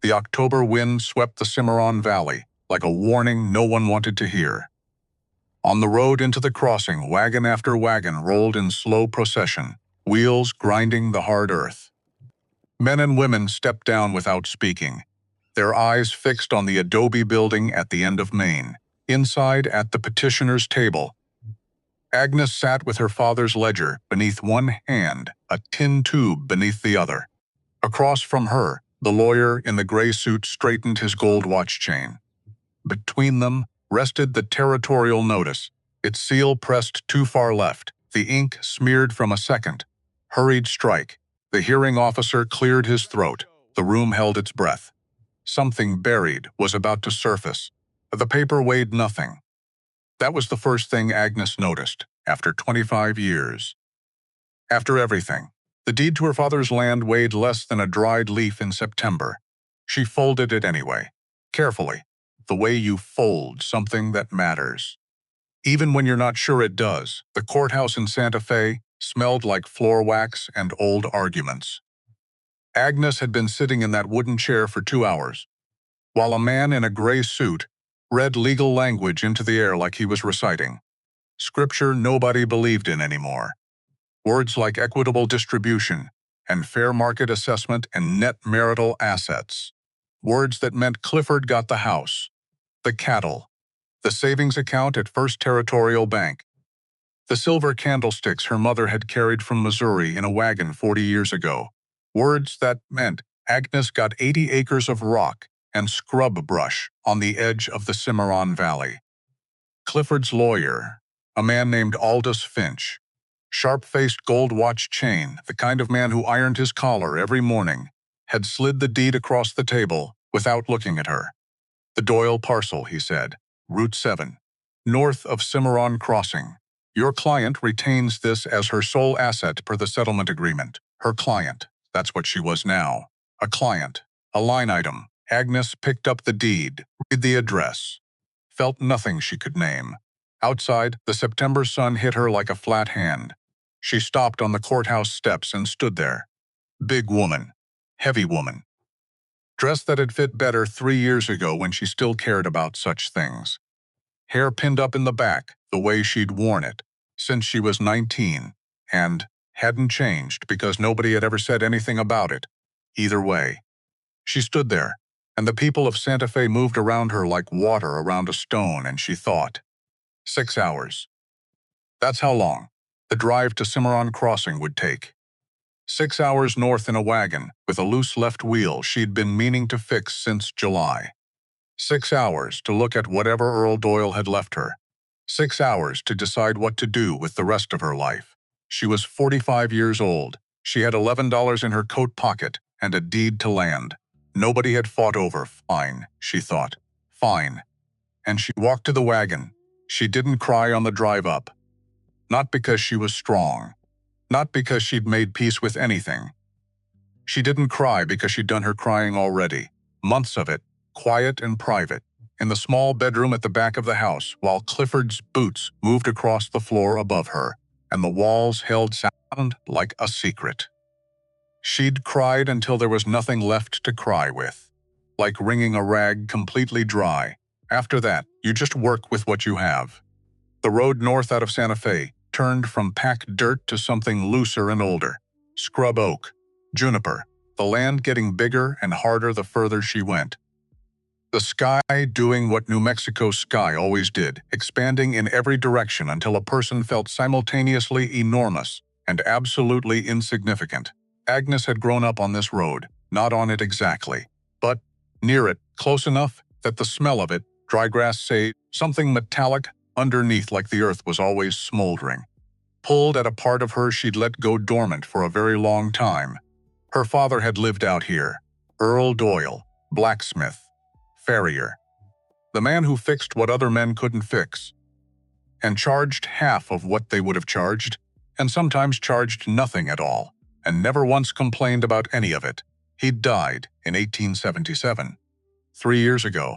The October wind swept the Cimarron Valley like a warning no one wanted to hear. On the road into the crossing, wagon after wagon rolled in slow procession, wheels grinding the hard earth. Men and women stepped down without speaking, their eyes fixed on the adobe building at the end of Main. Inside, at the petitioner's table, Agnes sat with her father's ledger beneath one hand, a tin tube beneath the other. Across from her, the lawyer in the gray suit straightened his gold watch chain. Between them rested the territorial notice, its seal pressed too far left, the ink smeared from a second. Hurried strike. The hearing officer cleared his throat. The room held its breath. Something buried was about to surface. The paper weighed nothing. That was the first thing Agnes noticed, after 25 years. After everything, the deed to her father's land weighed less than a dried leaf in September. She folded it anyway, carefully, the way you fold something that matters. Even when you're not sure it does, the courthouse in Santa Fe smelled like floor wax and old arguments. Agnes had been sitting in that wooden chair for 2 hours, while a man in a gray suit read legal language into the air like he was reciting. Scripture nobody believed in anymore. Words like equitable distribution and fair market assessment and net marital assets. Words that meant Clifford got the house, the cattle, the savings account at First Territorial Bank, the silver candlesticks her mother had carried from Missouri in a wagon 40 years ago. Words that meant Agnes got 80 acres of rock and scrub brush on the edge of the Cimarron Valley. Clifford's lawyer, a man named Aldous Finch, sharp-faced gold watch chain, the kind of man who ironed his collar every morning, had slid the deed across the table without looking at her. The Doyle parcel, he said, Route 7, north of Cimarron Crossing. Your client retains this as her sole asset per the settlement agreement. Her client. That's what she was now. A client. A line item. Agnes picked up the deed, read the address. Felt nothing she could name. Outside, the September sun hit her like a flat hand. She stopped on the courthouse steps and stood there. Big woman. Heavy woman. Dress that had fit better 3 years ago when she still cared about such things. Hair pinned up in the back, the way she'd worn it, since she was 19, and hadn't changed because nobody had ever said anything about it. Either way. She stood there, and the people of Santa Fe moved around her like water around a stone, and she thought. 6 hours. That's how long the drive to Cimarron Crossing would take. 6 hours north in a wagon with a loose left wheel she'd been meaning to fix since July. 6 hours to look at whatever Earl Doyle had left her. 6 hours to decide what to do with the rest of her life. She was 45 years old. She had $11 in her coat pocket and a deed to land. Nobody had fought over. Fine, she thought. Fine. And she walked to the wagon. She didn't cry on the drive up. Not because she was strong. Not because she'd made peace with anything. She didn't cry because she'd done her crying already. Months of it, quiet and private, in the small bedroom at the back of the house, while Clifford's boots moved across the floor above her, and the walls held sound like a secret. She'd cried until there was nothing left to cry with, like wringing a rag completely dry. After that, you just work with what you have. The road north out of Santa Fe turned from packed dirt to something looser and older. Scrub oak, juniper, the land getting bigger and harder the further she went. The sky doing what New Mexico's sky always did, expanding in every direction until a person felt simultaneously enormous and absolutely insignificant. Agnes had grown up on this road, not on it exactly, but near it, close enough that the smell of it, dry grass say, something metallic underneath like the earth was always smoldering. Pulled at a part of her she'd let go dormant for a very long time. Her father had lived out here. Earl Doyle, blacksmith, farrier. The man who fixed what other men couldn't fix, and charged half of what they would have charged, and sometimes charged nothing at all, and never once complained about any of it. He'd died in 1877, 3 years ago.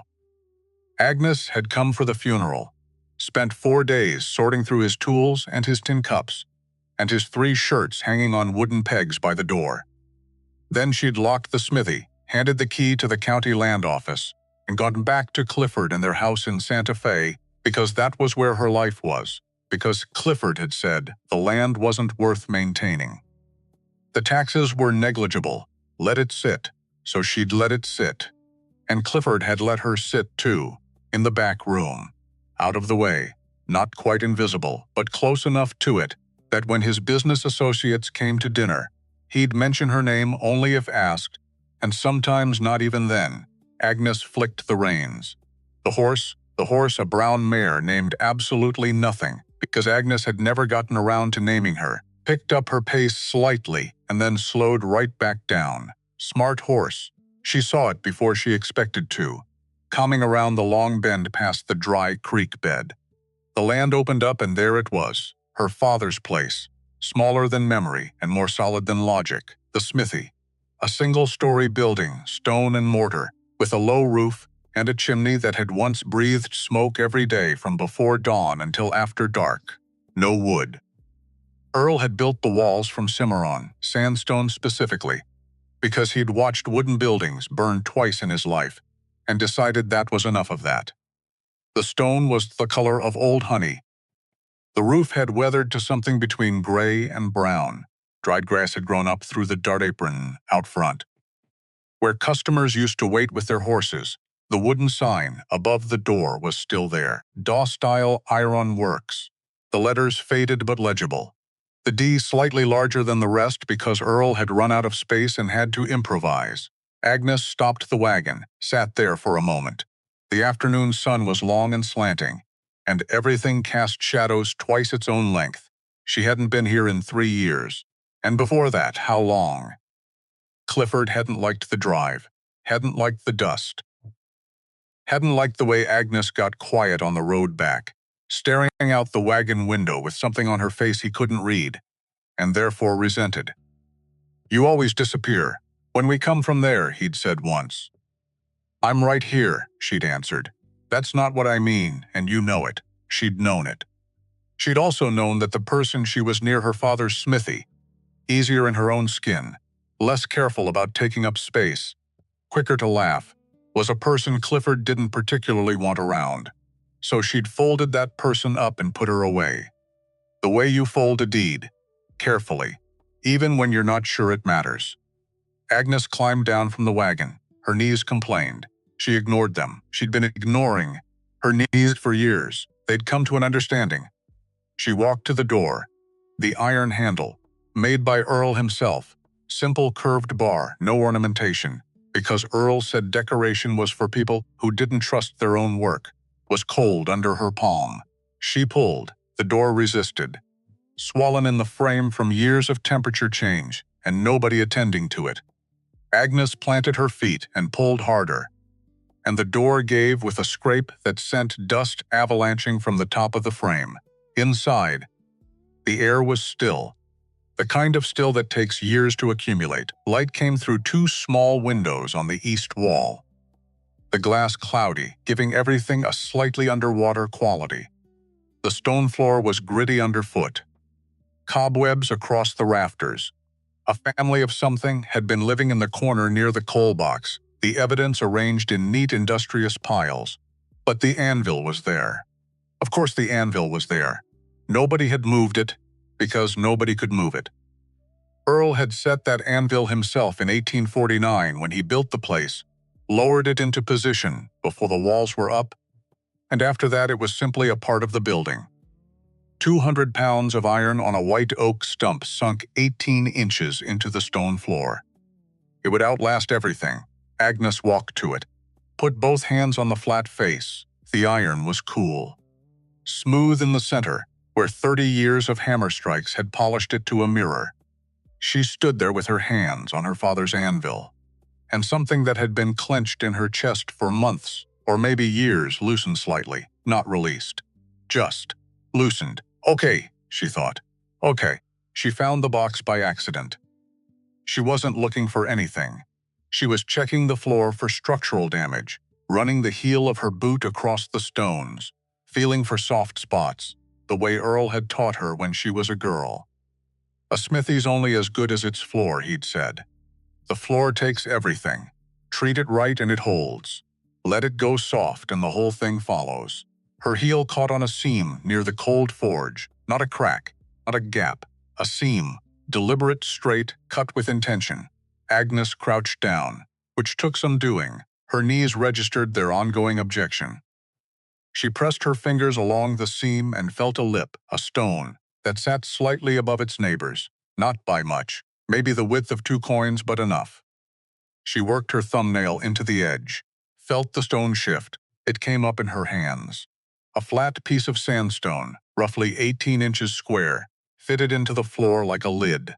Agnes had come for the funeral, spent 4 days sorting through his tools and his tin cups, and his 3 shirts hanging on wooden pegs by the door. Then she'd locked the smithy, handed the key to the county land office, and gone back to Clifford and their house in Santa Fe because that was where her life was, because Clifford had said the land wasn't worth maintaining. The taxes were negligible. Let it sit. So she'd let it sit. And Clifford had let her sit too, in the back room. Out of the way, not quite invisible, but close enough to it that when his business associates came to dinner, he'd mention her name only if asked, and sometimes not even then. Agnes flicked the reins. The horse, a brown mare named absolutely nothing, because Agnes had never gotten around to naming her, picked up her pace slightly and then slowed right back down. Smart horse. She saw it before she expected to, coming around the long bend past the dry creek bed. The land opened up and there it was, her father's place, smaller than memory and more solid than logic, the smithy. A single-story building, stone and mortar, with a low roof and a chimney that had once breathed smoke every day from before dawn until after dark. No wood. Earl had built the walls from Cimarron, sandstone specifically, because he'd watched wooden buildings burn twice in his life, and decided that was enough of that. The stone was the color of old honey. The roof had weathered to something between gray and brown. Dried grass had grown up through the dart apron out front. Where customers used to wait with their horses, the wooden sign above the door was still there. Daw-style iron works. The letters faded but legible. The D slightly larger than the rest because Earl had run out of space and had to improvise. Agnes stopped the wagon, sat there for a moment. The afternoon sun was long and slanting, and everything cast shadows twice its own length. She hadn't been here in 3 years. And before that, how long? Clifford hadn't liked the drive, hadn't liked the dust, hadn't liked the way Agnes got quiet on the road back, staring out the wagon window with something on her face he couldn't read, and therefore resented. "You always disappear. When we come from there," he'd said once. "I'm right here," she'd answered. "That's not what I mean, and you know it." She'd known it. She'd also known that the person she was near her father's smithy, easier in her own skin, less careful about taking up space, quicker to laugh, was a person Clifford didn't particularly want around. So she'd folded that person up and put her away. The way you fold a deed, carefully, even when you're not sure it matters. Agnes climbed down from the wagon. Her knees complained. She ignored them. She'd been ignoring her knees for years. They'd come to an understanding. She walked to the door. The iron handle, made by Earl himself. Simple curved bar, no ornamentation, because Earl said decoration was for people who didn't trust their own work, was cold under her palm. She pulled. The door resisted. Swollen in the frame from years of temperature change, and nobody attending to it. Agnes planted her feet and pulled harder, and the door gave with a scrape that sent dust avalanching from the top of the frame. Inside, the air was still, the kind of still that takes years to accumulate. Light came through 2 small windows on the east wall. The glass cloudy, giving everything a slightly underwater quality. The stone floor was gritty underfoot. Cobwebs across the rafters. A family of something had been living in the corner near the coal box, the evidence arranged in neat industrious piles. But the anvil was there. Of course the anvil was there. Nobody had moved it, because nobody could move it. Earl had set that anvil himself in 1849 when he built the place, lowered it into position before the walls were up, and after that it was simply a part of the building. 200 pounds of iron on a white oak stump sunk 18 inches into the stone floor. It would outlast everything. Agnes walked to it, put both hands on the flat face. The iron was cool. Smooth in the center, where 30 years of hammer strikes had polished it to a mirror. She stood there with her hands on her father's anvil, and something that had been clenched in her chest for months, or maybe years, loosened slightly, not released. Just loosened. Okay, she thought. Okay. She found the box by accident. She wasn't looking for anything. She was checking the floor for structural damage, running the heel of her boot across the stones, feeling for soft spots, the way Earl had taught her when she was a girl. A smithy's only as good as its floor, he'd said. The floor takes everything. Treat it right and it holds. Let it go soft and the whole thing follows. Her heel caught on a seam near the cold forge, not a crack, not a gap, a seam, deliberate, straight, cut with intention. Agnes crouched down, which took some doing. Her knees registered their ongoing objection. She pressed her fingers along the seam and felt a lip, a stone, that sat slightly above its neighbors, not by much, maybe the width of 2 coins, but enough. She worked her thumbnail into the edge, felt the stone shift. It came up in her hands. A flat piece of sandstone, roughly 18 inches square, fitted into the floor like a lid.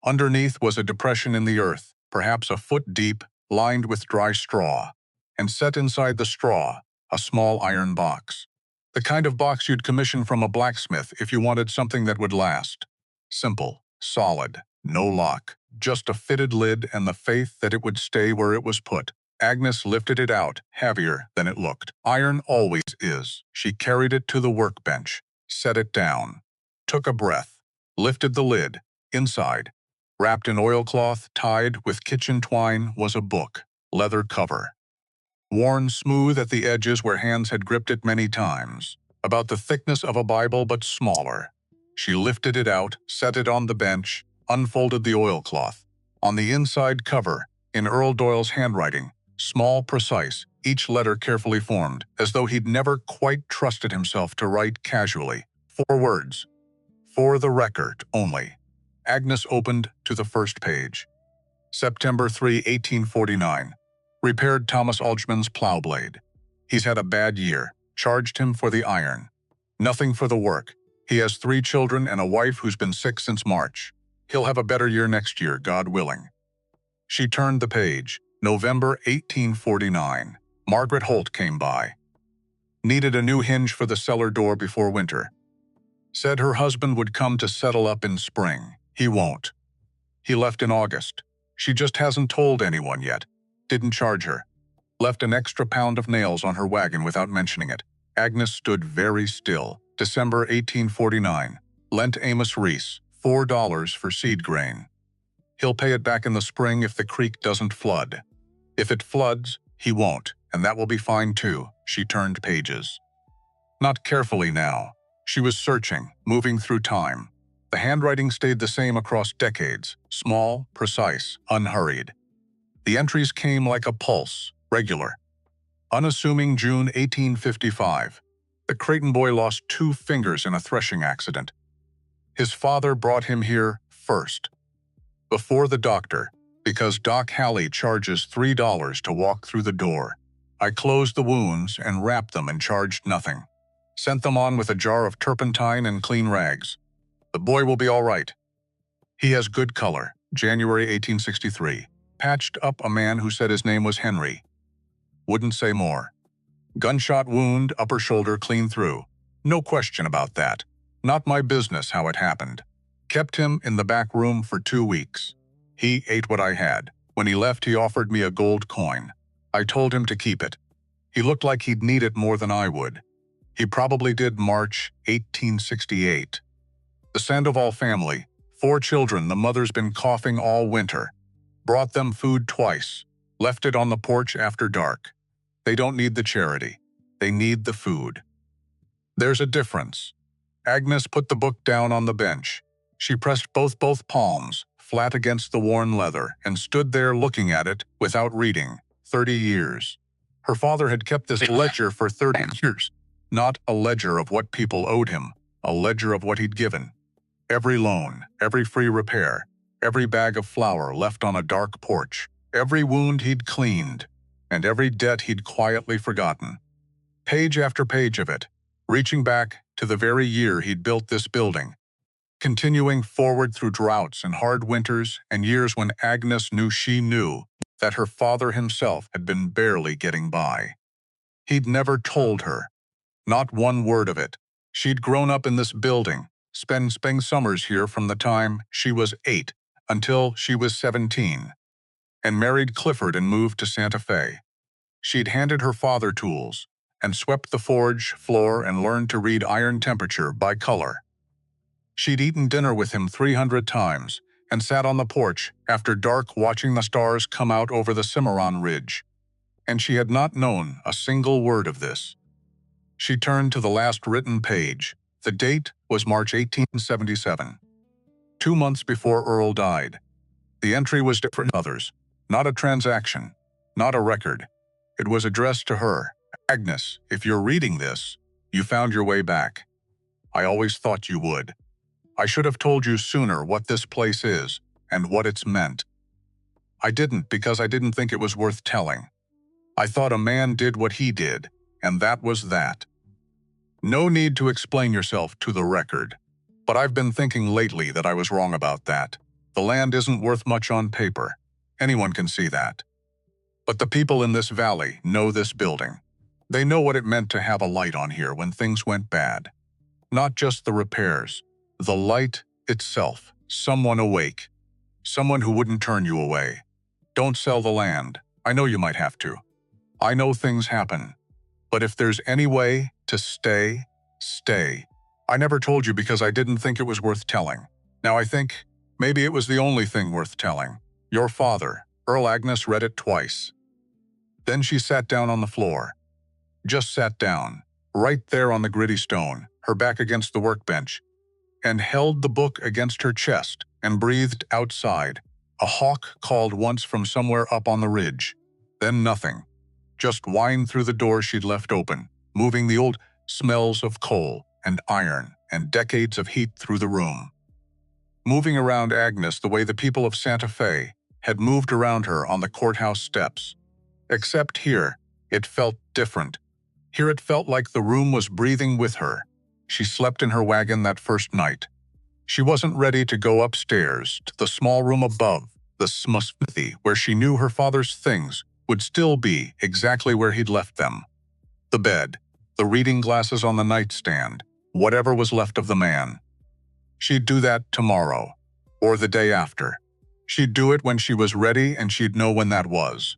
Underneath was a depression in the earth, perhaps a foot deep, lined with dry straw. And set inside the straw, a small iron box. The kind of box you'd commission from a blacksmith if you wanted something that would last. Simple, solid, no lock, just a fitted lid and the faith that it would stay where it was put. Agnes lifted it out, heavier than it looked. Iron always is. She carried it to the workbench, set it down, took a breath, lifted the lid. Inside, wrapped in oilcloth, tied with kitchen twine, was a book, leather cover. Worn smooth at the edges where hands had gripped it many times. About the thickness of a Bible, but smaller. She lifted it out, set it on the bench, unfolded the oilcloth. On the inside cover, in Earl Doyle's handwriting, small, precise, each letter carefully formed, as though he'd never quite trusted himself to write casually. 4 words. For the record only. Agnes opened to the first page. September 3, 1849. Repaired Thomas Algeman's plow blade. He's had a bad year. Charged him for the iron. Nothing for the work. He has 3 children and a wife who's been sick since March. He'll have a better year next year, God willing. She turned the page. November 1849. Margaret Holt came by. Needed a new hinge for the cellar door before winter. Said her husband would come to settle up in spring. He won't. He left in August. She just hasn't told anyone yet. Didn't charge her. Left an extra pound of nails on her wagon without mentioning it. Agnes stood very still. December 1849. Lent Amos Reese $4 for seed grain. He'll pay it back in the spring if the creek doesn't flood. If it floods, he won't, and that will be fine too. She turned pages. Not carefully now. She was searching, moving through time. The handwriting stayed the same across decades, small, precise, unhurried. The entries came like a pulse, regular. Unassuming June 1855. The Creighton boy lost 2 fingers in a threshing accident. His father brought him here first. Before the doctor, because Doc Halley charges $3 to walk through the door. I closed the wounds and wrapped them and charged nothing. Sent them on with a jar of turpentine and clean rags. The boy will be all right. He has good color. January 1863. Patched up a man who said his name was Henry. Wouldn't say more. Gunshot wound, upper shoulder clean through. No question about that. Not my business how it happened. Kept him in the back room for 2 weeks. He ate what I had. When he left, he offered me a gold coin. I told him to keep it. He looked like he'd need it more than I would. He probably did. March 1868. The Sandoval family, 4 children. The mother's been coughing all winter. Brought them food twice. Left it on the porch after dark. They don't need the charity. They need the food. There's a difference. Agnes put the book down on the bench. She pressed both palms, flat against the worn leather, and stood there looking at it without reading. 30 years. Her father had kept this ledger for 30 years. Not a ledger of what people owed him, a ledger of what he'd given. Every loan, every free repair, every bag of flour left on a dark porch, every wound he'd cleaned, and every debt he'd quietly forgotten. Page after page of it, reaching back to the very year he'd built this building, continuing forward through droughts and hard winters and years when Agnes knew she knew that her father himself had been barely getting by. He'd never told her. Not one word of it. She'd grown up in this building, spent summers here from the time she was 8 until she was 17, and married Clifford and moved to Santa Fe. She'd handed her father tools and swept the forge floor and learned to read iron temperature by color. She'd eaten dinner with him 300 times and sat on the porch after dark watching the stars come out over the Cimarron Ridge. And she had not known a single word of this. She turned to the last written page. The date was March 1877, 2 months before Earl died. The entry was different from others. Not a transaction, not a record. It was addressed to her. Agnes, if you're reading this, you found your way back. I always thought you would. I should have told you sooner what this place is and what it's meant. I didn't because I didn't think it was worth telling. I thought a man did what he did, and that was that. No need to explain yourself to the record. But I've been thinking lately that I was wrong about that. The land isn't worth much on paper. Anyone can see that. But the people in this valley know this building. They know what it meant to have a light on here when things went bad. Not just the repairs. The light itself. Someone awake. Someone who wouldn't turn you away. Don't sell the land. I know you might have to. I know things happen. But if there's any way to stay, stay. I never told you because I didn't think it was worth telling. Now I think maybe it was the only thing worth telling. Your father, Earl. Agnes read it twice. Then she sat down on the floor. Just sat down, right there on the gritty stone, her back against the workbench, and held the book against her chest and breathed outside. A hawk called once from somewhere up on the ridge. Then nothing. Just whined through the door she'd left open, moving the old smells of coal and iron and decades of heat through the room. Moving around Agnes the way the people of Santa Fe had moved around her on the courthouse steps. Except here, it felt different. Here it felt like the room was breathing with her. She slept in her wagon that first night. She wasn't ready to go upstairs to the small room above, the smithy, where she knew her father's things would still be exactly where he'd left them. The bed, the reading glasses on the nightstand, whatever was left of the man. She'd do that tomorrow, or the day after. She'd do it when she was ready, and she'd know when that was.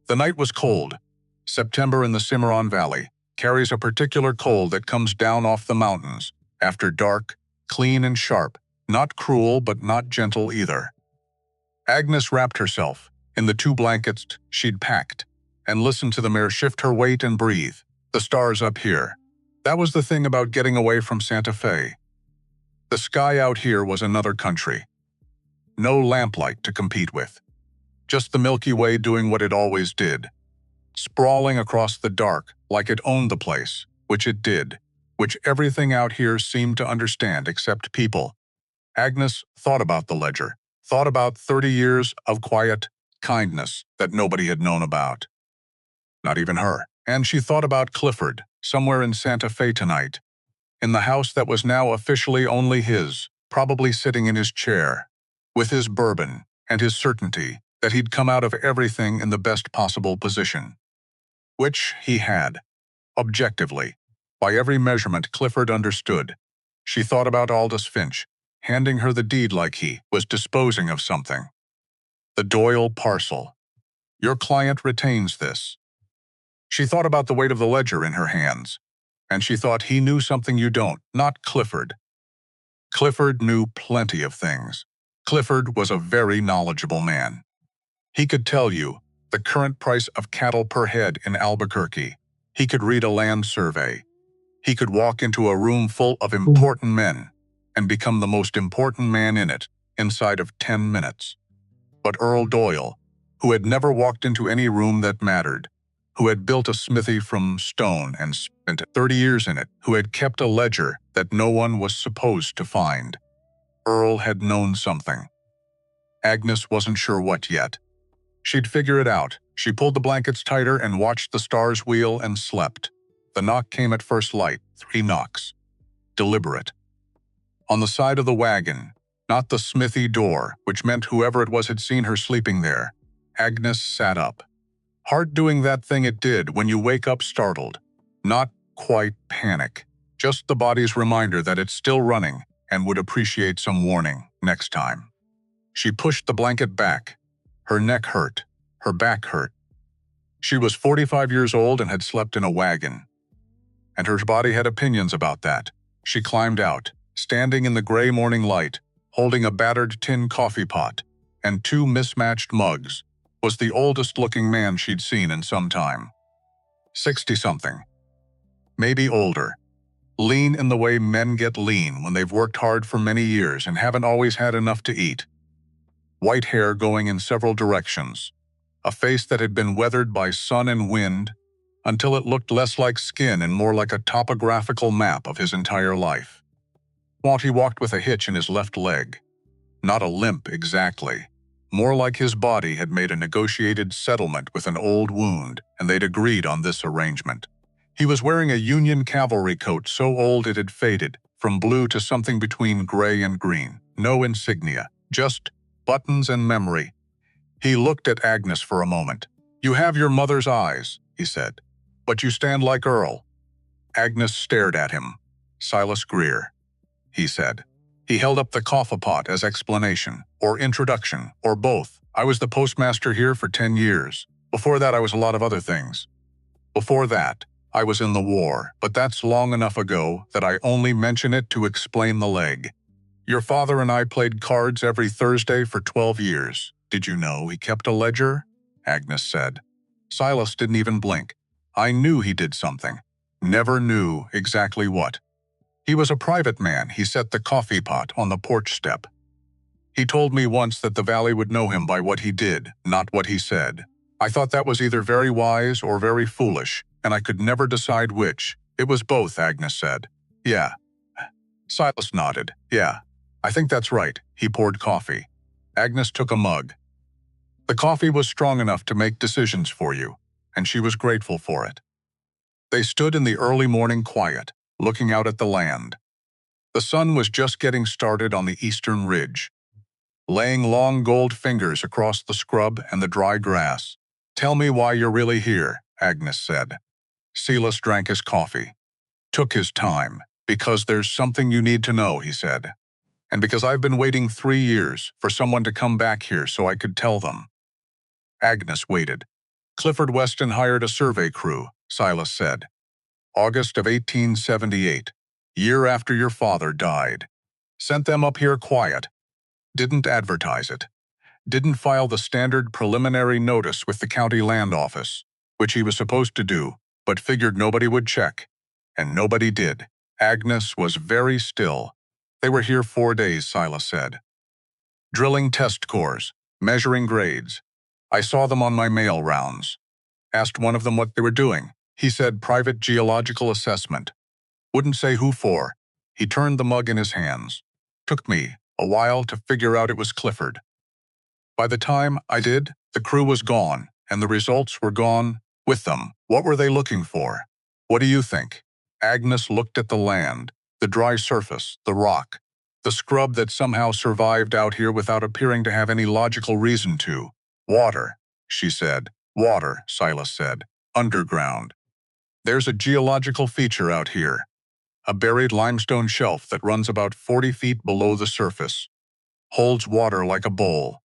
The night was cold. September in the Cimarron Valley carries a particular cold that comes down off the mountains, after dark, clean and sharp, not cruel but not gentle either. Agnes wrapped herself in the 2 blankets she'd packed, and listened to the mare shift her weight and breathe. The stars up here. That was the thing about getting away from Santa Fe. The sky out here was another country. No lamplight to compete with. Just the Milky Way doing what it always did. Sprawling across the dark like it owned the place, which it did, which everything out here seemed to understand except people. Agnes thought about the ledger, thought about 30 years of quiet kindness that nobody had known about. Not even her. And she thought about Clifford, somewhere in Santa Fe tonight, in the house that was now officially only his, probably sitting in his chair, with his bourbon and his certainty that he'd come out of everything in the best possible position. Which he had. Objectively. By every measurement Clifford understood. She thought about Aldous Finch, handing her the deed like he was disposing of something. The Doyle parcel. Your client retains this. She thought about the weight of the ledger in her hands, and she thought he knew something you don't, not Clifford. Clifford knew plenty of things. Clifford was a very knowledgeable man. He could tell you the current price of cattle per head in Albuquerque. He could read a land survey. He could walk into a room full of important men and become the most important man in it inside of 10 minutes. But Earl Doyle, who had never walked into any room that mattered, who had built a smithy from stone and spent 30 years in it, who had kept a ledger that no one was supposed to find. Earl had known something. Agnes wasn't sure what yet. She'd figure it out. She pulled the blankets tighter and watched the stars wheel and slept. The knock came at first light, 3 knocks. Deliberate. On the side of the wagon, not the smithy door, which meant whoever it was had seen her sleeping there. Agnes sat up. Heart doing that thing it did when you wake up startled. Not quite panic. Just the body's reminder that it's still running and would appreciate some warning next time. She pushed the blanket back. Her neck hurt. Her back hurt. She was 45 years old and had slept in a wagon. And her body had opinions about that. She climbed out, standing in the gray morning light, holding a battered tin coffee pot and two mismatched mugs, was the oldest-looking man she'd seen in some time. 60-something. Maybe older. Lean in the way men get lean when they've worked hard for many years and haven't always had enough to eat. White hair going in several directions. A face that had been weathered by sun and wind until it looked less like skin and more like a topographical map of his entire life. He walked with a hitch in his left leg. Not a limp exactly. More like his body had made a negotiated settlement with an old wound, and they'd agreed on this arrangement. He was wearing a Union cavalry coat so old it had faded, from blue to something between gray and green. No insignia, just buttons and memory. He looked at Agnes for a moment. "You have your mother's eyes," he said, "but you stand like Earl." Agnes stared at him. "Silas Greer," he said. He held up the coffee pot as explanation, or introduction, or both. "I was the postmaster here for 10 years. Before that, I was a lot of other things. Before that, I was in the war, but that's long enough ago that I only mention it to explain the leg. Your father and I played cards every Thursday for 12 years. Did you know he kept a ledger?" Agnes said. Silas didn't even blink. "I knew he did something. Never knew exactly what. He was a private man. He set the coffee pot on the porch step. He told me once that the valley would know him by what he did, not what he said. I thought that was either very wise or very foolish, and I could never decide which. It was both," Agnes said. "Yeah." Silas nodded. "Yeah, I think that's right." He poured coffee. Agnes took a mug. The coffee was strong enough to make decisions for you, and she was grateful for it. They stood in the early morning quiet, looking out at the land. The sun was just getting started on the eastern ridge, laying long gold fingers across the scrub and the dry grass. "Tell me why you're really here," Agnes said. Silas drank his coffee. Took his time. "Because there's something you need to know," he said. "And because I've been waiting 3 years for someone to come back here so I could tell them." Agnes waited. "Clifford Weston hired a survey crew," Silas said. "August of 1878, year after your father died. Sent them up here quiet. Didn't advertise it. Didn't file the standard preliminary notice with the county land office, which he was supposed to do, but figured nobody would check. And nobody did." Agnes was very still. "They were here 4 days," Silas said. "Drilling test cores, measuring grades. I saw them on my mail rounds. Asked one of them what they were doing. He said private geological assessment. Wouldn't say who for." He turned the mug in his hands. "Took me a while to figure out it was Clifford. By the time I did, the crew was gone, and the results were gone with them. What were they looking for? What do you think?" Agnes looked at the land, the dry surface, the rock, the scrub that somehow survived out here without appearing to have any logical reason to. "Water," she said. "Water," Silas said. "Underground. There's a geological feature out here. A buried limestone shelf that runs about 40 feet below the surface. Holds water like a bowl.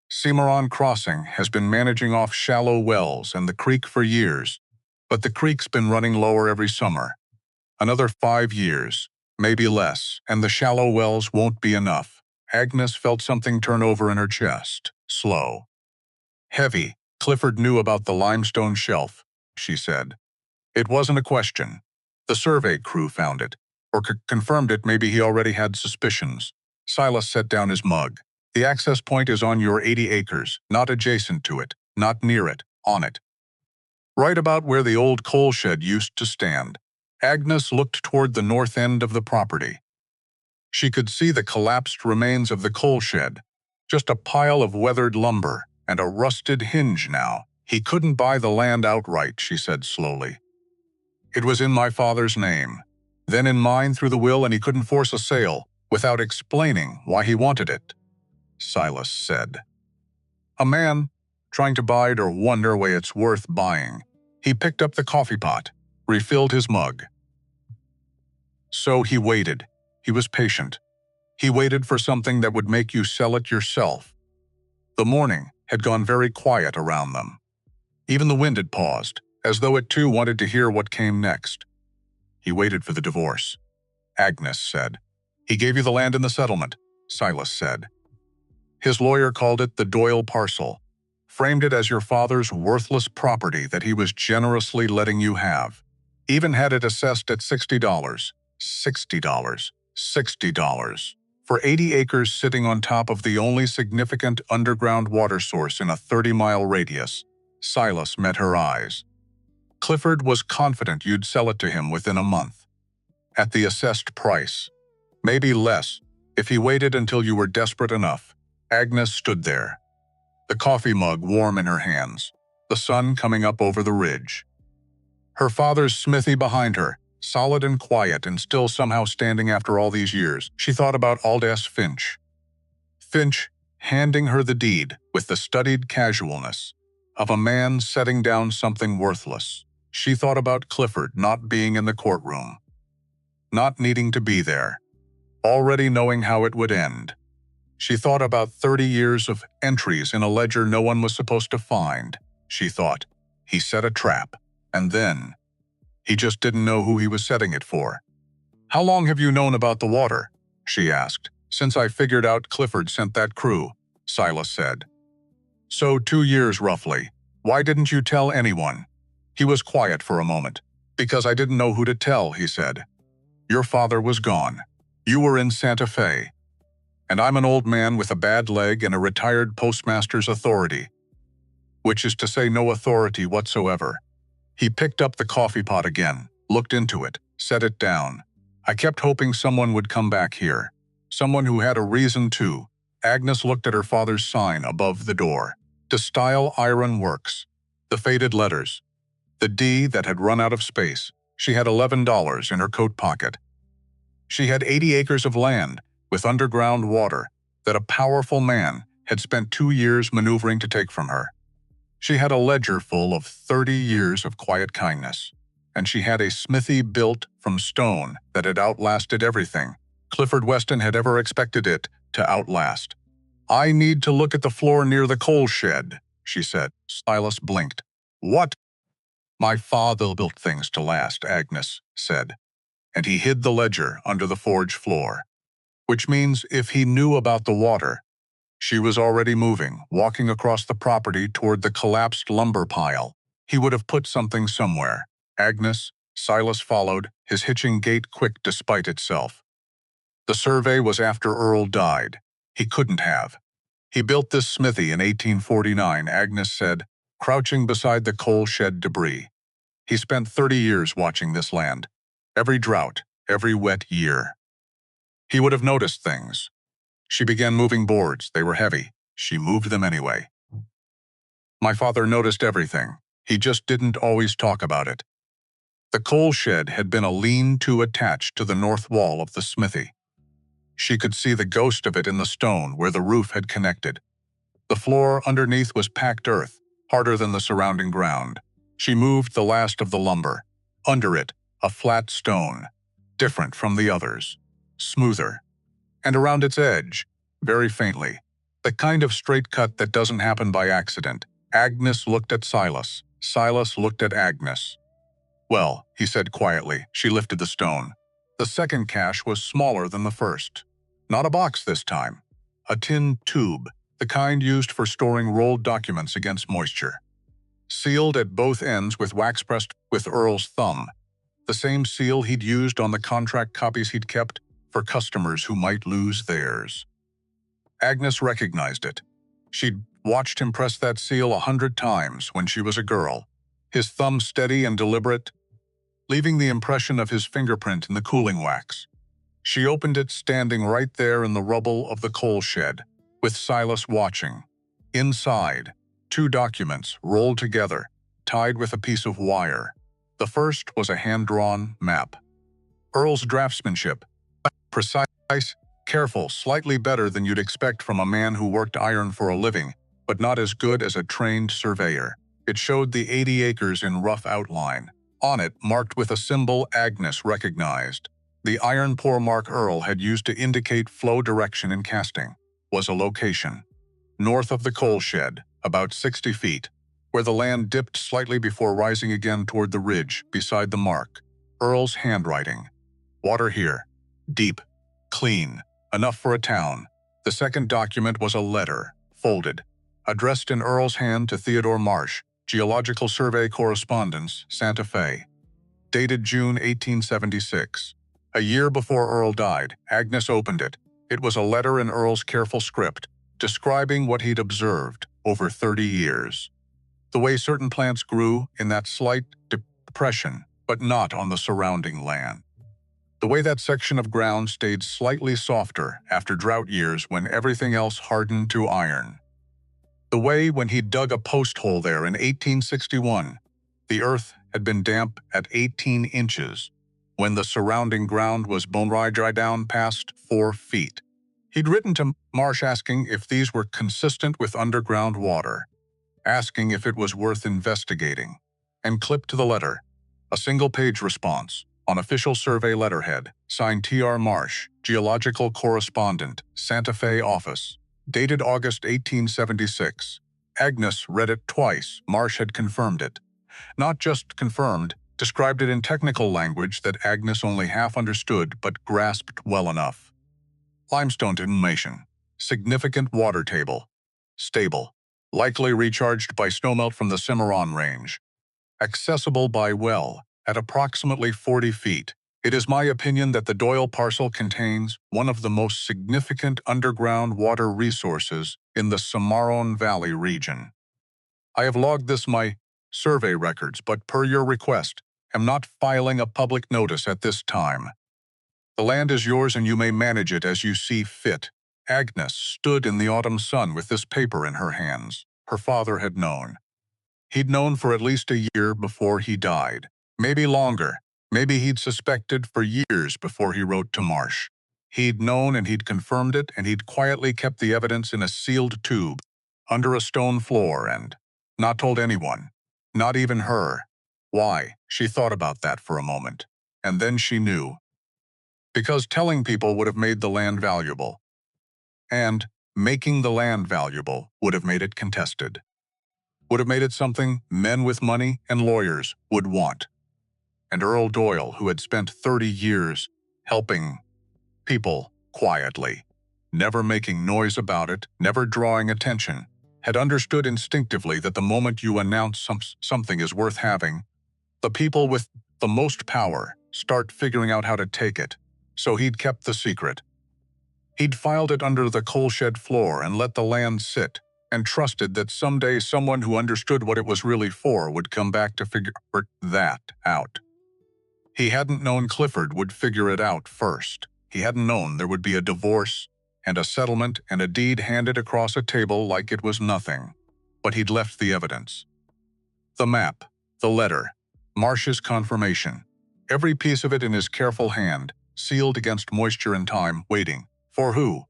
Cimarron Crossing has been managing off shallow wells and the creek for years, but the creek's been running lower every summer. Another 5 years, maybe less, and the shallow wells won't be enough." Agnes felt something turn over in her chest, slow. "Heavy." "Clifford knew about the limestone shelf," she said. "It wasn't a question. The survey crew found it, or confirmed it. Maybe he already had suspicions." Silas set down his mug. "The access point is on your 80 acres, not adjacent to it, not near it, on it. Right about where the old coal shed used to stand." Agnes looked toward the north end of the property. She could see the collapsed remains of the coal shed, just a pile of weathered lumber and a rusted hinge now. "He couldn't buy the land outright," she said slowly. "It was in my father's name, then in mine through the will, and he couldn't force a sale without explaining why he wanted it," Silas said. "A man trying to buy it or wonder why it's worth buying." He picked up the coffee pot, refilled his mug. "So he waited. He was patient. He waited for something that would make you sell it yourself." The morning had gone very quiet around them. Even the wind had paused, as though it too wanted to hear what came next. "He waited for the divorce," Agnes said. "He gave you the land in the settlement. Silas said. His lawyer called it the Doyle parcel, framed it as your father's worthless property that he was generously letting you have. Even had it assessed at $60. $60. $60. For 80 acres sitting on top of the only significant underground water source in a 30-mile radius. Silas met her eyes. Clifford was confident you'd sell it to him within a month. At the assessed price. Maybe less, if he waited until you were desperate enough. Agnes stood there, the coffee mug warm in her hands, the sun coming up over the ridge. Her father's smithy behind her, solid and quiet and still somehow standing after all these years. She thought about Aldous Finch. Finch handing her the deed with the studied casualness of a man setting down something worthless. She thought about Clifford not being in the courtroom, not needing to be there, already knowing how it would end. She thought about 30 years of entries in a ledger no one was supposed to find. She thought, he set a trap, and then he just didn't know who he was setting it for. How long have you known about the water? She asked. Since I figured out Clifford sent that crew, Silas said. So 2 years roughly. Why didn't you tell anyone? He was quiet for a moment. Because I didn't know who to tell, he said. Your father was gone. You were in Santa Fe. And I'm an old man with a bad leg and a retired postmaster's authority. Which is to say no authority whatsoever. He picked up the coffee pot again, looked into it, set it down. I kept hoping someone would come back here. Someone who had a reason to. Agnes looked at her father's sign above the door. To Style Iron Works. The faded letters. The D that had run out of space. She had $11 in her coat pocket. She had 80 acres of land, with underground water, that a powerful man had spent 2 years maneuvering to take from her. She had a ledger full of 30 years of quiet kindness, and she had a smithy built from stone that had outlasted everything Clifford Weston had ever expected it to outlast. I need to look at the floor near the coal shed, she said. Silas blinked. What? My father built things to last, Agnes said, and he hid the ledger under the forge floor. Which means if he knew about the water, she was already moving, walking across the property toward the collapsed lumber pile. He would have put something somewhere. Agnes, Silas followed, his hitching gait quick despite itself. The survey was after Earl died. He couldn't have. He built this smithy in 1849, Agnes said, crouching beside the coal shed debris. He spent 30 years watching this land. Every drought, every wet year. He would have noticed things. She began moving boards. They were heavy. She moved them anyway. My father noticed everything. He just didn't always talk about it. The coal shed had been a lean-to attached to the north wall of the smithy. She could see the ghost of it in the stone where the roof had connected. The floor underneath was packed earth, harder than the surrounding ground. She moved the last of the lumber. Under it, a flat stone, different from the others, smoother. And around its edge, very faintly, the kind of straight cut that doesn't happen by accident. Agnes looked at Silas. Silas looked at Agnes. Well, he said quietly. She lifted the stone. The second cache was smaller than the first. Not a box this time. A tin tube, the kind used for storing rolled documents against moisture. Sealed at both ends with wax pressed with Earl's thumb. The same seal he'd used on the contract copies he'd kept for customers who might lose theirs. Agnes recognized it. She'd watched him press that seal 100 times when she was a girl, his thumb steady and deliberate, leaving the impression of his fingerprint in the cooling wax. She opened it standing right there in the rubble of the coal shed, with Silas watching. Inside, 2 documents rolled together, tied with a piece of wire. The first was a hand-drawn map. Earl's draftsmanship. Precise, careful, slightly better than you'd expect from a man who worked iron for a living, but not as good as a trained surveyor. It showed the 80 acres in rough outline. On it, marked with a symbol Agnes recognized, the iron pour mark Earl had used to indicate flow direction in casting, was a location. North of the coal shed, about 60 feet, where the land dipped slightly before rising again toward the ridge beside the mark. Earl's handwriting. Water here. Deep. Clean. Enough for a town. The second document was a letter, folded, addressed in Earl's hand to Theodore Marsh, Geological Survey Correspondence, Santa Fe. Dated June 1876. A year before Earl died, Agnes opened it. It was a letter in Earl's careful script, describing what he'd observed over 30 years. The way certain plants grew in that slight depression, but not on the surrounding land. The way that section of ground stayed slightly softer after drought years when everything else hardened to iron. The way when he dug a post hole there in 1861, the earth had been damp at 18 inches, when the surrounding ground was bone-dry down past 4 feet. He'd written to Marsh asking if these were consistent with underground water, asking if it was worth investigating, and clipped to the letter a single-page response on official survey letterhead, signed T.R. Marsh, Geological Correspondent, Santa Fe Office, dated August 1876. Agnes read it twice. Marsh had confirmed it. Not just confirmed, described it in technical language that Agnes only half understood but grasped well enough. Limestone formation, significant water table, stable, likely recharged by snowmelt from the Cimarron Range, accessible by well at approximately 40 feet. It is my opinion that the Doyle parcel contains one of the most significant underground water resources in the Cimarron Valley region. I have logged this my survey records, but per your request, am not filing a public notice at this time. The land is yours and you may manage it as you see fit. Agnes stood in the autumn sun with this paper in her hands. Her father had known. He'd known for at least a year before he died. Maybe longer. Maybe he'd suspected for years before he wrote to Marsh. He'd known and he'd confirmed it, and he'd quietly kept the evidence in a sealed tube, under a stone floor, and not told anyone. Not even her. Why? She thought about that for a moment. And then she knew. Because telling people would have made the land valuable. And making the land valuable would have made it contested. Would have made it something men with money and lawyers would want. And Earl Doyle, who had spent 30 years helping people quietly, never making noise about it, never drawing attention, had understood instinctively that the moment you announce something is worth having, the people with the most power start figuring out how to take it. So he'd kept the secret. He'd filed it under the coal shed floor and let the land sit, and trusted that someday someone who understood what it was really for would come back to figure that out. He hadn't known Clifford would figure it out first. He hadn't known there would be a divorce and a settlement and a deed handed across a table like it was nothing. But he'd left the evidence. The map, the letter, Marsh's confirmation, every piece of it in his careful hand, sealed against moisture and time, waiting. For who?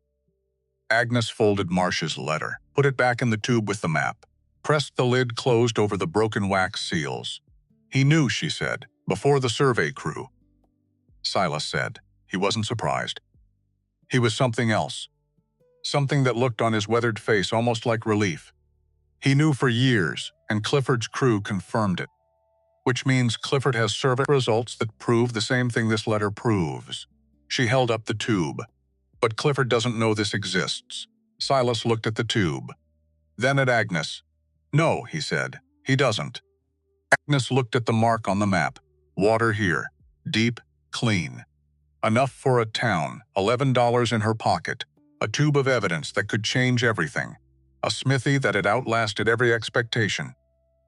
Agnes folded Marsh's letter, put it back in the tube with the map, pressed the lid closed over the broken wax seals. He knew, she said, before the survey crew. Silas said. He wasn't surprised. He was something else. Something that looked on his weathered face almost like relief. He knew for years, and Clifford's crew confirmed it. Which means Clifford has survey results that prove the same thing this letter proves. She held up the tube. But Clifford doesn't know this exists. Silas looked at the tube. Then at Agnes. No, he said. He doesn't. Agnes looked at the mark on the map. Water here. Deep, clean. Enough for a town. $11 in her pocket. A tube of evidence that could change everything. A smithy that had outlasted every expectation.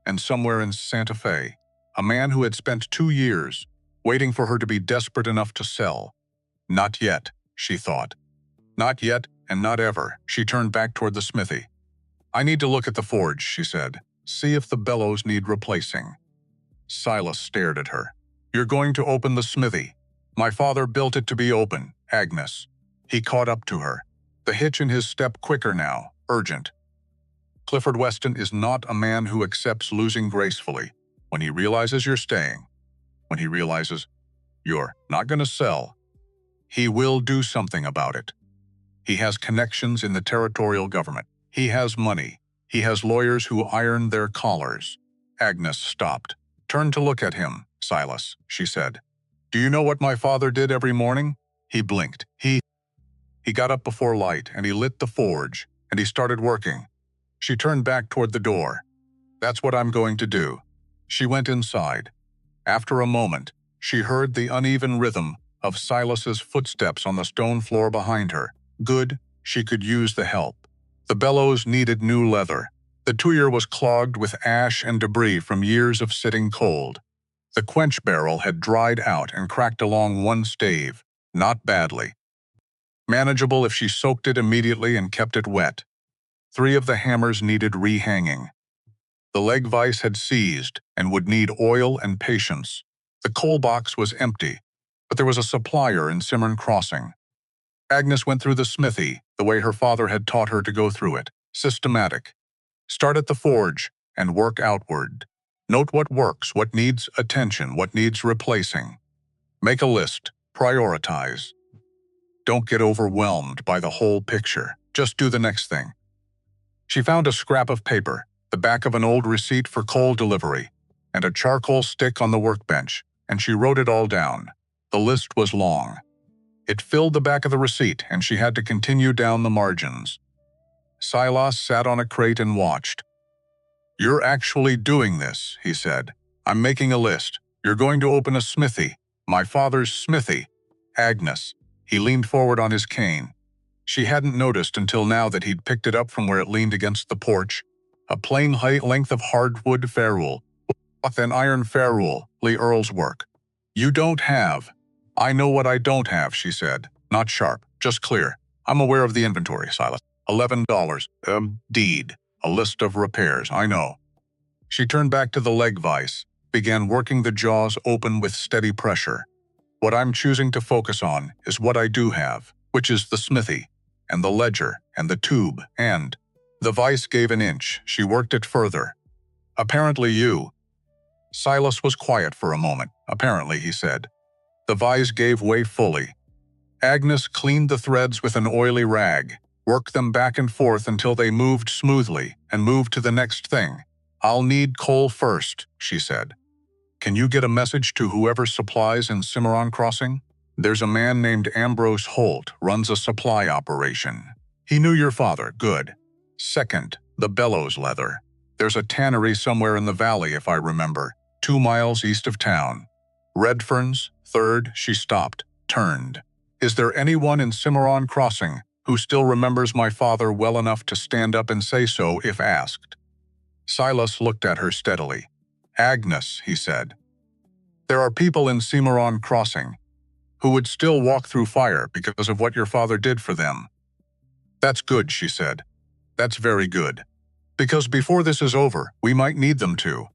And somewhere in Santa Fe, a man who had spent 2 years waiting for her to be desperate enough to sell. Not yet, she thought. Not yet, and not ever. She turned back toward the smithy. I need to look at the forge, she said. See if the bellows need replacing. Silas stared at her. You're going to open the smithy. My father built it to be open, Agnes. He caught up to her. The hitch in his step quicker now, urgent. Clifford Weston is not a man who accepts losing gracefully. When he realizes you're staying, when he realizes you're not going to sell, he will do something about it. He has connections in the territorial government. He has money. He has lawyers who iron their collars. Agnes stopped. Turn to look at him, Silas, she said. Do you know what my father did every morning? He blinked. He He got up before light, and he lit the forge, and he started working. She turned back toward the door. "That's what I'm going to do." She went inside. After a moment, she heard the uneven rhythm of Silas's footsteps on the stone floor behind her. Good, she could use the help. The bellows needed new leather. The tuyer was clogged with ash and debris from years of sitting cold. The quench barrel had dried out and cracked along one stave, not badly. Manageable if she soaked it immediately and kept it wet. 3 of the hammers needed rehanging. The leg vise had seized and would need oil and patience. The coal box was empty, but there was a supplier in Cimarron Crossing. Agnes went through the smithy the way her father had taught her to go through it, systematic. Start at the forge and work outward. Note what works, what needs attention, what needs replacing. Make a list, prioritize. Don't get overwhelmed by the whole picture. Just do the next thing. She found a scrap of paper, the back of an old receipt for coal delivery, and a charcoal stick on the workbench, and she wrote it all down. The list was long. It filled the back of the receipt, and she had to continue down the margins. Silas sat on a crate and watched. "You're actually doing this," he said. "I'm making a list. You're going to open a smithy. My father's smithy. Agnes." He leaned forward on his cane. She hadn't noticed until now that he'd picked it up from where it leaned against the porch. A plain length of hardwood ferrule, with an iron ferrule, Lee Earl's work. "You don't have." "I know what I don't have," she said. "Not sharp, just clear. I'm aware of the inventory, Silas. $11. Deed. A list of repairs, I know." She turned back to the leg vise, began working the jaws open with steady pressure. "What I'm choosing to focus on is what I do have, which is the smithy, and the ledger, and the tube, and..." The vise gave an inch. She worked it further. "Apparently you..." Silas was quiet for a moment. "Apparently," he said. The vise gave way fully. Agnes cleaned the threads with an oily rag, worked them back and forth until they moved smoothly, and moved to the next thing. "I'll need coal first," she said. "Can you get a message to whoever supplies in Cimarron Crossing? There's a man named Ambrose Holt, runs a supply operation. He knew your father, good. Second, the bellows leather. There's a tannery somewhere in the valley, if I remember, 2 miles east of town. Redferns. Third," she stopped, turned. "Is there anyone in Cimarron Crossing who still remembers my father well enough to stand up and say so if asked?" Silas looked at her steadily. "Agnes," he said. "There are people in Cimarron Crossing who would still walk through fire because of what your father did for them." "That's good," she said. "That's very good. Because before this is over, we might need them to."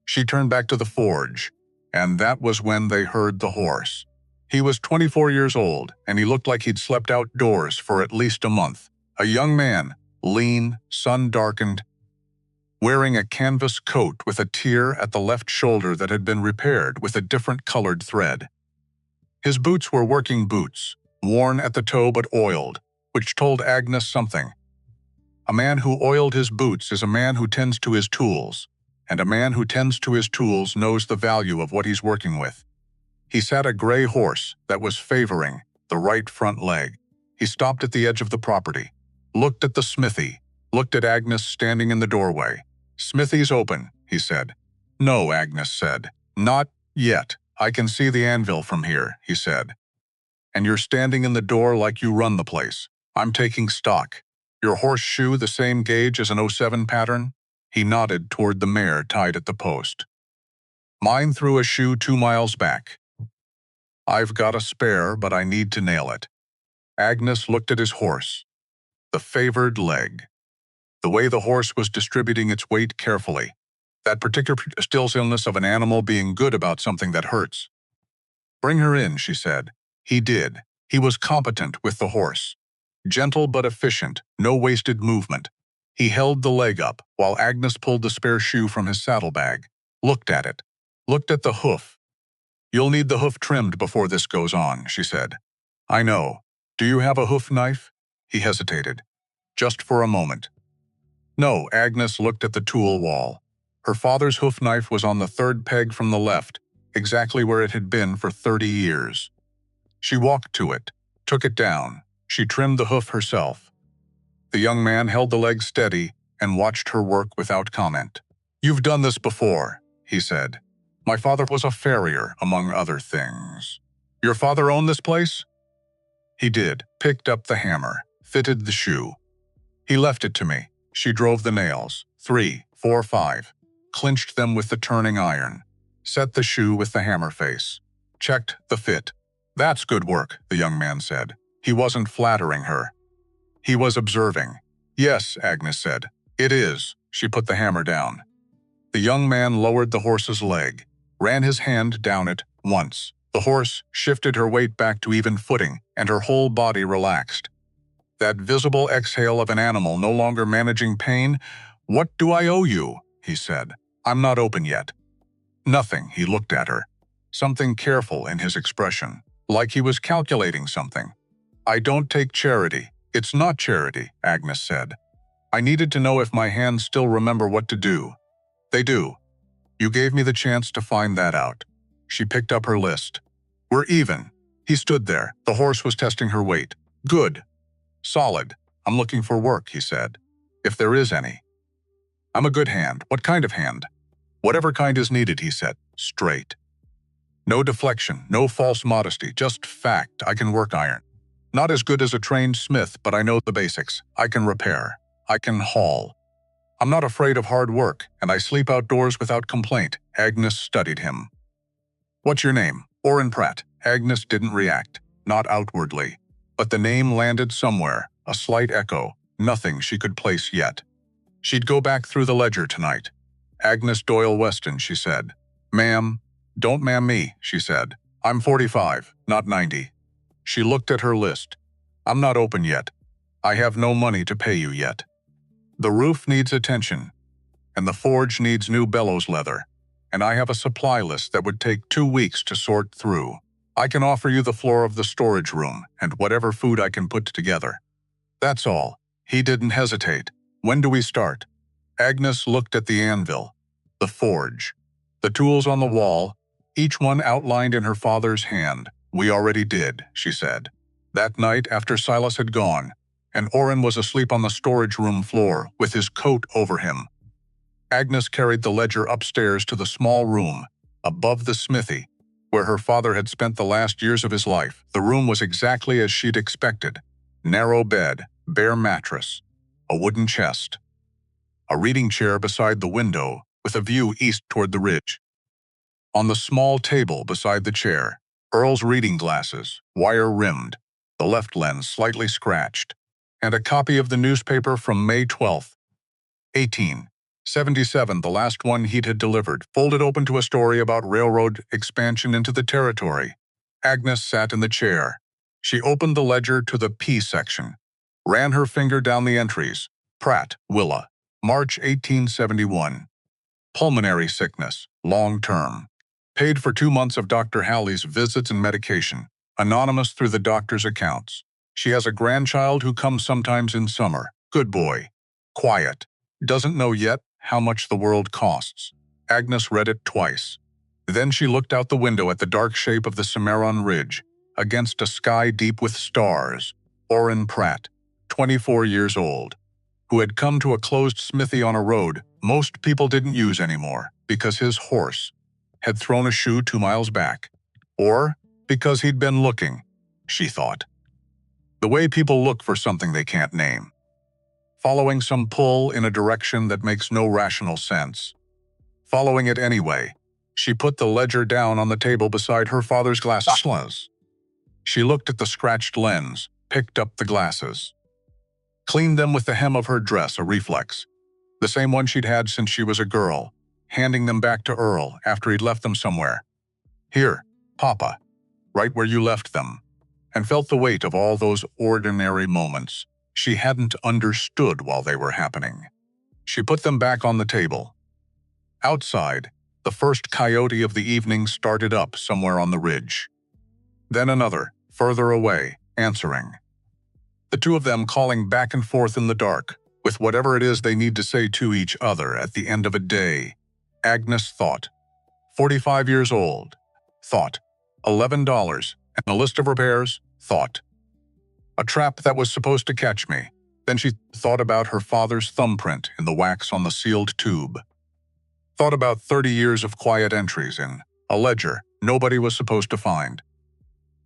She turned back to the forge, and that was when they heard the horse. He was 24 years old, and he looked like he'd slept outdoors for at least a month. A young man, lean, sun-darkened, wearing a canvas coat with a tear at the left shoulder that had been repaired with a different colored thread. His boots were working boots, worn at the toe but oiled, which told Agnes something. A man who oiled his boots is a man who tends to his tools, and a man who tends to his tools knows the value of what he's working with. He sat a gray horse that was favoring the right front leg. He stopped at the edge of the property, looked at the smithy, looked at Agnes standing in the doorway. "Smithy's open," he said. "No," Agnes said. "Not yet. I can see the anvil from here," he said. "And you're standing in the door like you run the place. I'm taking stock. Your horseshoe the same gauge as an 07 pattern?" He nodded toward the mare tied at the post. "Mine threw a shoe 2 miles back. I've got a spare, but I need to nail it." Agnes looked at his horse. The favored leg. The way the horse was distributing its weight carefully. That particular stillness of an animal being good about something that hurts. "Bring her in," she said. He did. He was competent with the horse. Gentle but efficient, no wasted movement. He held the leg up while Agnes pulled the spare shoe from his saddlebag, looked at it, looked at the hoof. "You'll need the hoof trimmed before this goes on," she said. "I know. Do you have a hoof knife?" He hesitated, just for a moment. "No." Agnes looked at the tool wall. Her father's hoof knife was on the 3rd peg from the left, exactly where it had been for 30 years. She walked to it, took it down, She trimmed the hoof herself. The young man held the leg steady and watched her work without comment. "You've done this before," he said. "My father was a farrier, among other things." "Your father owned this place?" "He did." Picked up the hammer, fitted the shoe. "He left it to me." She drove the nails, 3, 4, 5, clinched them with the turning iron, set the shoe with the hammer face, checked the fit. "That's good work," the young man said. He wasn't flattering her. He was observing. "Yes," Agnes said. "It is." She put the hammer down. The young man lowered the horse's leg, ran his hand down it once. The horse shifted her weight back to even footing, and her whole body relaxed. That visible exhale of an animal no longer managing pain. "What do I owe you?" he said. "I'm not open yet." "Nothing." He looked at her, something careful in his expression, like he was calculating something. "I don't take charity." "It's not charity," Agnes said. "I needed to know if my hands still remember what to do." "They do. You gave me the chance to find that out." She picked up her list. "We're even." He stood there. The horse was testing her weight. "Good. Solid. I'm looking for work," he said. "If there is any." "I'm a good hand." "What kind of hand?" "Whatever kind is needed," he said. Straight. No deflection, no false modesty, just fact. "I can work iron. Not as good as a trained smith, but I know the basics. I can repair. I can haul. I'm not afraid of hard work, and I sleep outdoors without complaint." Agnes studied him. "What's your name?" "Orrin Pratt." Agnes didn't react, not outwardly. But the name landed somewhere, a slight echo, nothing she could place yet. She'd go back through the ledger tonight. "Agnes Doyle Weston," she said. "Ma'am." "Don't ma'am me," she said. "I'm 45, not 90. She looked at her list. "I'm not open yet. I have no money to pay you yet. The roof needs attention, and the forge needs new bellows leather, and I have a supply list that would take 2 weeks to sort through. I can offer you the floor of the storage room and whatever food I can put together. That's all." He didn't hesitate. "When do we start?" Agnes looked at the anvil, the forge, the tools on the wall, each one outlined in her father's hand. "We already did," she said. "That night after Silas had gone, and Orrin was asleep on the storage room floor with his coat over him." Agnes carried the ledger upstairs to the small room, above the smithy, where her father had spent the last years of his life. The room was exactly as she'd expected. Narrow bed, bare mattress, a wooden chest, a reading chair beside the window with a view east toward the ridge. On the small table beside the chair, Earl's reading glasses, wire-rimmed, the left lens slightly scratched, and a copy of the newspaper from May 12, 1877, the last one he'd had delivered, folded open to a story about railroad expansion into the territory. Agnes sat in the chair. She opened the ledger to the P section, ran her finger down the entries. Pratt, Willa, March 1871. Pulmonary sickness, long term. Paid for 2 months of Dr. Halley's visits and medication. Anonymous through the doctor's accounts. She has a grandchild who comes sometimes in summer. Good boy. Quiet. Doesn't know yet how much the world costs. Agnes read it twice. Then she looked out the window at the dark shape of the Cimarron Ridge, against a sky deep with stars. Orrin Pratt, 24 years old, who had come to a closed smithy on a road most people didn't use anymore because his horse had thrown a shoe 2 miles back. Or because he'd been looking, she thought. The way people look for something they can't name. Following some pull in a direction that makes no rational sense. Following it anyway, she put the ledger down on the table beside her father's glasses. She looked at the scratched lens, picked up the glasses. Cleaned them with the hem of her dress, a reflex. The same one she'd had since she was a girl, handing them back to Earl after he'd left them somewhere. "Here, Papa, right where you left them," and felt the weight of all those ordinary moments she hadn't understood while they were happening. She put them back on the table. Outside, the first coyote of the evening started up somewhere on the ridge. Then another, further away, answering. The two of them calling back and forth in the dark, with whatever it is they need to say to each other at the end of a day. Agnes thought. 45 years old. Thought. $11 and a list of repairs. Thought. A trap that was supposed to catch me. Then she thought about her father's thumbprint in the wax on the sealed tube. Thought about 30 years of quiet entries in a ledger nobody was supposed to find.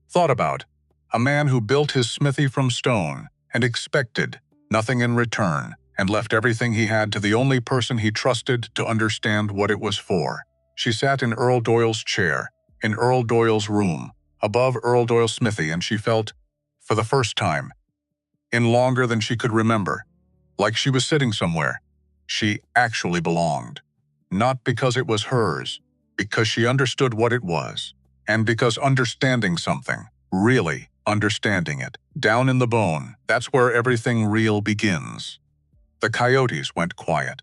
Thought about a man who built his smithy from stone and expected nothing in return and left everything he had to the only person he trusted to understand what it was for. She sat in Earl Doyle's chair, in Earl Doyle's room, above Earl Doyle's smithy, and she felt, for the first time, in longer than she could remember, like she was sitting somewhere she actually belonged. Not because it was hers, because she understood what it was, and because understanding something, really understanding it, down in the bone, that's where everything real begins. The coyotes went quiet.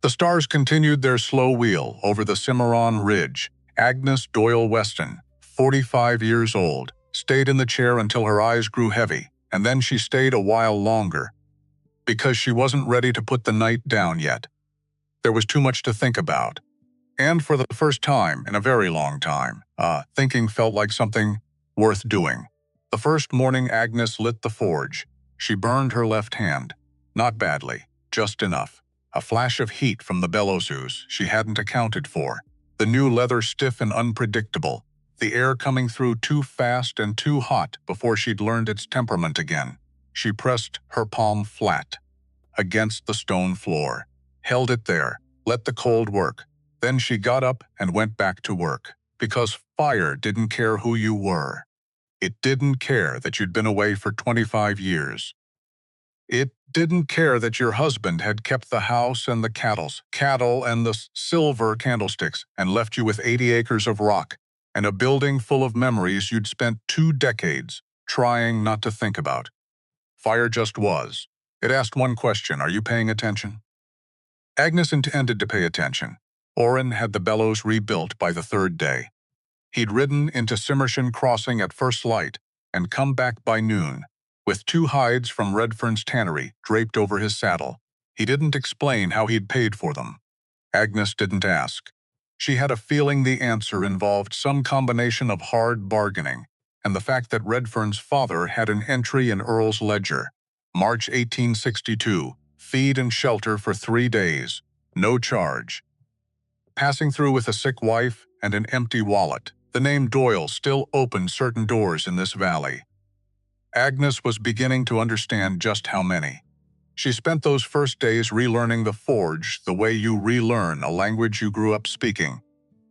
The stars continued their slow wheel over the Cimarron Ridge. Agnes Doyle Weston, 45 years old, stayed in the chair until her eyes grew heavy, and then she stayed a while longer, because she wasn't ready to put the night down yet. There was too much to think about. And for the first time in a very long time, thinking felt like something worth doing. The first morning Agnes lit the forge. She burned her left hand. Not badly, just enough. A flash of heat from the bellows she hadn't accounted for. The new leather stiff and unpredictable. The air coming through too fast and too hot before she'd learned its temperament again. She pressed her palm flat against the stone floor, held it there, let the cold work. Then she got up and went back to work, because fire didn't care who you were. It didn't care that you'd been away for 25 years. It didn't care that your husband had kept the house and the cattle and the silver candlesticks and left you with 80 acres of rock and a building full of memories you'd spent 2 decades trying not to think about. Fire just was. It asked one question: are you paying attention? Agnes intended to pay attention. Orrin had the bellows rebuilt by the 3rd day. He'd ridden into Cimarron Crossing at first light and come back by noon, with 2 hides from Redfern's tannery draped over his saddle. He didn't explain how he'd paid for them. Agnes didn't ask. She had a feeling the answer involved some combination of hard bargaining and the fact that Redfern's father had an entry in Earl's ledger. March 1862, feed and shelter for 3 days, no charge. Passing through with a sick wife and an empty wallet, the name Doyle still opened certain doors in this valley. Agnes was beginning to understand just how many. She spent those first days relearning the forge the way you relearn a language you grew up speaking,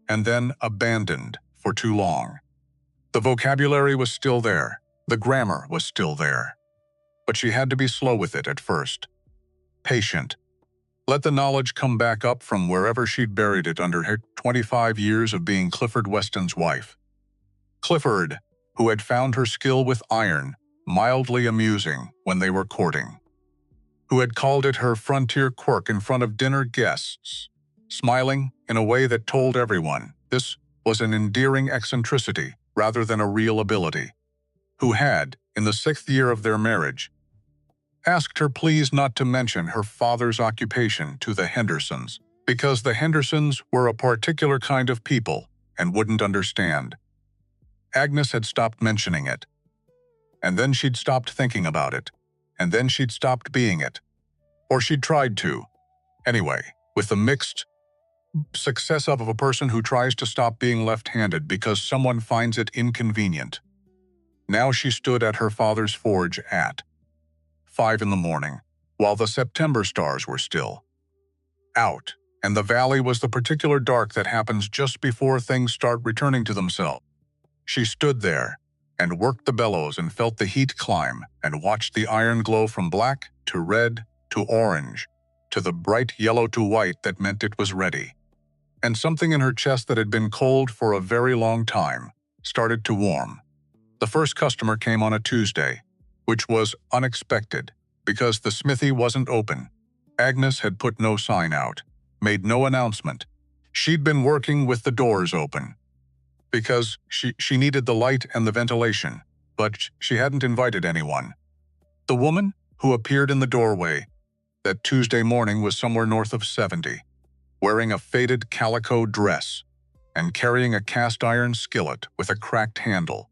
and then abandoned for too long. The vocabulary was still there, the grammar was still there. But she had to be slow with it at first. Patient. Let the knowledge come back up from wherever she'd buried it under her 25 years of being Clifford Weston's wife. Clifford, who had found her skill with iron mildly amusing when they were courting. Who had called it her frontier quirk in front of dinner guests, smiling in a way that told everyone this was an endearing eccentricity rather than a real ability. Who had, in the 6th year of their marriage, asked her please not to mention her father's occupation to the Hendersons, because the Hendersons were a particular kind of people and wouldn't understand. Agnes had stopped mentioning it. And then she'd stopped thinking about it. And then she'd stopped being it. Or she'd tried to. Anyway, with the mixed success of a person who tries to stop being left-handed because someone finds it inconvenient. Now she stood at her father's forge at 5 in the morning, while the September stars were still out, and the valley was the particular dark that happens just before things start returning to themselves. She stood there and worked the bellows and felt the heat climb and watched the iron glow from black to red to orange to the bright yellow to white that meant it was ready. And something in her chest that had been cold for a very long time started to warm. The first customer came on a Tuesday, which was unexpected because the smithy wasn't open. Agnes had put no sign out, made no announcement. She'd been working with the doors open because she needed the light and the ventilation, but she hadn't invited anyone. The woman who appeared in the doorway that Tuesday morning was somewhere north of 70, wearing a faded calico dress and carrying a cast-iron skillet with a cracked handle.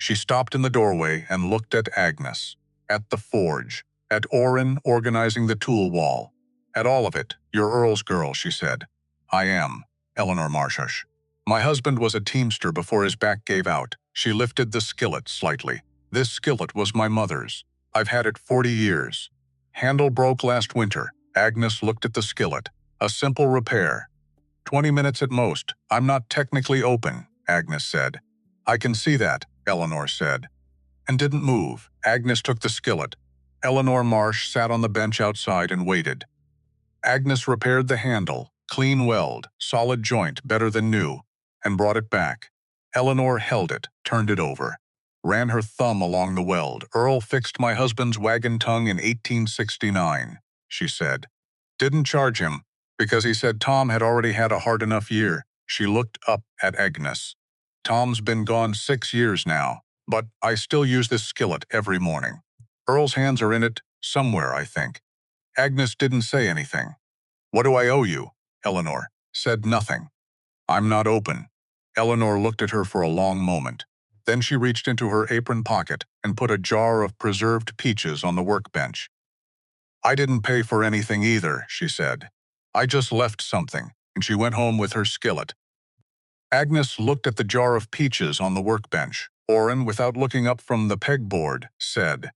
She stopped in the doorway and looked at Agnes, at the forge, at Orrin organizing the tool wall. At all of it. "You're Earl's girl," she said. "I am, Eleanor Marshash. My husband was a teamster before his back gave out." She lifted the skillet slightly. "This skillet was my mother's. I've had it 40 years. Handle broke last winter." Agnes looked at the skillet. "A simple repair. 20 minutes at most. I'm not technically open," Agnes said. "I can see that," Eleanor said, and didn't move. Agnes took the skillet. Eleanor Marsh sat on the bench outside and waited. Agnes repaired the handle, clean weld, solid joint, better than new, and brought it back. Eleanor held it, turned it over, ran her thumb along the weld. "Earl fixed my husband's wagon tongue in 1869, she said. "Didn't charge him, because he said Tom had already had a hard enough year." She looked up at Agnes. "Tom's been gone 6 years now, but I still use this skillet every morning. Earl's hands are in it somewhere, I think." Agnes didn't say anything. "What do I owe you?" Eleanor said. "Nothing. I'm not open." Eleanor looked at her for a long moment. Then she reached into her apron pocket and put a jar of preserved peaches on the workbench. "I didn't pay for anything either," she said. "I just left something," and she went home with her skillet. Agnes looked at the jar of peaches on the workbench. Orrin, without looking up from the pegboard, said,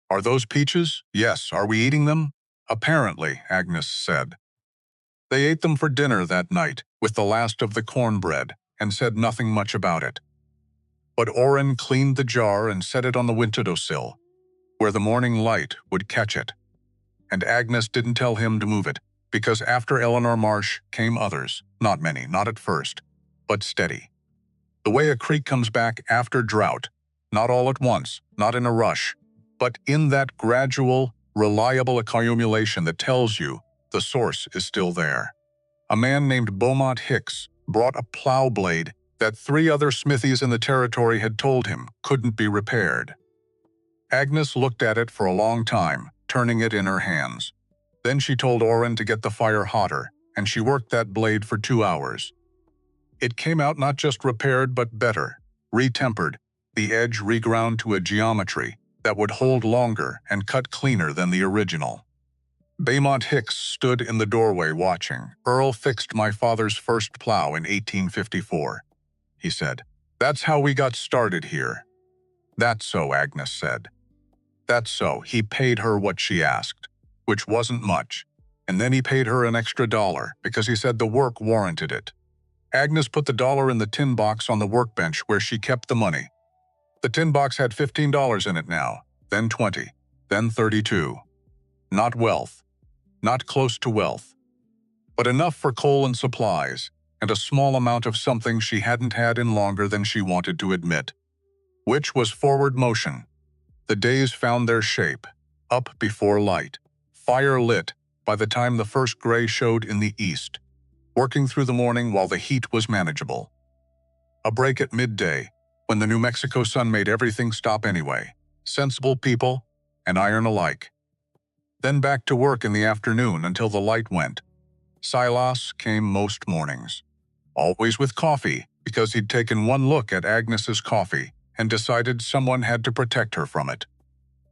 "Are those peaches?" "Yes. Are we eating them?" "Apparently," Agnes said. They ate them for dinner that night, with the last of the cornbread, and said nothing much about it. But Orrin cleaned the jar and set it on the windowsill, where the morning light would catch it. And Agnes didn't tell him to move it, because after Eleanor Marsh came others, not many, not at first, but steady. The way a creek comes back after drought, not all at once, not in a rush, but in that gradual, reliable accumulation that tells you the source is still there. A man named Beaumont Hicks brought a plow blade that 3 other smithies in the territory had told him couldn't be repaired. Agnes looked at it for a long time, turning it in her hands. Then she told Orrin to get the fire hotter, and she worked that blade for 2 hours. It came out not just repaired but better, retempered, the edge reground to a geometry that would hold longer and cut cleaner than the original. Beaumont Hicks stood in the doorway watching. "Earl fixed my father's first plow in 1854, he said. "That's how we got started here." "That's so," Agnes said. "That's so. He paid her what she asked, which wasn't much, and then he paid her an extra $1 because he said the work warranted it." Agnes put the $1 in the tin box on the workbench where she kept the money. The tin box had $15 in it now, then 20, then 32. Not wealth. Not close to wealth, but enough for coal and supplies, and a small amount of something she hadn't had in longer than she wanted to admit, which was forward motion. The days found their shape, up before light, fire lit by the time the first gray showed in the east, working through the morning while the heat was manageable. A break at midday, when the New Mexico sun made everything stop anyway. Sensible people and iron alike. Then back to work in the afternoon until the light went. Silas came most mornings, always with coffee, because he'd taken one look at Agnes's coffee and decided someone had to protect her from it.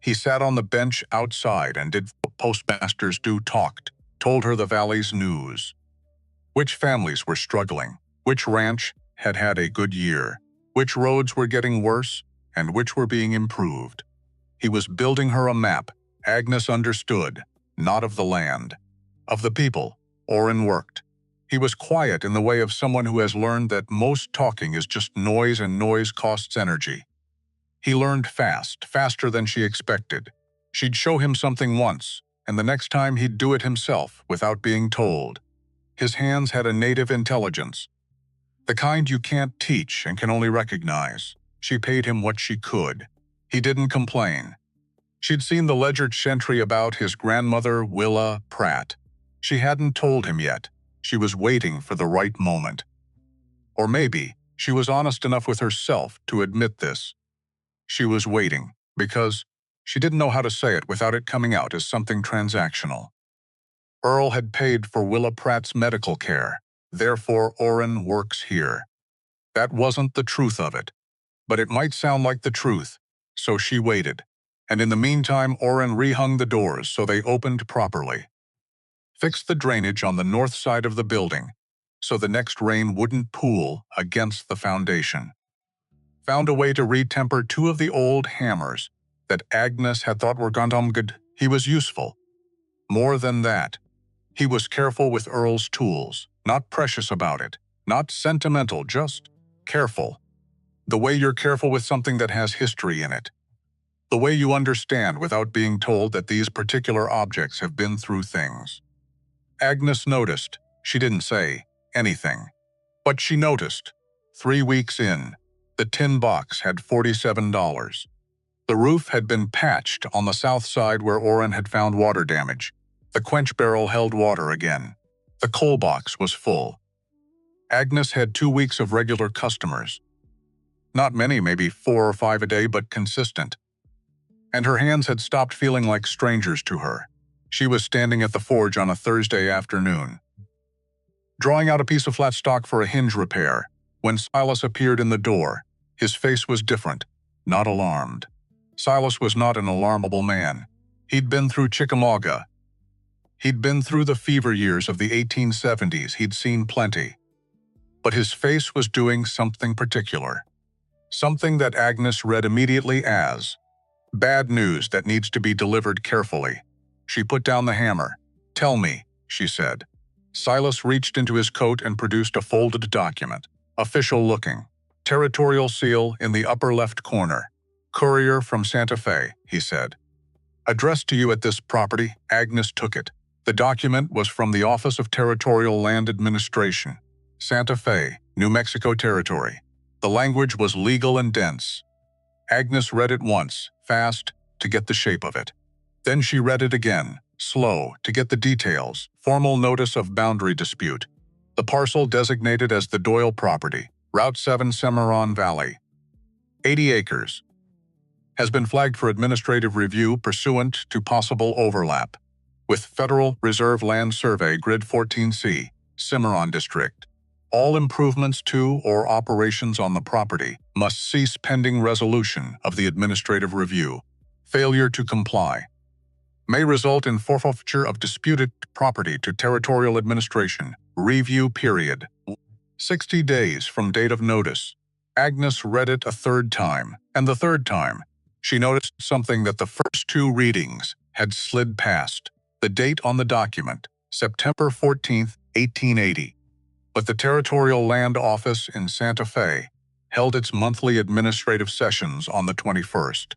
He sat on the bench outside and did what postmasters do, talked, told her the valley's news. Which families were struggling, which ranch had had a good year, which roads were getting worse, and which were being improved. He was building her a map. Agnes understood, not of the land, of the people. Orrin worked. He was quiet in the way of someone who has learned that most talking is just noise and noise costs energy. He learned fast, faster than she expected. She'd show him something once, and the next time he'd do it himself without being told. His hands had a native intelligence, the kind you can't teach and can only recognize. She paid him what she could. He didn't complain. She'd seen the ledger entry about his grandmother, Willa Pratt. She hadn't told him yet. She was waiting for the right moment. Or maybe she was honest enough with herself to admit this. She was waiting because she didn't know how to say it without it coming out as something transactional. Earl had paid for Willa Pratt's medical care. Therefore, Orrin works here. That wasn't the truth of it. but it might sound like the truth, so she waited. And in the meantime, Orrin rehung the doors so they opened properly. Fixed the drainage on the north side of the building, so the next rain wouldn't pool against the foundation. Found a way to retemper two of the old hammers that Agnes had thought were good. He was useful. More than that, he was careful with Earl's tools, not precious about it, not sentimental, just careful. The way you're careful with something that has history in it. The way you understand without being told that these particular objects have been through things. Agnes noticed. She didn't say anything. But she noticed. 3 weeks in, the tin box had $47. The roof had been patched on the south side where Orrin had found water damage. The quench barrel held water again. The coal box was full. Agnes had 2 weeks of regular customers. Not many, maybe 4 or 5 a day, but consistent. And her hands had stopped feeling like strangers to her. She was standing at the forge on a Thursday afternoon, drawing out a piece of flat stock for a hinge repair, when Silas appeared in the door. His face was different, not alarmed. Silas was not an alarmable man. He'd been through Chickamauga. He'd been through the fever years of the 1870s. He'd seen plenty. But his face was doing something particular. Something that Agnes read immediately as bad news that needs to be delivered carefully. She put down the hammer. "Tell me," she said. Silas reached into his coat and produced a folded document. Official-looking. Territorial seal in the upper left corner. "Courier from Santa Fe," he said. "Addressed to you at this property." Agnes took it. The document was from the Office of Territorial Land Administration, Santa Fe, New Mexico Territory. The language was legal and dense. Agnes read it once, fast, to get the shape of it. Then she read it again, slow, to get the details. Formal notice of boundary dispute. The parcel designated as the Doyle property, Route 7, Cimarron Valley. 80 acres. Has been flagged for administrative review pursuant to possible overlap with Federal Reserve Land Survey Grid 14C, Cimarron District. All improvements to or operations on the property must cease pending resolution of the administrative review. Failure to comply may result in forfeiture of disputed property to territorial administration. Review period. 60 days from date of notice. Agnes read it a third time, and the third time, she noticed something that the first 2 readings had slid past. The date on the document, September 14, 1880. But the Territorial Land Office in Santa Fe held its monthly administrative sessions on the 21st.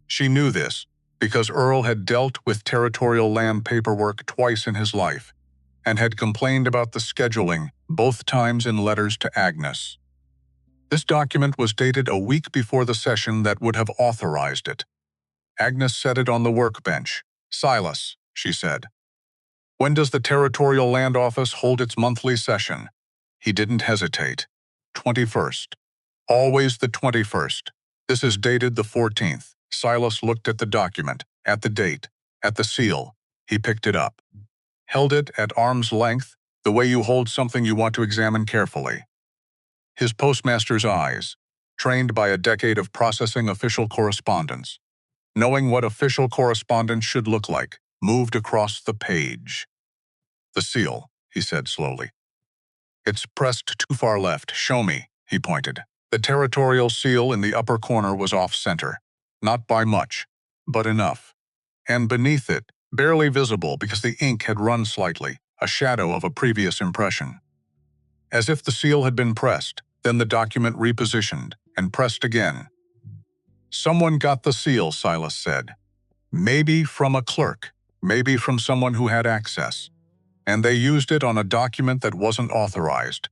She knew this because Earl had dealt with territorial land paperwork twice in his life and had complained about the scheduling, both times in letters to Agnes. This document was dated a week before the session that would have authorized it. Agnes set it on the workbench. "Silas," she said, "when does the Territorial Land Office hold its monthly session?" He didn't hesitate. 21st. Always the 21st. This is dated the 14th. Silas looked at the document, at the date, at the seal. He picked it up. Held it at arm's length, the way you hold something you want to examine carefully. His postmaster's eyes, trained by a decade of processing official correspondence, knowing what official correspondence should look like, moved across the page. "The seal," he said slowly. "It's pressed too far left. Show me," he pointed. The territorial seal in the upper corner was off-center. Not by much, but enough. And beneath it, barely visible because the ink had run slightly, a shadow of a previous impression. As if the seal had been pressed, then the document repositioned, and pressed again. "Someone got the seal," Silas said. "Maybe from a clerk, maybe from someone who had access. And they used it on a document that wasn't authorized."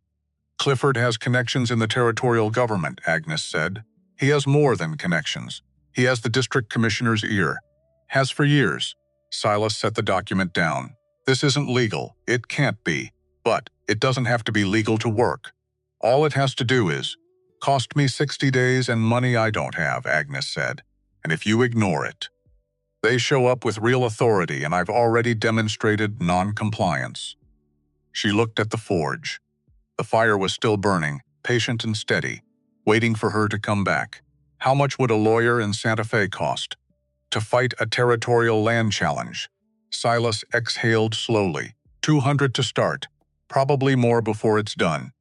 "Clifford has connections in the territorial government," Agnes said. "He has more than connections. He has the district commissioner's ear. Has for years." Silas set the document down. "This isn't legal. It can't be. But it doesn't have to be legal to work. All it has to do is cost me 60 days and money I don't have," Agnes said. "And if you ignore it, they show up with real authority, and I've already demonstrated non-compliance." She looked at the forge. The fire was still burning, patient and steady. waiting for her to come back. How much would a lawyer in Santa Fe cost? To fight a territorial land challenge? Silas exhaled slowly. 200 to start. Probably more before it's done.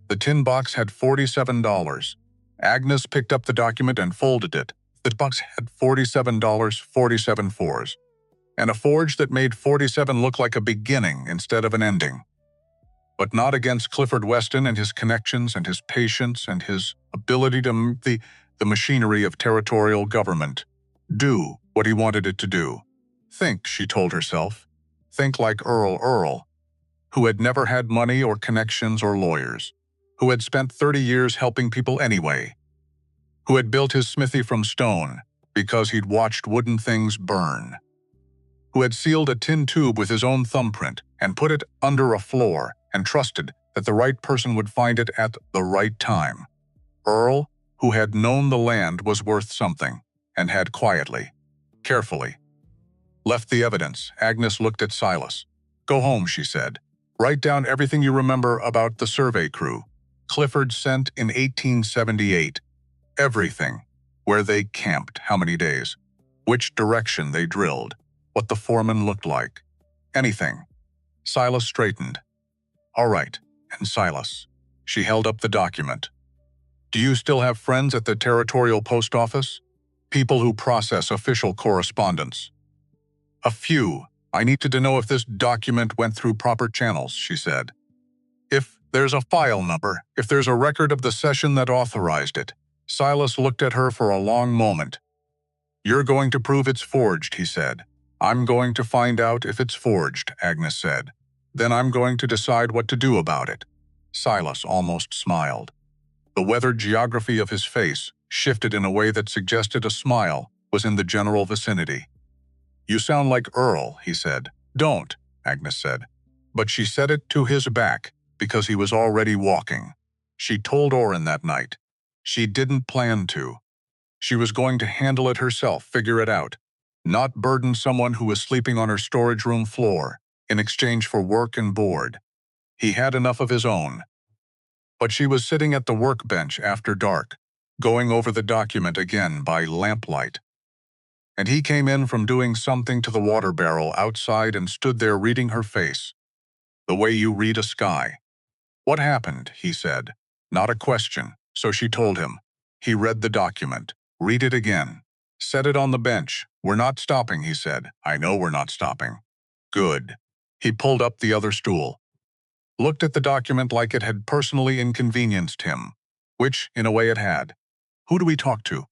The tin box had $47. Agnes picked up the document and folded it. The box had $47, 47 fours. And a forge that made 47 look like a beginning instead of an ending. But not against Clifford Weston and his connections and his patience and his ability to the machinery of territorial government do what he wanted it to do. Think, she told herself. Think like Earl, who had never had money or connections or lawyers, who had spent 30 years helping people anyway, who had built his smithy from stone because he'd watched wooden things burn, who had sealed a tin tube with his own thumbprint and put it under a floor and trusted that the right person would find it at the right time. Earl, who had known the land was worth something and had quietly, carefully, left the evidence. Agnes looked at Silas. Go home, she said. Write down everything you remember about the survey crew. Clifford sent in 1878. Everything. Where they camped, how many days, which direction they drilled, what the foreman looked like. Anything. Silas straightened. All right, and Silas. She held up the document. Do you still have friends at the territorial post office? People who process official correspondence? A few. I need to know if this document went through proper channels, she said. If there's a file number, if there's a record of the session that authorized it. Silas looked at her for a long moment. You're going to prove it's forged, he said. I'm going to find out if it's forged, Agnes said. Then I'm going to decide what to do about it. Silas almost smiled. The weathered geography of his face shifted in a way that suggested a smile was in the general vicinity. You sound like Earl, he said. Don't, Agnes said. But she said it to his back because he was already walking. She told Orrin that night. She didn't plan to. She was going to handle it herself, figure it out, not burden someone who was sleeping on her storage room floor in exchange for work and board. He had enough of his own. But she was sitting at the workbench after dark, going over the document again by lamplight. And he came in from doing something to the water barrel outside and stood there reading her face, the way you read a sky. What happened, he said. Not a question, so she told him. He read the document. Read it again. Set it on the bench. We're not stopping, he said. I know we're not stopping. Good. He pulled up the other stool. Looked at the document like it had personally inconvenienced him, which, in a way, it had. Who do we talk to?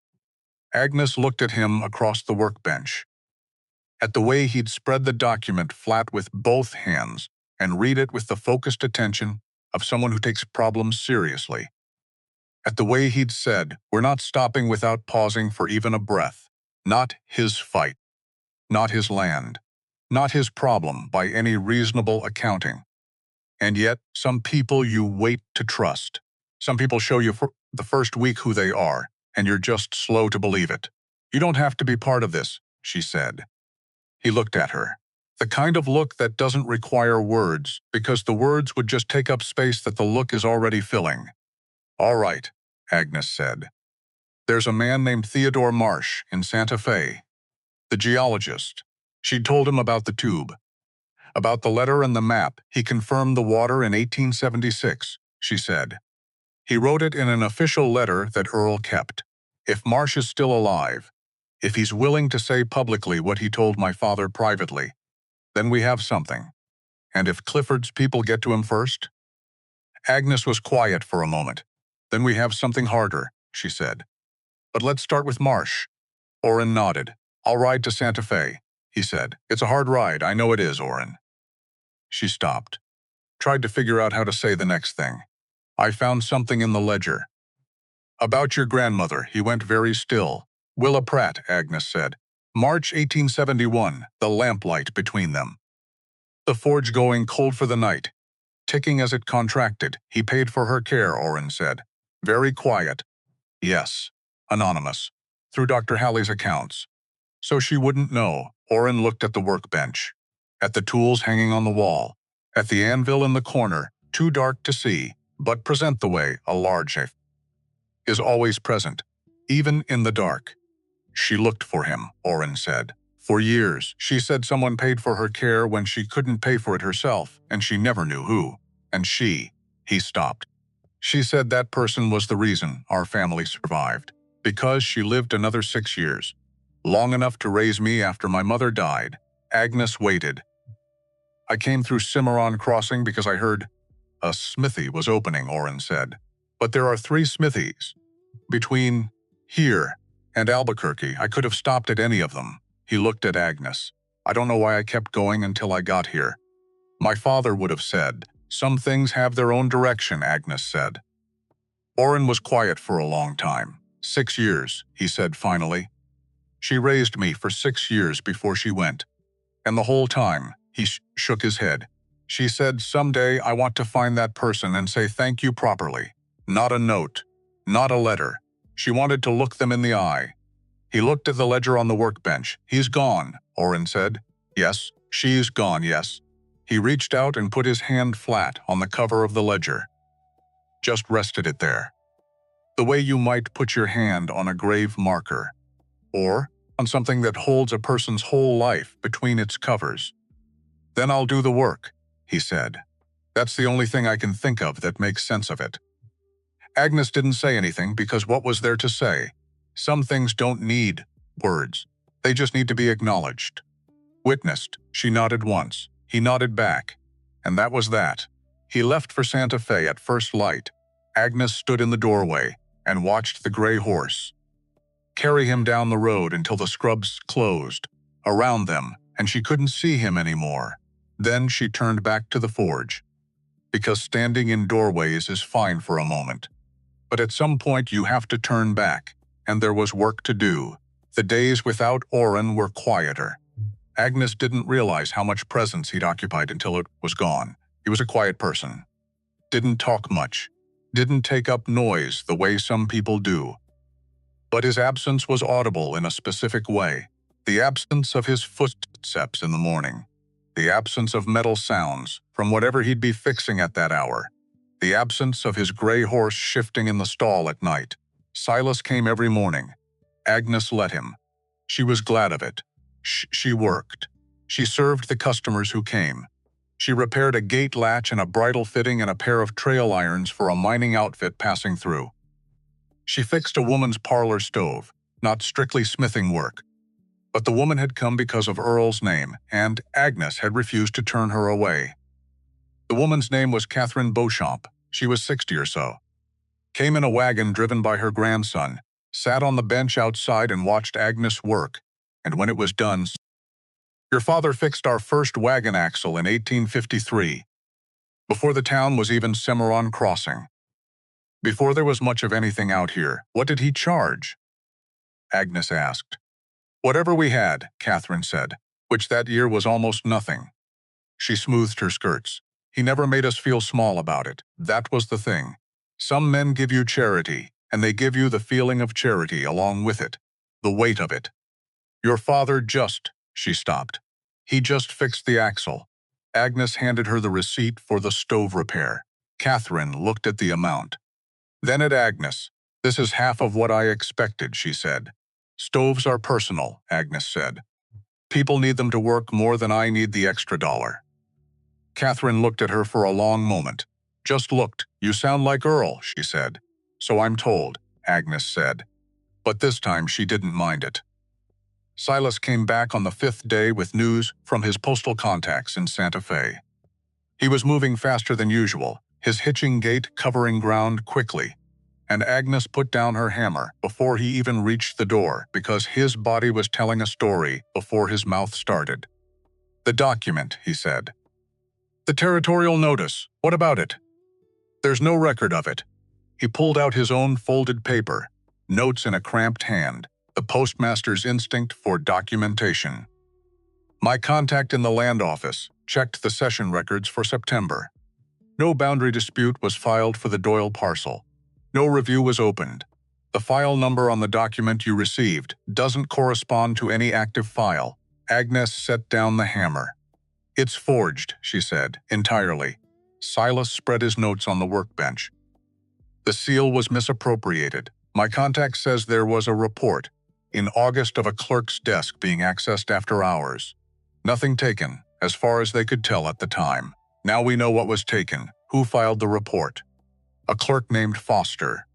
Agnes looked at him across the workbench, at the way he'd spread the document flat with both hands and read it with the focused attention of someone who takes problems seriously. At the way he'd said, we're not stopping without pausing for even a breath. Not his fight. Not his land. Not his problem by any reasonable accounting. And yet, some people you wait to trust. Some people show you for the first week who they are, and you're just slow to believe it. You don't have to be part of this, she said. He looked at her. The kind of look that doesn't require words, because the words would just take up space that the look is already filling. All right, Agnes said. There's a man named Theodore Marsh in Santa Fe. The geologist. She'd told him about the tube. About the letter and the map. He confirmed the water in 1876, she said. He wrote it in an official letter that Earl kept. If Marsh is still alive, if he's willing to say publicly what he told my father privately, then we have something. And if Clifford's people get to him first? Agnes was quiet for a moment. Then we have something harder, she said. But let's start with Marsh. Orrin nodded. I'll ride to Santa Fe, he said. It's a hard ride, I know it is, Orrin. She stopped. Tried to figure out how to say the next thing. I found something in the ledger. About your grandmother, he went very still. Willa Pratt, Agnes said. March 1871, the lamplight between them. The forge going cold for the night. Ticking as it contracted. He paid for her care, Orrin said. Very quiet. Yes. Anonymous. Through Dr. Halley's accounts. So she wouldn't know. Orrin looked at the workbench. At the tools hanging on the wall. At the anvil in the corner, too dark to see, but present the way, a large safe. is always present, even in the dark. She looked for him, Oren said. For years, she said someone paid for her care when she couldn't pay for it herself, and she never knew who. And he stopped. She said that person was the reason our family survived, because she lived another 6 years, long enough to raise me after my mother died. Agnes waited. I came through Cimarron Crossing because I heard a smithy was opening, Oren said. But there are 3 smithies. Between here and Albuquerque, I could have stopped at any of them. He looked at Agnes. I don't know why I kept going until I got here. My father would have said, some things have their own direction, Agnes said. Oren was quiet for a long time. 6 years, he said finally. She raised me for 6 years before she went. And the whole time, he shook his head. She said, someday I want to find that person and say thank you properly. Not a note, not a letter. She wanted to look them in the eye. He looked at the ledger on the workbench. He's gone, Oren said. Yes, she's gone, yes. He reached out and put his hand flat on the cover of the ledger. Just rested it there. The way you might put your hand on a grave marker, or on something that holds a person's whole life between its covers. Then I'll do the work, he said. That's the only thing I can think of that makes sense of it. Agnes didn't say anything because what was there to say? Some things don't need words. They just need to be acknowledged. Witnessed, she nodded once. He nodded back. And that was that. He left for Santa Fe at first light. Agnes stood in the doorway and watched the gray horse carry him down the road until the scrubs closed around them and she couldn't see him anymore. Then she turned back to the forge. Because standing in doorways is fine for a moment. But at some point you have to turn back, and there was work to do. The days without Oren were quieter. Agnes didn't realize how much presence he'd occupied until it was gone. He was a quiet person. Didn't talk much. Didn't take up noise the way some people do. But his absence was audible in a specific way. The absence of his footsteps in the morning. The absence of metal sounds from whatever he'd be fixing at that hour. The absence of his gray horse shifting in the stall at night. Silas came every morning. Agnes let him. She was glad of it. She worked. She served the customers who came. She repaired a gate latch and a bridle fitting and a pair of trail irons for a mining outfit passing through. She fixed a woman's parlor stove, not strictly smithing work. But the woman had come because of Earl's name, and Agnes had refused to turn her away. The woman's name was Catherine Beauchamp. She was 60 or so. Came in a wagon driven by her grandson, sat on the bench outside and watched Agnes work, and when it was done, your father fixed our first wagon axle in 1853, before the town was even Cimarron Crossing. Before there was much of anything out here, what did he charge? Agnes asked. Whatever we had, Catherine said, which that year was almost nothing. She smoothed her skirts. He never made us feel small about it. That was the thing. Some men give you charity, and they give you the feeling of charity along with it, the weight of it. Your father she stopped. He just fixed the axle. Agnes handed her the receipt for the stove repair. Catherine looked at the amount. Then at Agnes. This is half of what I expected, she said. Stoves are personal, Agnes said. People need them to work more than I need the extra dollar. Catherine looked at her for a long moment. Just looked. You sound like Earl, she said. So I'm told, Agnes said. But this time she didn't mind it. Silas came back on the 5th day with news from his postal contacts in Santa Fe. He was moving faster than usual, his hitching gait covering ground quickly, and Agnes put down her hammer before he even reached the door because his body was telling a story before his mouth started. The document, he said. The territorial notice, what about it? There's no record of it. He pulled out his own folded paper, notes in a cramped hand, the postmaster's instinct for documentation. My contact in the land office checked the session records for September. No boundary dispute was filed for the Doyle parcel. No review was opened. The file number on the document you received doesn't correspond to any active file. Agnes set down the hammer. It's forged, she said, entirely. Silas spread his notes on the workbench. The seal was misappropriated. My contact says there was a report in August of a clerk's desk being accessed after hours. Nothing taken, as far as they could tell at the time. Now we know what was taken. Who filed the report? A clerk named Foster.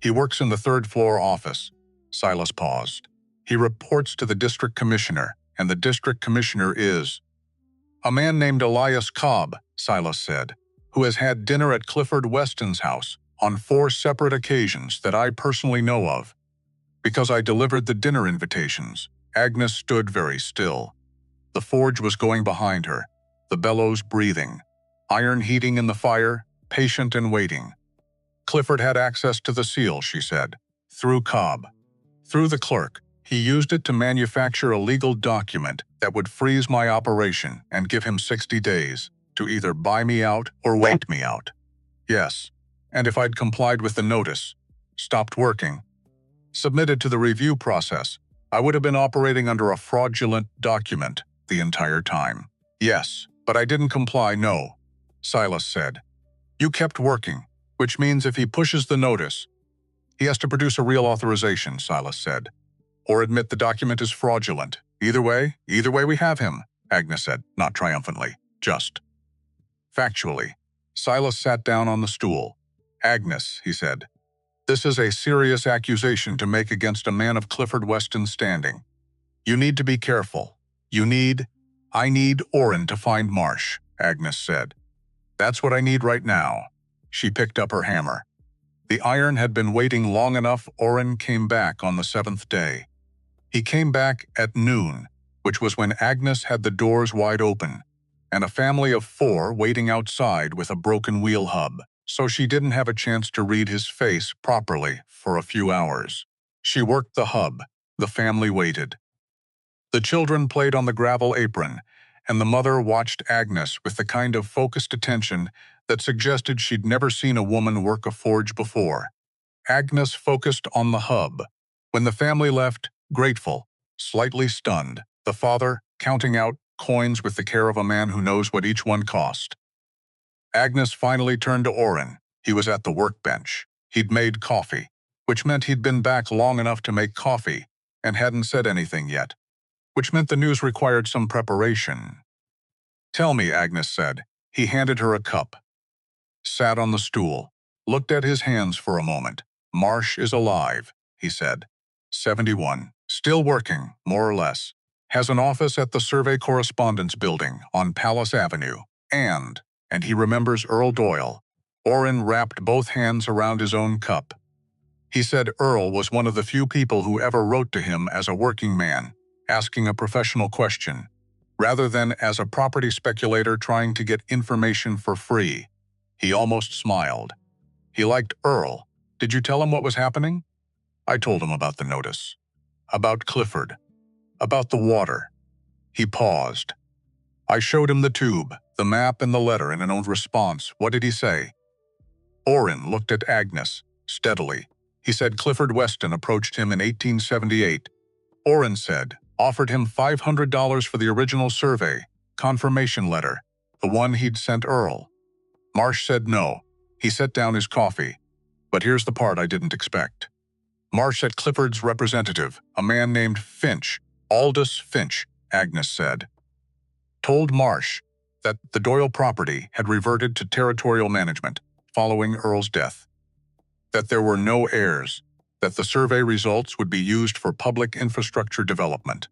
He works in the third-floor office. Silas paused. He reports to the district commissioner, and the district commissioner is a man named Elias Cobb, Silas said, who has had dinner at Clifford Weston's house on 4 separate occasions that I personally know of. Because I delivered the dinner invitations, Agnes stood very still. The forge was going behind her, the bellows breathing, iron heating in the fire, patient and waiting. Clifford had access to the seal, she said, through Cobb. Through the clerk, he used it to manufacture a legal document that would freeze my operation and give him 60 days to either buy me out or wait me out. Yes, and if I'd complied with the notice, stopped working, submitted to the review process, I would have been operating under a fraudulent document the entire time. Yes, but I didn't comply, no, Silas said. You kept working, which means if he pushes the notice, he has to produce a real authorization, Silas said, or admit the document is fraudulent. Either way we have him, Agnes said, not triumphantly, just. Factually. Silas sat down on the stool. Agnes, he said, this is a serious accusation to make against a man of Clifford Weston's standing. You need to be careful. I need Orrin to find Marsh, Agnes said. That's what I need right now. She picked up her hammer. The iron had been waiting long enough. Orrin came back on the 7th day. He came back at noon, which was when Agnes had the doors wide open, and a family of 4 waiting outside with a broken wheel hub, so she didn't have a chance to read his face properly for a few hours. She worked the hub. The family waited. The children played on the gravel apron, and the mother watched Agnes with the kind of focused attention that suggested she'd never seen a woman work a forge before. Agnes focused on the hub. When the family left, grateful, slightly stunned, the father counting out coins with the care of a man who knows what each one cost. Agnes finally turned to Orrin. He was at the workbench. He'd made coffee, which meant he'd been back long enough to make coffee and hadn't said anything yet, which meant the news required some preparation. Tell me, Agnes said. He handed her a cup. Sat on the stool, looked at his hands for a moment. Marsh is alive, he said. 71, still working, more or less. Has an office at the Survey Correspondence Building on Palace Avenue, and he remembers Earl Doyle. Orrin wrapped both hands around his own cup. He said Earl was one of the few people who ever wrote to him as a working man, asking a professional question, rather than as a property speculator trying to get information for free. He almost smiled. He liked Earl. Did you tell him what was happening? I told him about the notice. About Clifford. About the water. He paused. I showed him the tube, the map, and the letter in an old response. What did he say? Orrin looked at Agnes, steadily. He said Clifford Weston approached him in 1878. Orrin said, offered him $500 for the original survey, confirmation letter, the one he'd sent Earl. Marsh said no. He set down his coffee. But here's the part I didn't expect. Marsh at Clifford's representative, a man named Finch, Aldous Finch, Agnes said, told Marsh that the Doyle property had reverted to territorial management following Earl's death, that there were no heirs, that the survey results would be used for public infrastructure development.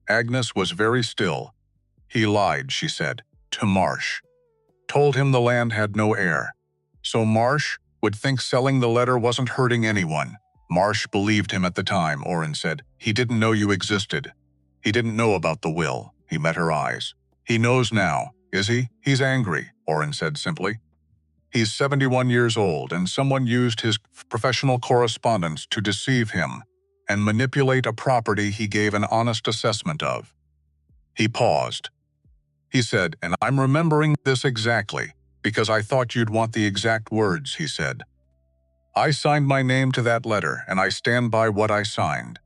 Agnes was very still. He lied, she said, to Marsh. Told him the land had no heir. So Marsh would think selling the letter wasn't hurting anyone. Marsh believed him at the time, Orrin said. He didn't know you existed. He didn't know about the will. He met her eyes. He knows now, is he? He's angry, Orrin said simply. He's 71 years old, and someone used his professional correspondence to deceive him and manipulate a property he gave an honest assessment of. He paused. He said, and I'm remembering this exactly, because I thought you'd want the exact words, he said. I signed my name to that letter, and I stand by what I signed.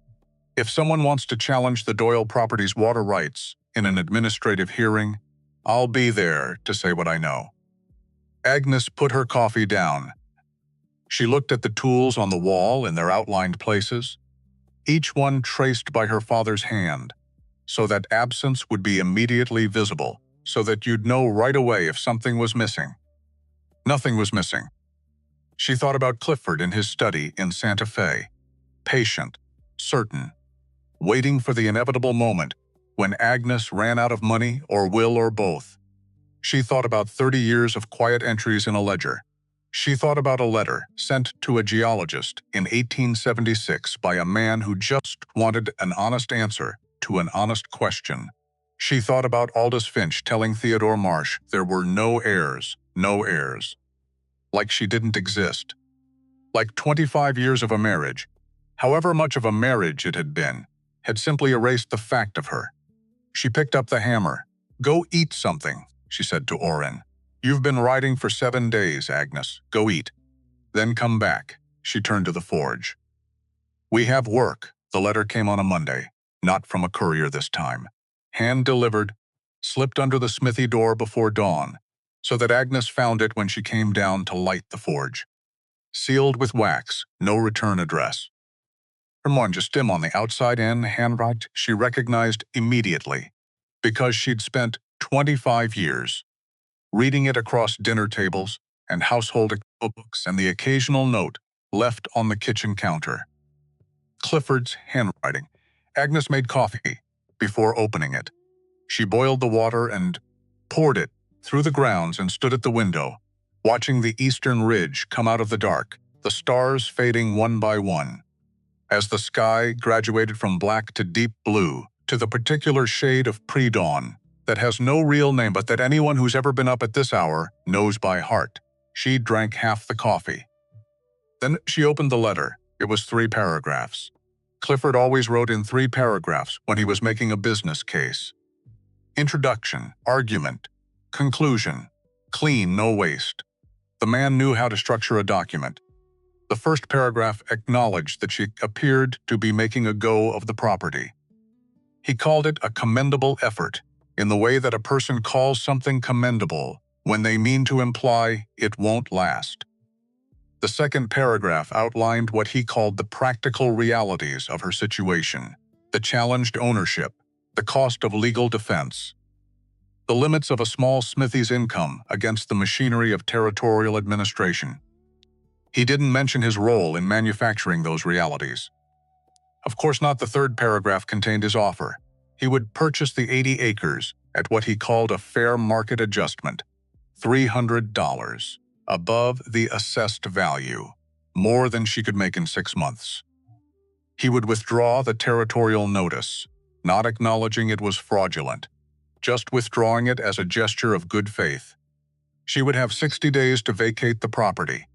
If someone wants to challenge the Doyle property's water rights in an administrative hearing, I'll be there to say what I know. Agnes put her coffee down. She looked at the tools on the wall in their outlined places, each one traced by her father's hand, so that absence would be immediately visible, so that you'd know right away if something was missing. Nothing was missing. She thought about Clifford in his study in Santa Fe, patient, certain, waiting for the inevitable moment when Agnes ran out of money or will or both. She thought about 30 years of quiet entries in a ledger. She thought about a letter sent to a geologist in 1876 by a man who just wanted an honest answer to an honest question. She thought about Aldous Finch telling Theodore Marsh there were no heirs, no heirs. Like she didn't exist. Like 25 years of a marriage, however much of a marriage it had been, had simply erased the fact of her. She picked up the hammer. "Go eat something," she said to Orrin. "You've been riding for 7 days, Agnes. Go eat. Then come back." She turned to the forge. "We have work." The letter came on a Monday, not from a courier this time. Hand-delivered, slipped under the smithy door before dawn, so that Agnes found it when she came down to light the forge. Sealed with wax, no return address. Her just dim on the outside in handwriting she recognized immediately, because she'd spent 25 years reading it across dinner tables and household books and the occasional note left on the kitchen counter. Clifford's handwriting. Agnes made coffee before opening it. She boiled the water and poured it through the grounds and stood at the window, watching the eastern ridge come out of the dark, the stars fading one by one. As the sky graduated from black to deep blue, to the particular shade of pre-dawn that has no real name but that anyone who's ever been up at this hour knows by heart, she drank half the coffee. Then she opened the letter. It was 3 paragraphs. Clifford always wrote in 3 paragraphs when he was making a business case. Introduction, argument, conclusion, clean, no waste. The man knew how to structure a document. The first paragraph acknowledged that she appeared to be making a go of the property. He called it a commendable effort, in the way that a person calls something commendable when they mean to imply it won't last. The second paragraph outlined what he called the practical realities of her situation, the challenged ownership, the cost of legal defense, the limits of a small smithy's income against the machinery of territorial administration. He didn't mention his role in manufacturing those realities. Of course not. The third paragraph contained his offer. He would purchase the 80 acres at what he called a fair market adjustment, $300, above the assessed value, more than she could make in 6 months. He would withdraw the territorial notice, not acknowledging it was fraudulent, just withdrawing it as a gesture of good faith. She would have 60 days to vacate the property.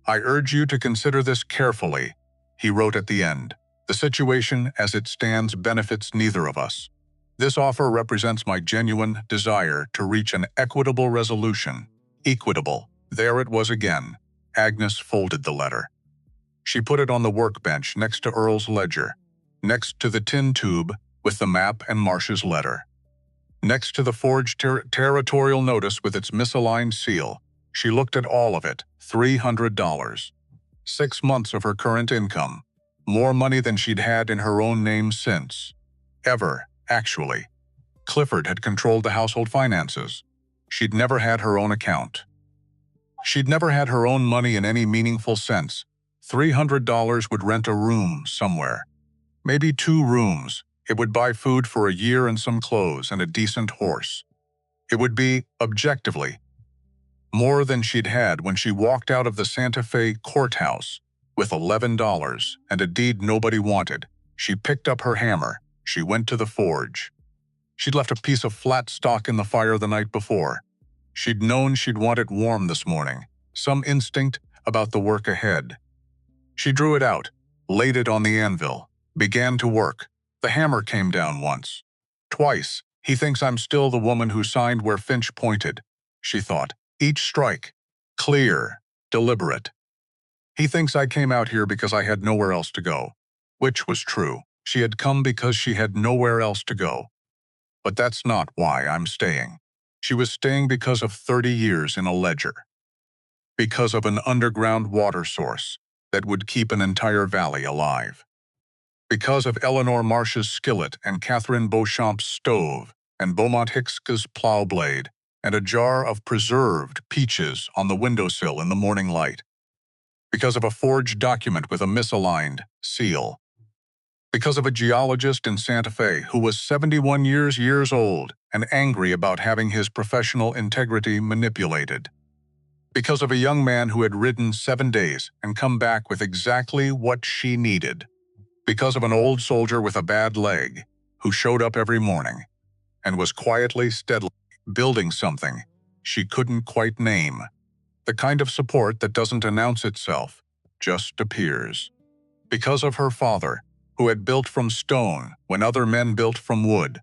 "I urge you to consider this carefully," he wrote at the end. "The situation as it stands benefits neither of us. This offer represents my genuine desire to reach an equitable resolution." Equitable. There it was again. Agnes folded the letter. She put it on the workbench next to Earl's ledger, next to the tin tube with the map and Marsh's letter, next to the forged territorial notice with its misaligned seal. She looked at all of it. $300. 6 months of her current income. More money than she'd had in her own name since. Ever, actually. Clifford had controlled the household finances. She'd never had her own account. She'd never had her own money in any meaningful sense. $300 would rent a room somewhere. Maybe 2 rooms. It would buy food for a year and some clothes and a decent horse. It would be, objectively, more than she'd had when she walked out of the Santa Fe courthouse with $11 and a deed nobody wanted. She picked up her hammer. She went to the forge. She'd left a piece of flat stock in the fire the night before. She'd known she'd want it warm this morning, some instinct about the work ahead. She drew it out, laid it on the anvil, began to work. The hammer came down once. Twice. He thinks I'm still the woman who signed where Finch pointed, she thought. Each strike, clear, deliberate. He thinks I came out here because I had nowhere else to go, which was true. She had come because she had nowhere else to go. But that's not why I'm staying. She was staying because of 30 years in a ledger. because of an underground water source that would keep an entire valley alive. Because of Eleanor Marsh's skillet and Catherine Beauchamp's stove and Beaumont Hicks's plow blade and a jar of preserved peaches on the windowsill in the morning light. Because of a forged document with a misaligned seal. Because of a geologist in Santa Fe who was 71 years old and angry about having his professional integrity manipulated. Because of a young man who had ridden 7 days and come back with exactly what she needed. Because of an old soldier with a bad leg who showed up every morning and was quietly, steadily building something she couldn't quite name. The kind of support that doesn't announce itself, just appears. Because of her father, who had built from stone when other men built from wood.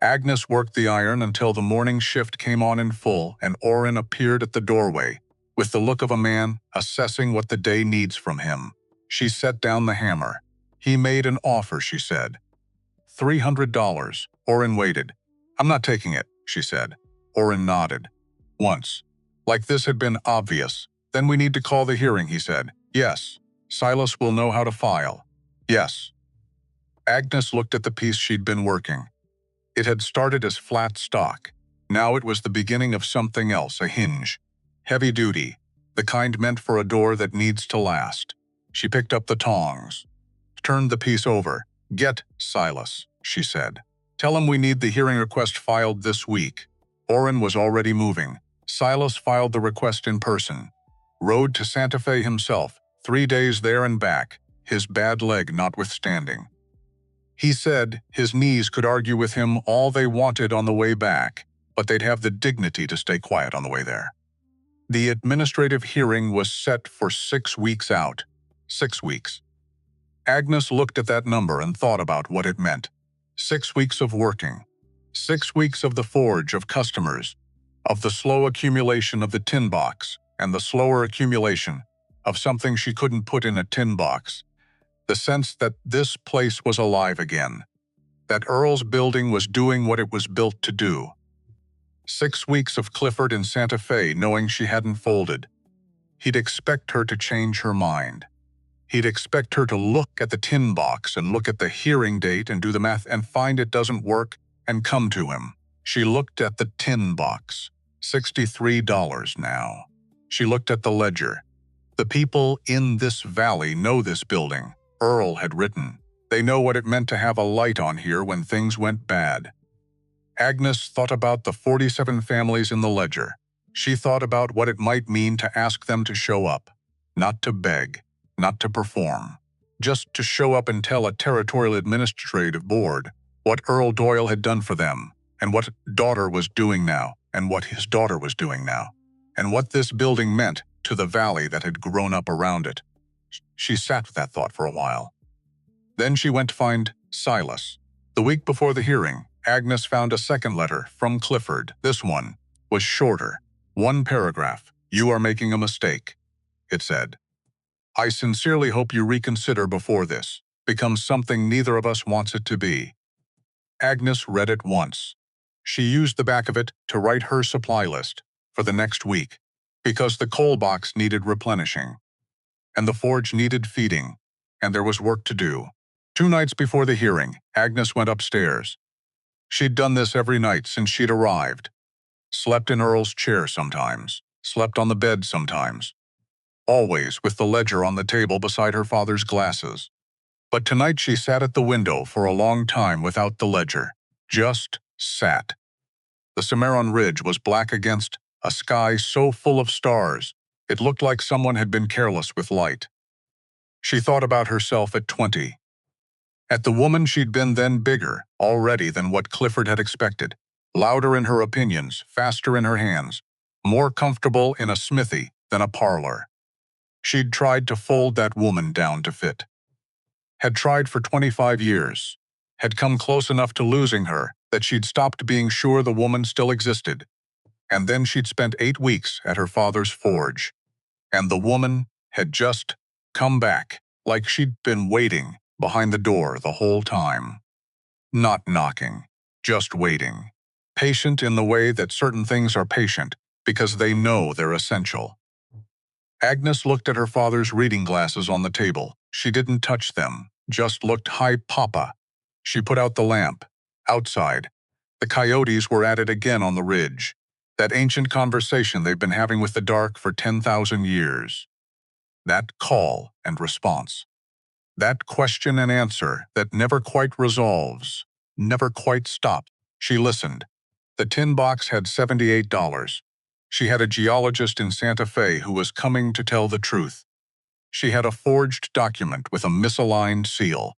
Agnes worked the iron until the morning shift came on in full and Orrin appeared at the doorway with the look of a man assessing what the day needs from him. She set down the hammer. He made an offer, she said. $300. Orrin waited. I'm not taking it, she said. Orrin nodded. Once. Like this had been obvious. Then we need to call the hearing, he said. Yes. Silas will know how to file. Yes. Agnes looked at the piece she'd been working. It had started as flat stock. Now it was the beginning of something else, a hinge. Heavy duty. The kind meant for a door that needs to last. She picked up the tongs. Turned the piece over. Get Silas, she said. Tell him we need the hearing request filed this week. Orrin was already moving. Silas filed the request in person. Rode to Santa Fe himself, 3 days there and back, his bad leg notwithstanding. He said his knees could argue with him all they wanted on the way back, but they'd have the dignity to stay quiet on the way there. The administrative hearing was set for 6 weeks out. 6 weeks. Agnes looked at that number and thought about what it meant. 6 weeks of working. 6 weeks of the forge of customers, of the slow accumulation of the tin box and the slower accumulation of something she couldn't put in a tin box. The sense that this place was alive again, that Earl's building was doing what it was built to do. 6 weeks of Clifford in Santa Fe knowing she hadn't folded. He'd expect her to change her mind. He'd expect her to look at the tin box and look at the hearing date and do the math and find it doesn't work and come to him. She looked at the tin box. $63 now. She looked at the ledger. The people in this valley know this building. Earl had written. They know what it meant to have a light on here when things went bad. Agnes thought about the 47 families in the ledger. She thought about what it might mean to ask them to show up. Not to beg, not to perform. Just to show up and tell a territorial administrative board what Earl Doyle had done for them, and what daughter was doing now, and what his daughter was doing now, and what this building meant to the valley that had grown up around it. She sat with that thought for a while. Then she went to find Silas. The week before the hearing, Agnes found a second letter from Clifford. This one was shorter. 1 paragraph. You are making a mistake, it said. I sincerely hope you reconsider before this becomes something neither of us wants it to be. Agnes read it once. She used the back of it to write her supply list for the next week because the coal box needed replenishing, and the forge needed feeding, and there was work to do. 2 nights before the hearing, Agnes went upstairs. She'd done this every night since she'd arrived. Slept in Earl's chair sometimes, slept on the bed sometimes. Always with the ledger on the table beside her father's glasses. But tonight she sat at the window for a long time without the ledger. Just sat. The Cimarron Ridge was black against a sky so full of stars, it looked like someone had been careless with light. She thought about herself at 20. At the woman she'd been then, bigger already than what Clifford had expected, louder in her opinions, faster in her hands, more comfortable in a smithy than a parlor. She'd tried to fold that woman down to fit. Had tried for 25 years. Had come close enough to losing her that she'd stopped being sure the woman still existed. And then she'd spent 8 weeks at her father's forge. And the woman had just come back, like she'd been waiting behind the door the whole time. Not knocking, just waiting. Patient in the way that certain things are patient because they know they're essential. Agnes looked at her father's reading glasses on the table. She didn't touch them, just looked "Hi, Papa." She put out the lamp. Outside, the coyotes were at it again on the ridge. That ancient conversation they've been having with the dark for 10,000 years. That call and response. That question and answer that never quite resolves, never quite stops. She listened. The tin box had $78. She had a geologist in Santa Fe who was coming to tell the truth. She had a forged document with a misaligned seal.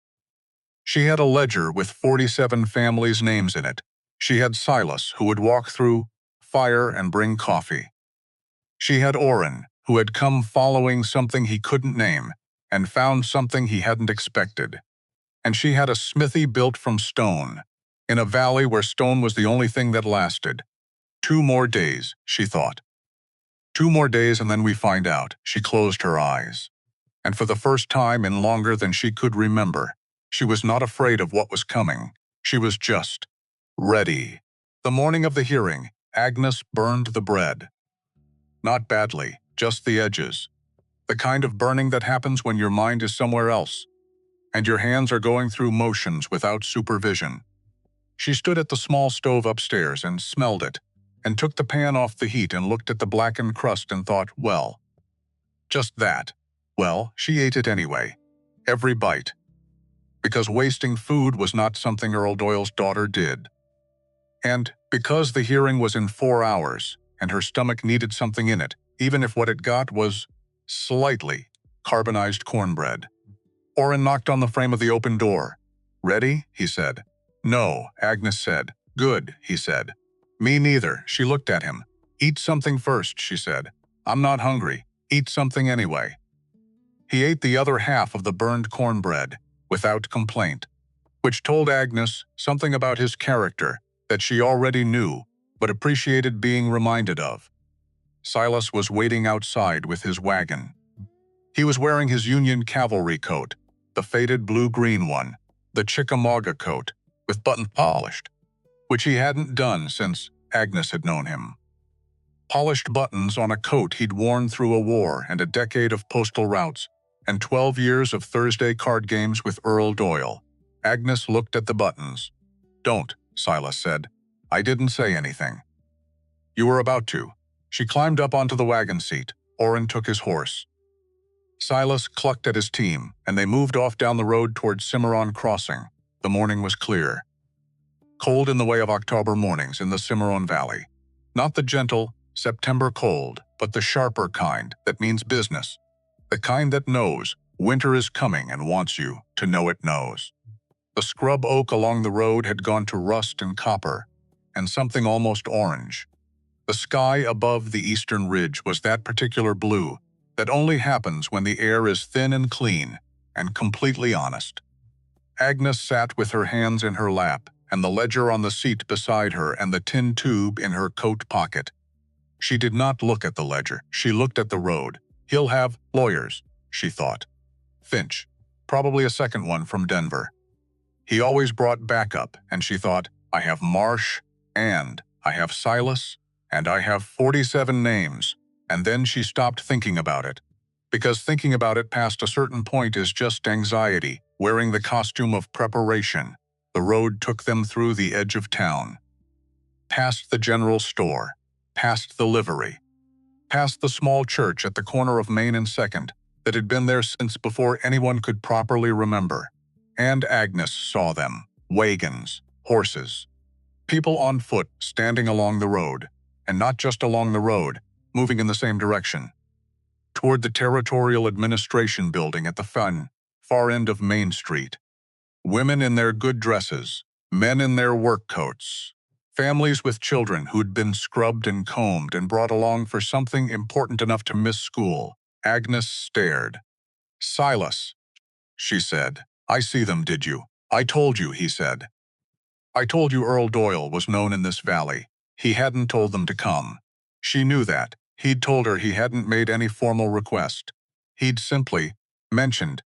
She had a ledger with 47 families' names in it. She had Silas, who would walk through fire and bring coffee. She had Orrin, who had come following something he couldn't name, and found something he hadn't expected. And she had a smithy built from stone, in a valley where stone was the only thing that lasted. 2 more days, she thought. 2 more days and then we find out. She closed her eyes. And for the first time in longer than she could remember, she was not afraid of what was coming. She was just ready. The morning of the hearing, Agnes burned the bread. Not badly, just the edges. The kind of burning that happens when your mind is somewhere else, and your hands are going through motions without supervision. She stood at the small stove upstairs and smelled it, and took the pan off the heat and looked at the blackened crust and thought, well, just that. Well, she ate it anyway. Every bite. Because wasting food was not something Earl Doyle's daughter did. And because the hearing was in 4 hours, and her stomach needed something in it, even if what it got was slightly carbonized cornbread. Orrin knocked on the frame of the open door. "Ready?" he said. "No," Agnes said. "Good," he said. "Me neither." She looked at him. "Eat something first," she said. "I'm not hungry. Eat something anyway." He ate the other half of the burned cornbread, without complaint, which told Agnes something about his character that she already knew, but appreciated being reminded of. Silas was waiting outside with his wagon. He was wearing his Union cavalry coat, the faded blue-green one, the Chickamauga coat, with buttons polished, which he hadn't done since Agnes had known him. Polished buttons on a coat he'd worn through a war and a decade of postal routes, and 12 years of Thursday card games with Earl Doyle. Agnes looked at the buttons. "Don't," Silas said. "I didn't say anything." "You were about to." She climbed up onto the wagon seat. Orrin took his horse. Silas clucked at his team, and they moved off down the road toward Cimarron Crossing. The morning was clear. Cold in the way of October mornings in the Cimarron Valley. Not the gentle September cold, but the sharper kind that means business. The kind that knows winter is coming and wants you to know it knows. The scrub oak along the road had gone to rust and copper, and something almost orange. The sky above the eastern ridge was that particular blue that only happens when the air is thin and clean and completely honest. Agnes sat with her hands in her lap and the ledger on the seat beside her and the tin tube in her coat pocket. She did not look at the ledger. She looked at the road. He'll have lawyers, she thought. Finch, probably a second one from Denver. He always brought backup, and she thought, I have Marsh, and I have Silas, and I have 47 names. And then she stopped thinking about it. Because thinking about it past a certain point is just anxiety, wearing the costume of preparation. The road took them through the edge of town. Past the general store, past the livery, past the small church at the corner of Main and 2nd that had been there since before anyone could properly remember. And Agnes saw them, wagons, horses, people on foot standing along the road, and not just along the road, moving in the same direction, toward the Territorial Administration Building at the far end of Main Street. Women in their good dresses, men in their work coats, families with children who'd been scrubbed and combed and brought along for something important enough to miss school. Agnes stared. Silas, she said. I see them, did you? I told you, he said. I told you Earl Doyle was known in this valley. He hadn't told them to come. She knew that. He'd told her he hadn't made any formal request. He'd simply mentioned,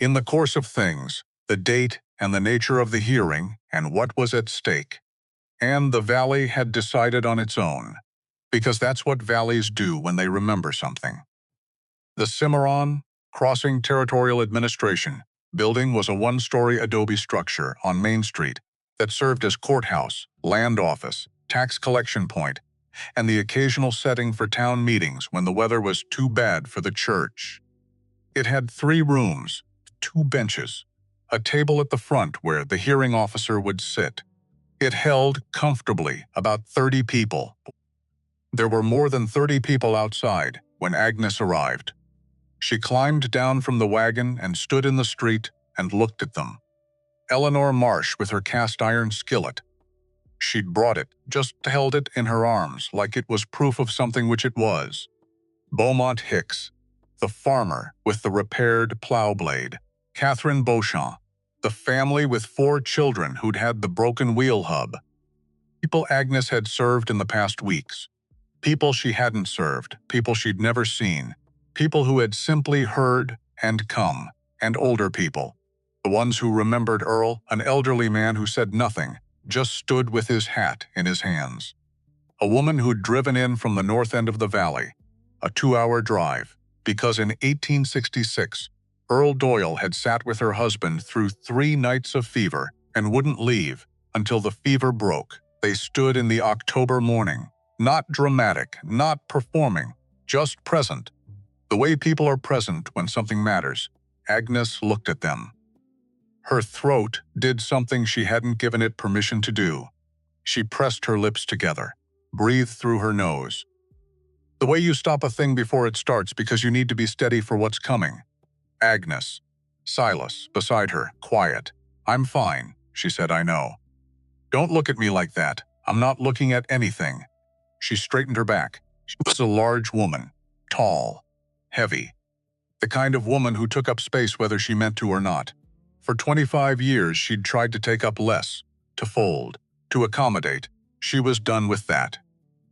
in the course of things, the date and the nature of the hearing and what was at stake. And the valley had decided on its own, because that's what valleys do when they remember something. The Cimarron Crossing Territorial Administration building was a one-story adobe structure on Main Street that served as courthouse, land office, tax collection point, and the occasional setting for town meetings when the weather was too bad for the church. It had 3 rooms, 2 benches, a table at the front where the hearing officer would sit. It held, comfortably, about 30 people. There were more than 30 people outside when Agnes arrived. She climbed down from the wagon and stood in the street and looked at them. Eleanor Marsh with her cast-iron skillet. She'd brought it, just held it in her arms like it was proof of something which it was. Beaumont Hicks, the farmer with the repaired plow blade. Catherine Beauchamp, the family with 4 children who'd had the broken wheel hub. People Agnes had served in the past weeks. People she hadn't served, people she'd never seen. People who had simply heard and come, and older people. The ones who remembered Earl, an elderly man who said nothing, just stood with his hat in his hands. A woman who'd driven in from the north end of the valley, a 2-hour drive, because in 1866, Earl Doyle had sat with her husband through 3 nights of fever and wouldn't leave until the fever broke. They stood in the October morning, not dramatic, not performing, just present. The way people are present when something matters. Agnes looked at them. Her throat did something she hadn't given it permission to do. She pressed her lips together, breathed through her nose. The way you stop a thing before it starts because you need to be steady for what's coming. Agnes. Silas, beside her, quiet. I'm fine, she said, I know. Don't look at me like that. I'm not looking at anything. She straightened her back. She was a large woman, tall, heavy. The kind of woman who took up space whether she meant to or not. For 25 years, she'd tried to take up less, to fold, to accommodate. She was done with that.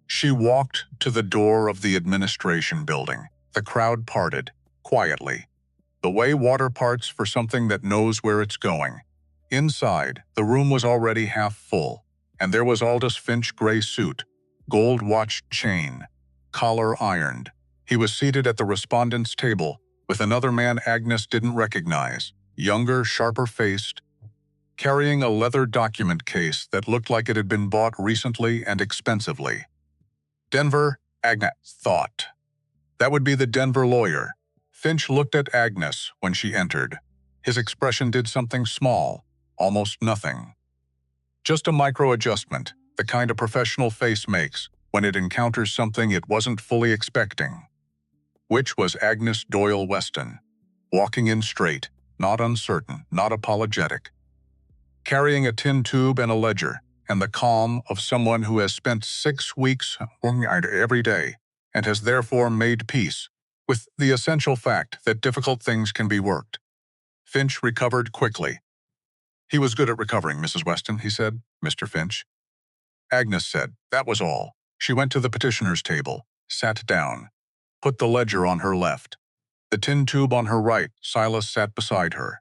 She walked to the door of the administration building. The crowd parted, quietly. The way water parts for something that knows where it's going. Inside, the room was already half full, and there was Aldous Finch's gray suit, gold watch chain, collar ironed. He was seated at the respondents' table with another man Agnes didn't recognize, younger, sharper-faced, carrying a leather document case that looked like it had been bought recently and expensively. Denver, Agnes thought. That would be the Denver lawyer. Finch looked at Agnes when she entered. His expression did something small, almost nothing. Just a micro-adjustment, the kind a professional face makes when it encounters something it wasn't fully expecting. Which was Agnes Doyle Weston, walking in straight, not uncertain, not apologetic, carrying a tin tube and a ledger, and the calm of someone who has spent 6 weeks every day and has therefore made peace with the essential fact that difficult things can be worked. Finch recovered quickly. He was good at recovering, Mrs. Weston, he said. Mr. Finch. Agnes said, that was all. She went to the petitioner's table, sat down, put the ledger on her left. The tin tube on her right. Silas sat beside her.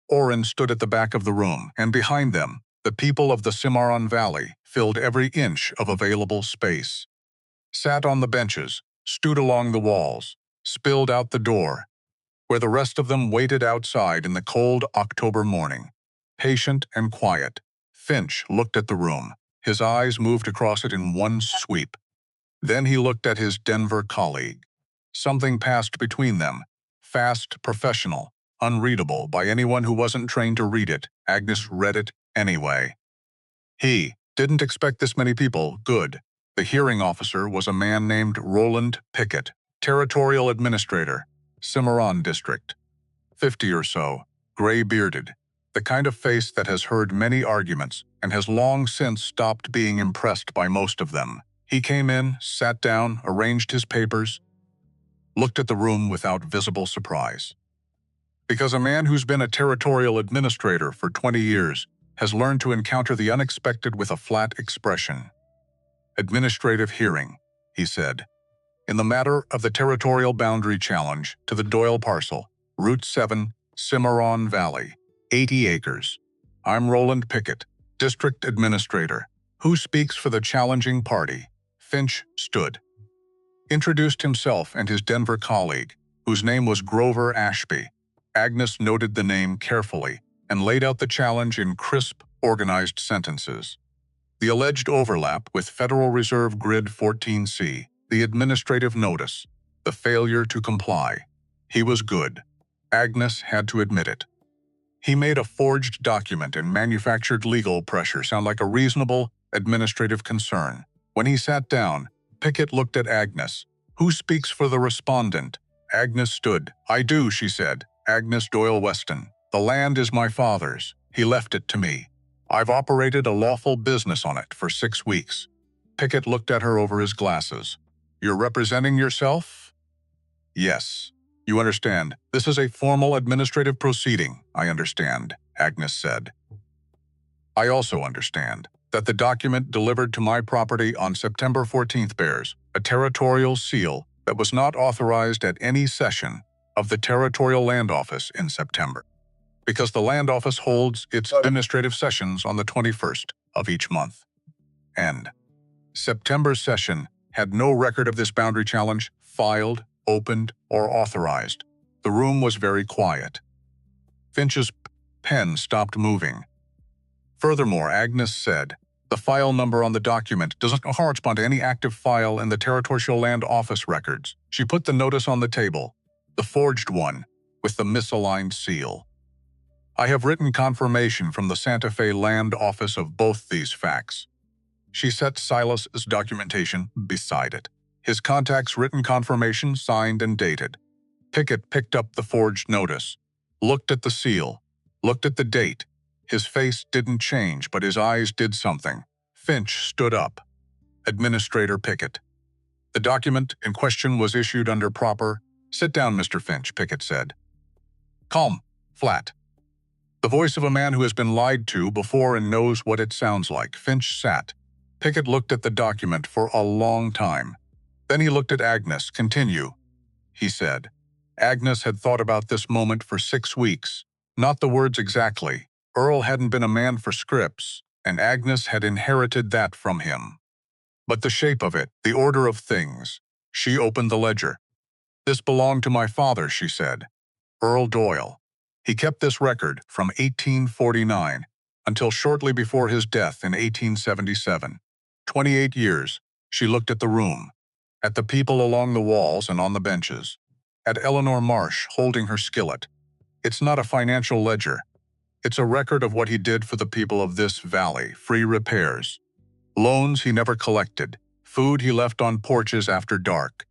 Orrin stood at the back of the room, and behind them, the people of the Cimarron Valley filled every inch of available space. Sat on the benches, stewed along the walls, spilled out the door, where the rest of them waited outside in the cold October morning. Patient and quiet, Finch looked at the room. His eyes moved across it in one sweep. Then he looked at his Denver colleague. Something passed between them, fast, professional, unreadable by anyone who wasn't trained to read it. Agnes read it anyway. He didn't expect this many people. Good. The hearing officer was a man named Roland Pickett, Territorial Administrator, Cimarron District. 50 or so, gray-bearded, the kind of face that has heard many arguments and has long since stopped being impressed by most of them. He came in, sat down, arranged his papers, looked at the room without visible surprise. Because a man who's been a territorial administrator for 20 years has learned to encounter the unexpected with a flat expression. Administrative hearing, he said. In the matter of the territorial boundary challenge to the Doyle parcel, Route 7, Cimarron Valley, 80 acres. I'm Roland Pickett, District Administrator. Who speaks for the challenging party? Finch stood. Introduced himself and his Denver colleague. whose name was Grover Ashby. Agnes noted the name carefully and laid out the challenge in crisp, organized sentences. The alleged overlap with Federal Reserve Grid 14C, the administrative notice, the failure to comply. He was good. Agnes had to admit it. He made a forged document and manufactured legal pressure sound like a reasonable administrative concern. When he sat down, Pickett looked at Agnes. "Who speaks for the respondent?" Agnes stood. "I do," she said. "Agnes Doyle Weston. The land is my father's. He left it to me. I've operated a lawful business on it for 6 weeks." Pickett looked at her over his glasses. "You're representing yourself?" "Yes. You understand, this is a formal administrative proceeding." "I understand," Agnes said. "I also understand that the document delivered to my property on September 14th bears a territorial seal that was not authorized at any session of the Territorial Land Office in September, because the Land Office holds its administrative sessions on the 21st of each month. And September's session had no record of this boundary challenge filed, opened, or authorized. The room was very quiet. Finch's pen stopped moving. Furthermore, Agnes said, the file number on the document doesn't correspond to any active file in the Territorial Land Office records. She put the notice on the table, the forged one, with the misaligned seal. "I have written confirmation from the Santa Fe Land Office of both these facts." She set Silas's documentation beside it. His contact's written confirmation signed and dated. Pickett picked up the forged notice, looked at the seal, looked at the date. His face didn't change, but his eyes did something. Finch stood up. "Administrator Pickett. The document in question was issued under proper—" "Sit down, Mr. Finch," Pickett said. "Calm, flat. The voice of a man who has been lied to before and knows what it sounds like." Finch sat. Pickett looked at the document for a long time. Then he looked at Agnes. "Continue," he said. Agnes had thought about this moment for 6 weeks. Not the words exactly. Earl hadn't been a man for scripts, and Agnes had inherited that from him. But the shape of it, the order of things. She opened the ledger. "This belonged to my father," she said. "Earl Doyle. He kept this record from 1849 until shortly before his death in 1877. 28 years." She looked at the room, at the people along the walls and on the benches, at Eleanor Marsh holding her skillet. "It's not a financial ledger. It's a record of what he did for the people of this valley. Free repairs. Loans he never collected. Food he left on porches after dark.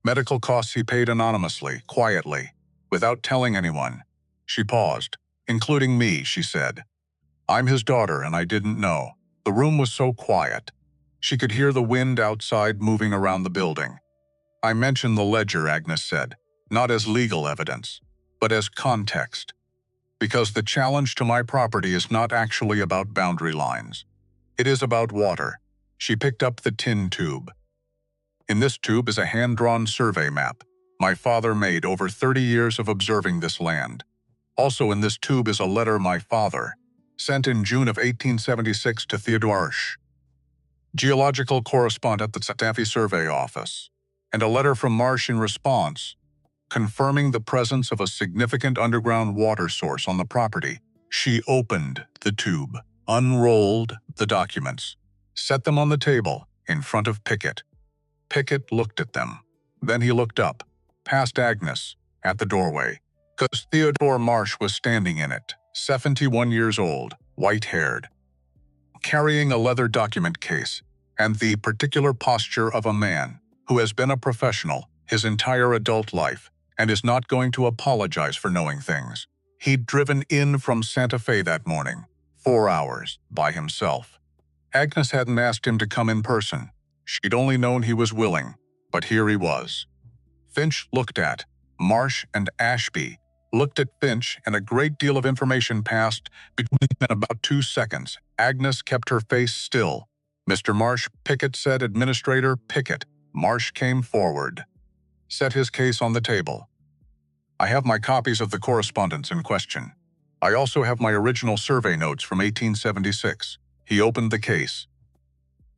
Medical costs he paid anonymously, quietly, without telling anyone." She paused. "Including me," she said. "I'm his daughter, and I didn't know." The room was so quiet. She could hear the wind outside moving around the building. "I mentioned the ledger," Agnes said, "not as legal evidence, but as context. Because the challenge to my property is not actually about boundary lines. It is about water." She picked up the tin tube. "In this tube is a hand-drawn survey map my father made over 30 years of observing this land. Also in this tube is a letter my father sent in June of 1876 to Theodore Arsh, geological correspondent at the Santa Fe Survey Office, and a letter from Marsh in response, confirming the presence of a significant underground water source on the property." She opened the tube, unrolled the documents, set them on the table in front of Pickett. Pickett looked at them. Then he looked up, past Agnes, at the doorway, because Theodore Marsh was standing in it, 71 years old, white-haired, carrying a leather document case, and the particular posture of a man who has been a professional his entire adult life and is not going to apologize for knowing things. He'd driven in from Santa Fe that morning, 4 hours, by himself. Agnes hadn't asked him to come in person. She'd only known he was willing, but here he was. Finch looked at Marsh, and Ashby looked at Finch, and a great deal of information passed between them in about 2 seconds. Agnes kept her face still. "Mr. Marsh," Pickett said. "Administrator Pickett." Marsh came forward, set his case on the table. "I have my copies of the correspondence in question. I also have my original survey notes from 1876. He opened the case.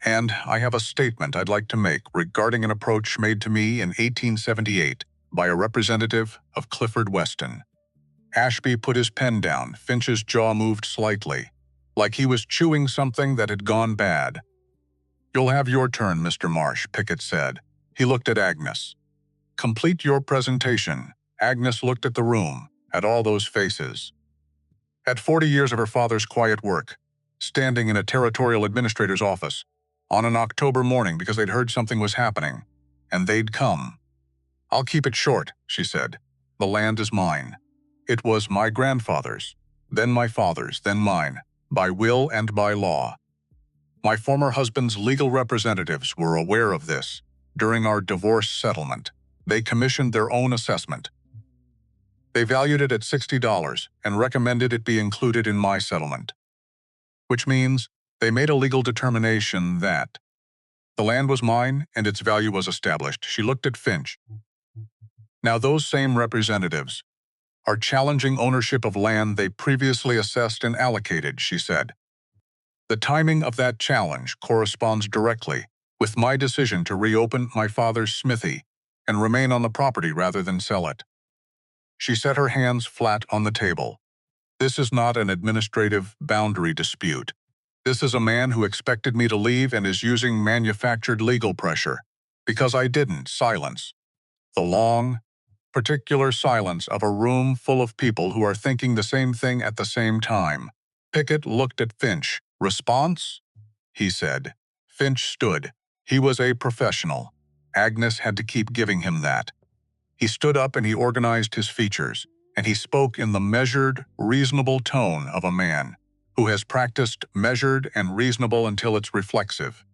"And I have a statement I'd like to make regarding an approach made to me in 1878 by a representative of Clifford Weston. Ashby put his pen down. Finch's jaw moved slightly, like he was chewing something that had gone bad. "You'll have your turn, Mr. Marsh," Pickett said. He looked at Agnes. "Complete your presentation." Agnes looked at the room, at all those faces. At 40 years of her father's quiet work, standing in a territorial administrator's office, on an October morning because they'd heard something was happening, and they'd come. "I'll keep it short," she said. "The land is mine. It was my grandfather's, then my father's, then mine, by will and by law. My former husband's legal representatives were aware of this. During our divorce settlement, they commissioned their own assessment. They valued it at $60 and recommended it be included in my settlement. Which means they made a legal determination that the land was mine and its value was established." She looked at Finch. "Now those same representatives are challenging ownership of land they previously assessed and allocated," she said. "The timing of that challenge corresponds directly with my decision to reopen my father's smithy and remain on the property rather than sell it." She set her hands flat on the table. "This is not an administrative boundary dispute. This is a man who expected me to leave and is using manufactured legal pressure, because I didn't." Silence. The long, particular silence of a room full of people who are thinking the same thing at the same time. Pickett looked at Finch. "Response?" he said. Finch stood. He was a professional. Agnes had to keep giving him that. He stood up and he organized his features, and he spoke in the measured, reasonable tone of a man who has practiced measured and reasonable until it's reflexive.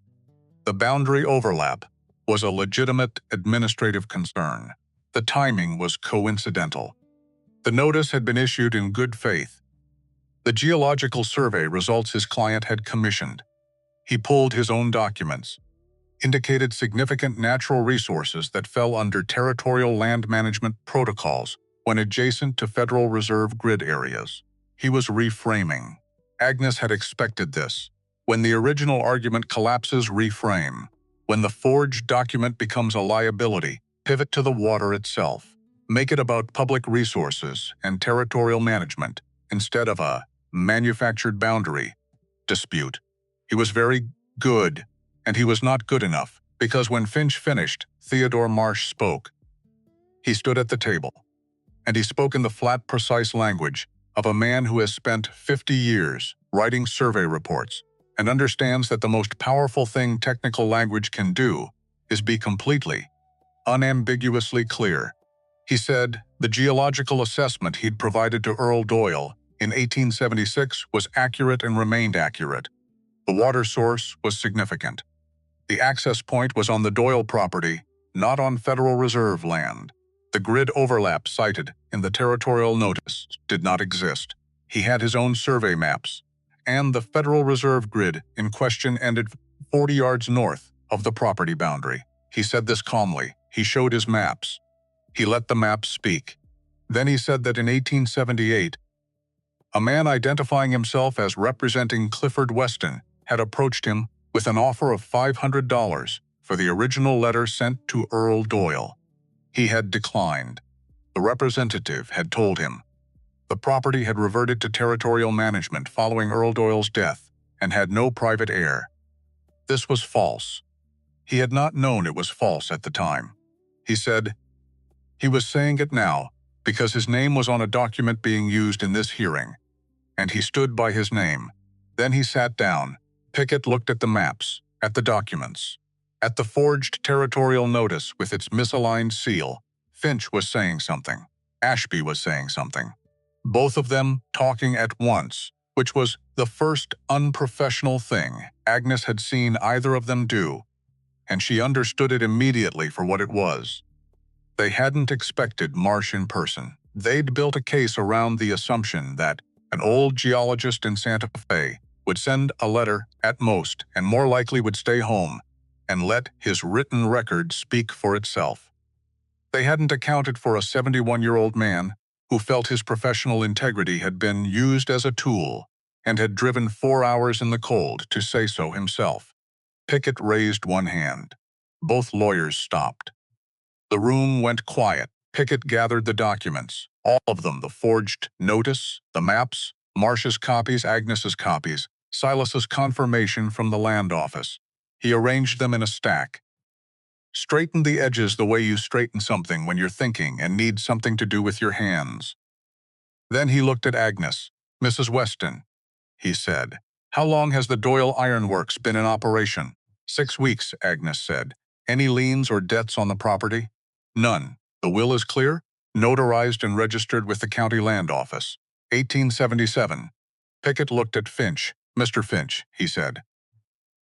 The boundary overlap was a legitimate administrative concern. The timing was coincidental. The notice had been issued in good faith. The geological survey results his client had commissioned. He pulled his own documents, indicated significant natural resources that fell under territorial land management protocols when adjacent to Federal Reserve grid areas. He was reframing. Agnes had expected this. When the original argument collapses, reframe. When the forged document becomes a liability, pivot to the water itself. Make it about public resources and territorial management instead of a manufactured boundary dispute. He was very good, and he was not good enough, because when Finch finished, Theodore Marsh spoke. He stood at the table, and he spoke in the flat, precise language of a man who has spent 50 years writing survey reports and understands that the most powerful thing technical language can do is be completely, unambiguously clear. He said the geological assessment he'd provided to Earl Doyle in 1876 was accurate and remained accurate. The water source was significant. The access point was on the Doyle property, not on Federal Reserve land. The grid overlap cited in the territorial notice did not exist. He had his own survey maps, and the Federal Reserve grid in question ended 40 yards north of the property boundary. He said this calmly. He showed his maps. He let the maps speak. Then he said that in 1878, a man identifying himself as representing Clifford Weston had approached him with an offer of $500 for the original letter sent to Earl Doyle. He had declined. The representative had told him the property had reverted to territorial management following Earl Doyle's death and had no private heir. This was false. He had not known it was false at the time. He said he was saying it now because his name was on a document being used in this hearing, and he stood by his name. Then he sat down. Pickett looked at the maps, at the documents, at the forged territorial notice with its misaligned seal. Finch was saying something. Ashby was saying something. Both of them talking at once, which was the first unprofessional thing Agnes had seen either of them do, and she understood it immediately for what it was. They hadn't expected Marsh in person. They'd built a case around the assumption that an old geologist in Santa Fe would send a letter at most and more likely would stay home and let his written record speak for itself. They hadn't accounted for a 71-year-old man who felt his professional integrity had been used as a tool and had driven 4 hours in the cold to say so himself. Pickett raised one hand. Both lawyers stopped. The room went quiet. Pickett gathered the documents, all of them, the forged notice, the maps, Marsh's copies, Agnes's copies, Silas's confirmation from the land office. He arranged them in a stack. Straighten the edges the way you straighten something when you're thinking and need something to do with your hands. Then he looked at Agnes. "Mrs. Weston," he said, "how long has the Doyle Ironworks been in operation?" 6 weeks, Agnes said. "Any liens or debts on the property?" "None. The will is clear? Notarized and registered with the county land office. 1877. Pickett looked at Finch. "Mr. Finch," he said,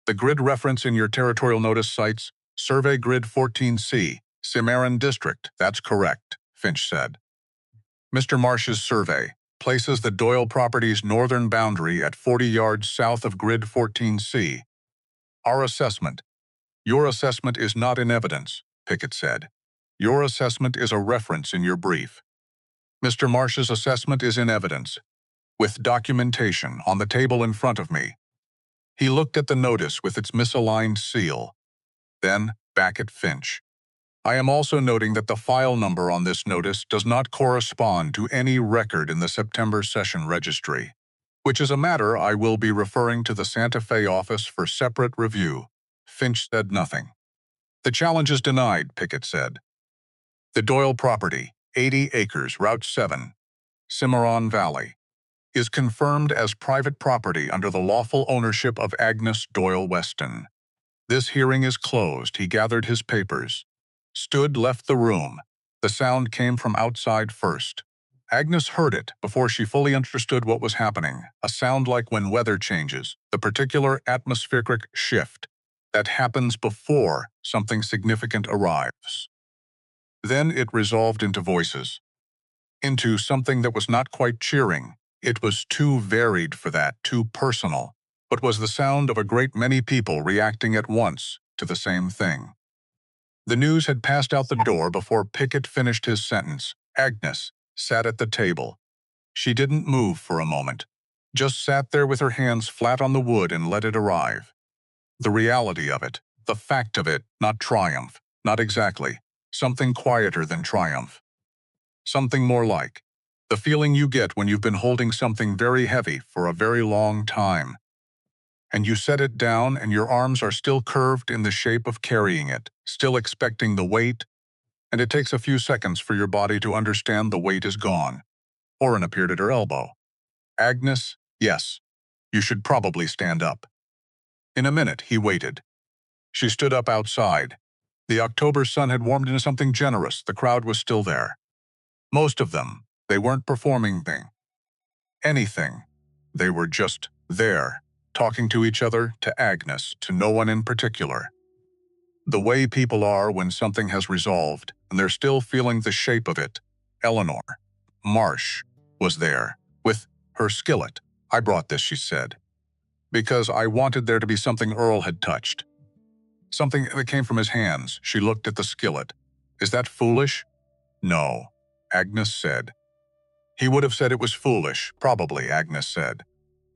"the grid reference in your territorial notice cites Survey Grid 14C, Cimarron District." "That's correct," Finch said. "Mr. Marsh's survey places the Doyle property's northern boundary at 40 yards south of Grid 14C. Your assessment is not in evidence," Pickett said. "Your assessment is a reference in your brief. Mr. Marsh's assessment is in evidence, with documentation on the table in front of me." He looked at the notice with its misaligned seal. Then, back at Finch. "I am also noting that the file number on this notice does not correspond to any record in the September session registry, which is a matter I will be referring to the Santa Fe office for separate review." Finch said nothing. "The challenge is denied," Pickett said. "The Doyle property, 80 acres, Route 7, Cimarron Valley, is confirmed as private property under the lawful ownership of Agnes Doyle Weston. This hearing is closed." He gathered his papers. Left the room. The sound came from outside first. Agnes heard it before she fully understood what was happening, a sound like when weather changes, the particular atmospheric shift that happens before something significant arrives. Then it resolved into voices, into something that was not quite cheering. It was too varied for that, too personal, but was the sound of a great many people reacting at once to the same thing. The news had passed out the door before Pickett finished his sentence. Agnes sat at the table. She didn't move for a moment, just sat there with her hands flat on the wood and let it arrive. The reality of it, the fact of it, not triumph, not exactly, something quieter than triumph. Something more like the feeling you get when you've been holding something very heavy for a very long time, and you set it down and your arms are still curved in the shape of carrying it, still expecting the weight, and it takes a few seconds for your body to understand the weight is gone. Orrin appeared at her elbow. "Agnes, yes, you should probably stand up." In a minute, he waited. She stood up outside. The October sun had warmed into something generous. The crowd was still there. Most of them, they weren't performing anything. They were just there, talking to each other, to Agnes, to no one in particular. The way people are when something has resolved, and they're still feeling the shape of it. Eleanor Marsh was there, with her skillet. "I brought this," she said, "because I wanted there to be something Earl had touched. Something that came from his hands." She looked at the skillet. "Is that foolish?" "No," Agnes said. "He would have said it was foolish, probably," Agnes said.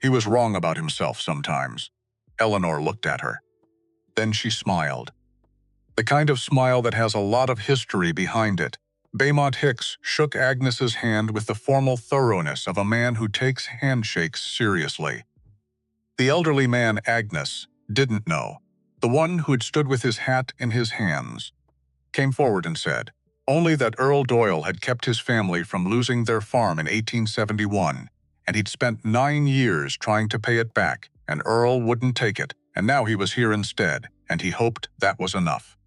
"He was wrong about himself sometimes." Eleanor looked at her. Then she smiled. The kind of smile that has a lot of history behind it. Beaumont Hicks shook Agnes's hand with the formal thoroughness of a man who takes handshakes seriously. The elderly man Agnes didn't know, the one who had stood with his hat in his hands, came forward and said only that Earl Doyle had kept his family from losing their farm in 1871, and he'd spent 9 years trying to pay it back, and Earl wouldn't take it, and now he was here instead, and he hoped that was enough.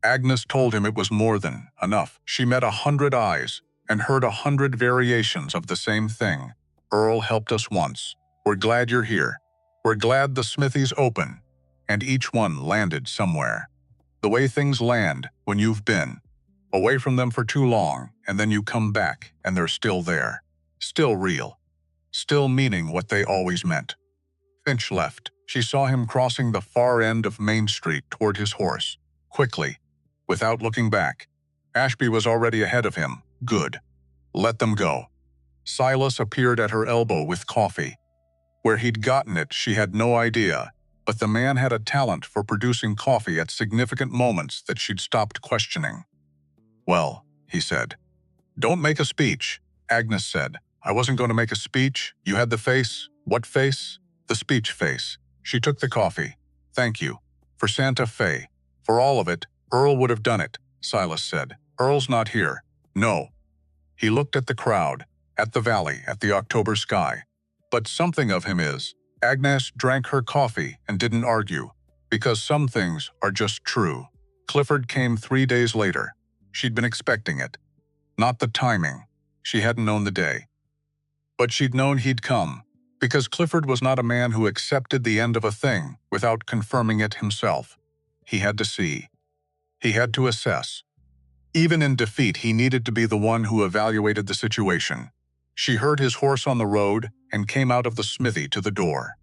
Agnes told him it was more than enough. She met 100 eyes and heard 100 variations of the same thing. "Earl helped us once. We're glad you're here. We're glad the smithy's open." And each one landed somewhere. The way things land when you've been away from them for too long, and then you come back and they're still there. Still real. Still meaning what they always meant. Finch left. She saw him crossing the far end of Main Street toward his horse, quickly, without looking back. Ashby was already ahead of him. Good. Let them go. Silas appeared at her elbow with coffee. Where he'd gotten it, she had no idea, but the man had a talent for producing coffee at significant moments that she'd stopped questioning. "Well," he said. Don't make a speech, Agnes said. I wasn't going to make a speech. You had the face. What face? The speech face. She took the coffee. Thank you. For Santa Fe. For all of it, Earl would have done it, Silas said. Earl's not here. No. He looked at the crowd, at the valley, at the October sky. But something of him is. Agnes drank her coffee and didn't argue, because some things are just true. Clifford came 3 days later. She'd been expecting it. Not the timing. She hadn't known the day. But she'd known he'd come, because Clifford was not a man who accepted the end of a thing without confirming it himself. He had to see. He had to assess. Even in defeat, he needed to be the one who evaluated the situation. She heard his horse on the road and came out of the smithy to the door.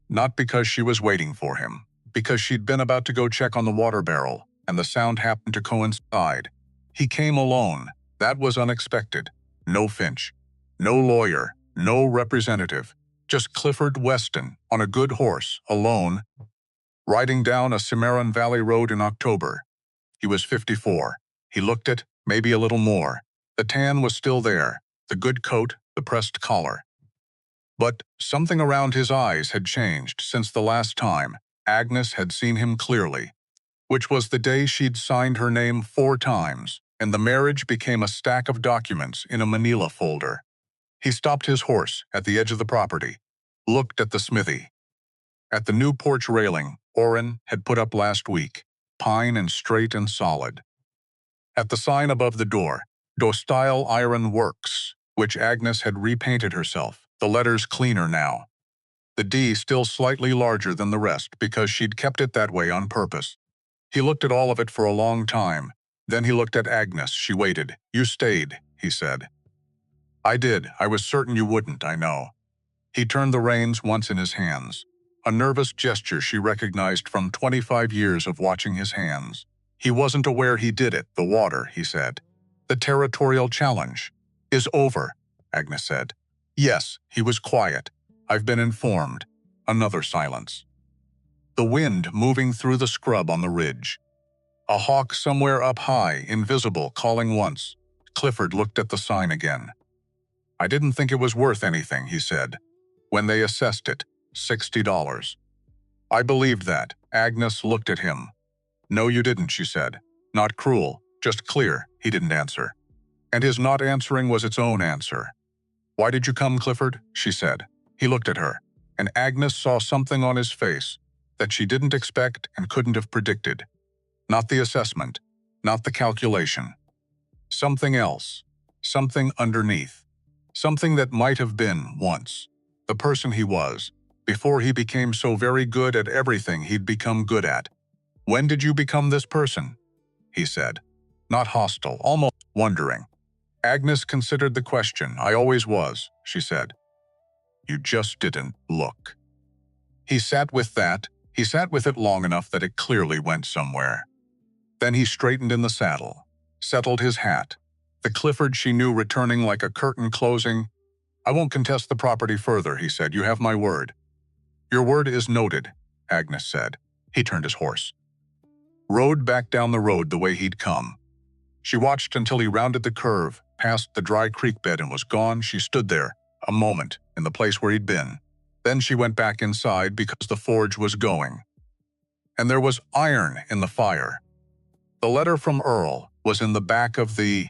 Not because she was waiting for him, because she'd been about to go check on the water barrel, and the sound happened to coincide. He came alone. That was unexpected. No Finch. No lawyer. No representative. Just Clifford Weston on a good horse, alone, riding down a Cimarron Valley road in October. He was 54. He looked it, maybe a little more. The tan was still there, the good coat, the pressed collar. But something around his eyes had changed since the last time Agnes had seen him clearly, which was the day she'd signed her name 4 times, and the marriage became a stack of documents in a manila folder. He stopped his horse at the edge of the property, looked at the smithy. At the new porch railing Orrin had put up last week, pine and straight and solid. At the sign above the door, Dostyle Iron Works, which Agnes had repainted herself, the letters cleaner now. The D still slightly larger than the rest because she'd kept it that way on purpose. He looked at all of it for a long time. Then he looked at Agnes. She waited. You stayed, he said. I did. I was certain you wouldn't, I know. He turned the reins once in his hands. A nervous gesture she recognized from 25 years of watching his hands. He wasn't aware he did it, the water, he said. The territorial challenge is over, Agnes said. Yes, he was quiet. I've been informed. Another silence. The wind moving through the scrub on the ridge. A hawk somewhere up high, invisible, calling once. Clifford looked at the sign again. I didn't think it was worth anything, he said. When they assessed it, $60. I believed that. Agnes looked at him. No, you didn't, she said. Not cruel, just clear. He didn't answer. And his not answering was its own answer. Why did you come, Clifford? She said. He looked at her, and Agnes saw something on his face that she didn't expect and couldn't have predicted. Not the assessment, not the calculation. Something else, something underneath. Something that might have been, once, the person he was, before he became so very good at everything he'd become good at. When did you become this person? He said. Not hostile, almost wondering. Agnes considered the question. I always was, she said. You just didn't look. He sat with that. He sat with it long enough that it clearly went somewhere. Then he straightened in the saddle, settled his hat. The Clifford she knew returning like a curtain closing. I won't contest the property further, he said. You have my word. Your word is noted, Agnes said. He turned his horse. Rode back down the road the way he'd come. She watched until he rounded the curve, past the dry creek bed and was gone. She stood there, a moment, in the place where he'd been. Then she went back inside because the forge was going. And there was iron in the fire. The letter from Earl was in the back of the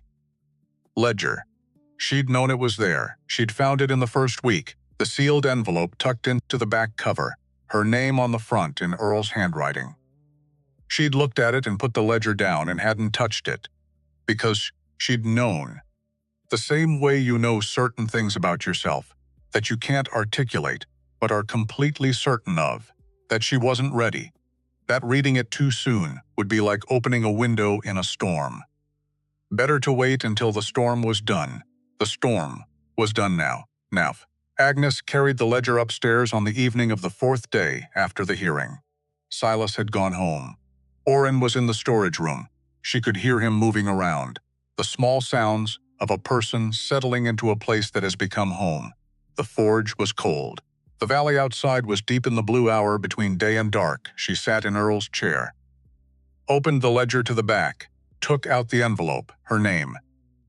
ledger. She'd known it was there. She'd found it in the first week, the sealed envelope tucked into the back cover, her name on the front in Earl's handwriting. She'd looked at it and put the ledger down and hadn't touched it, because she'd known. The same way you know certain things about yourself that you can't articulate, but are completely certain of, that she wasn't ready. That reading it too soon would be like opening a window in a storm. Better to wait until the storm was done. The storm was done now. Agnes carried the ledger upstairs on the evening of the 4th day after the hearing. Silas had gone home. Orrin was in the storage room. She could hear him moving around. The small sounds of a person settling into a place that has become home. The forge was cold. The valley outside was deep in the blue hour between day and dark. She sat in Earl's chair. Opened the ledger to the back. Took out the envelope, her name.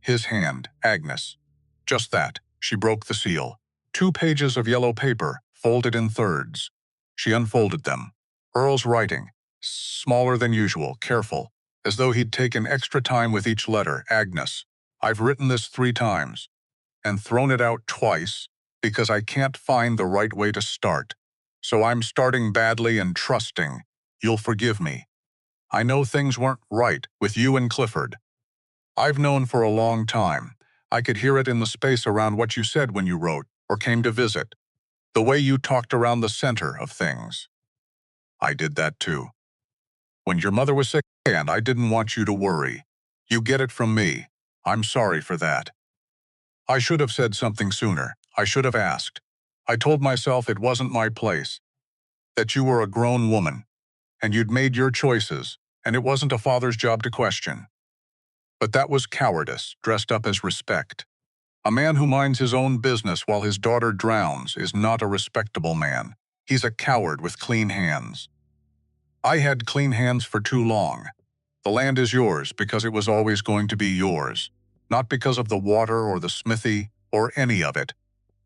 His hand, Agnes. Just that. She broke the seal. 2 pages of yellow paper, folded in thirds. She unfolded them. Earl's writing, smaller than usual, careful, as though he'd taken extra time with each letter. Agnes, I've written this 3 times, and thrown it out twice, because I can't find the right way to start. So I'm starting badly and trusting you'll forgive me. I know things weren't right with you and Clifford. I've known for a long time. I could hear it in the space around what you said when you wrote or came to visit. The way you talked around the center of things. I did that too. When your mother was sick and I didn't want you to worry. You get it from me. I'm sorry for that. I should have said something sooner. I should have asked. I told myself it wasn't my place. That you were a grown woman. And you'd made your choices, and it wasn't a father's job to question. But that was cowardice, dressed up as respect. A man who minds his own business while his daughter drowns is not a respectable man. He's a coward with clean hands. I had clean hands for too long. The land is yours because it was always going to be yours. Not because of the water or the smithy or any of it.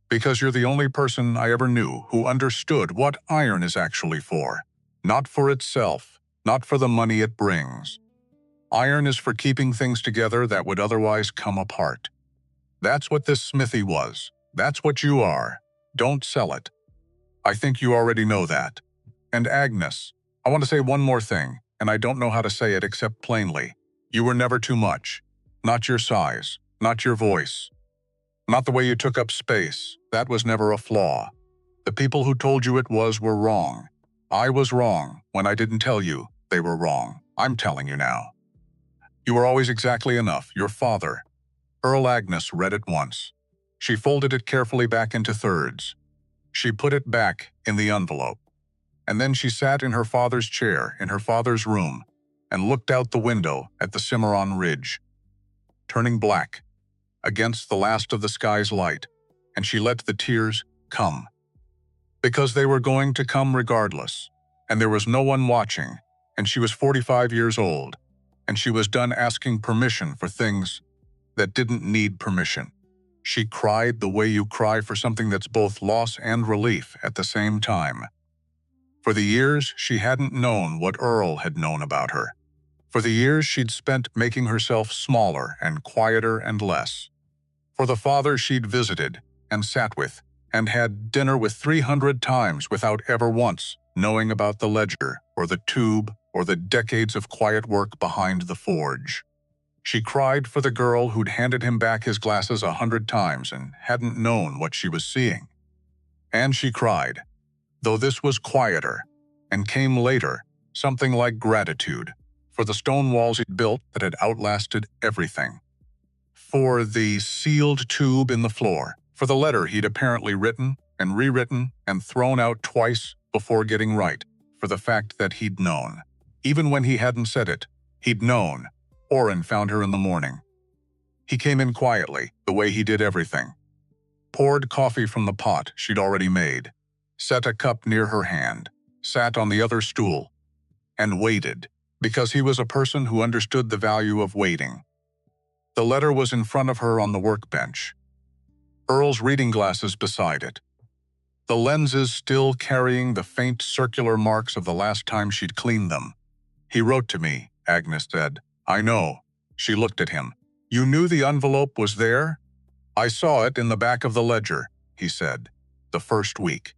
Because you're the only person I ever knew who understood what iron is actually for. Not for itself, not for the money it brings. Iron is for keeping things together that would otherwise come apart. That's what this smithy was. That's what you are. Don't sell it. I think you already know that. And Agnes, I want to say one more thing, and I don't know how to say it except plainly. You were never too much. Not your size, not your voice. Not the way you took up space. That was never a flaw. The people who told you it was were wrong. I was wrong when I didn't tell you they were wrong. I'm telling you now. You were always exactly enough, your father. Earl. Agnes read it once. She folded it carefully back into thirds. She put it back in the envelope. And then she sat in her father's chair in her father's room and looked out the window at the Cimarron Ridge, turning black against the last of the sky's light, and she let the tears come. Because they were going to come regardless, and there was no one watching, and she was 45 years old, and she was done asking permission for things that didn't need permission. She cried the way you cry for something that's both loss and relief at the same time. For the years she hadn't known what Earl had known about her. For the years she'd spent making herself smaller and quieter and less. For the father she'd visited and sat with and had dinner with 300 times without ever once knowing about the ledger or the tube or the decades of quiet work behind the forge. She cried for the girl who'd handed him back his glasses 100 times and hadn't known what she was seeing. And she cried, though this was quieter, and came later, something like gratitude, for the stone walls he'd built that had outlasted everything. For the sealed tube in the floor, for the letter he'd apparently written and rewritten and thrown out twice before getting right, for the fact that he'd known. Even when he hadn't said it, he'd known. Orrin found her in the morning. He came in quietly, the way he did everything. Poured coffee from the pot she'd already made, set a cup near her hand, sat on the other stool, and waited, because he was a person who understood the value of waiting. The letter was in front of her on the workbench. Earl's reading glasses beside it. The lenses still carrying the faint circular marks of the last time she'd cleaned them. He wrote to me, Agnes said. I know. She looked at him. You knew the envelope was there? I saw it in the back of the ledger, he said, the first week.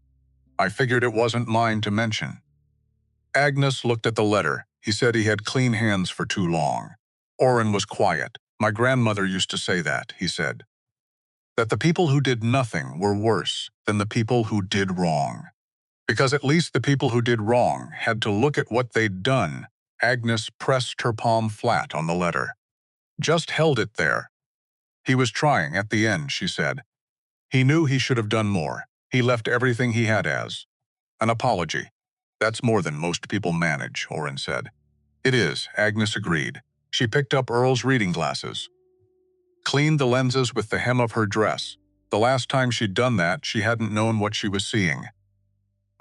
I figured it wasn't mine to mention. Agnes looked at the letter. He said he had clean hands for too long. Orrin was quiet. My grandmother used to say that, he said. That the people who did nothing were worse than the people who did wrong. Because at least the people who did wrong had to look at what they'd done. Agnes pressed her palm flat on the letter. Just held it there. He was trying at the end, she said. He knew he should have done more. He left everything he had as an apology. That's more than most people manage, Orrin said. It is, Agnes agreed. She picked up Earl's reading glasses. Cleaned the lenses with the hem of her dress. The last time she'd done that, she hadn't known what she was seeing.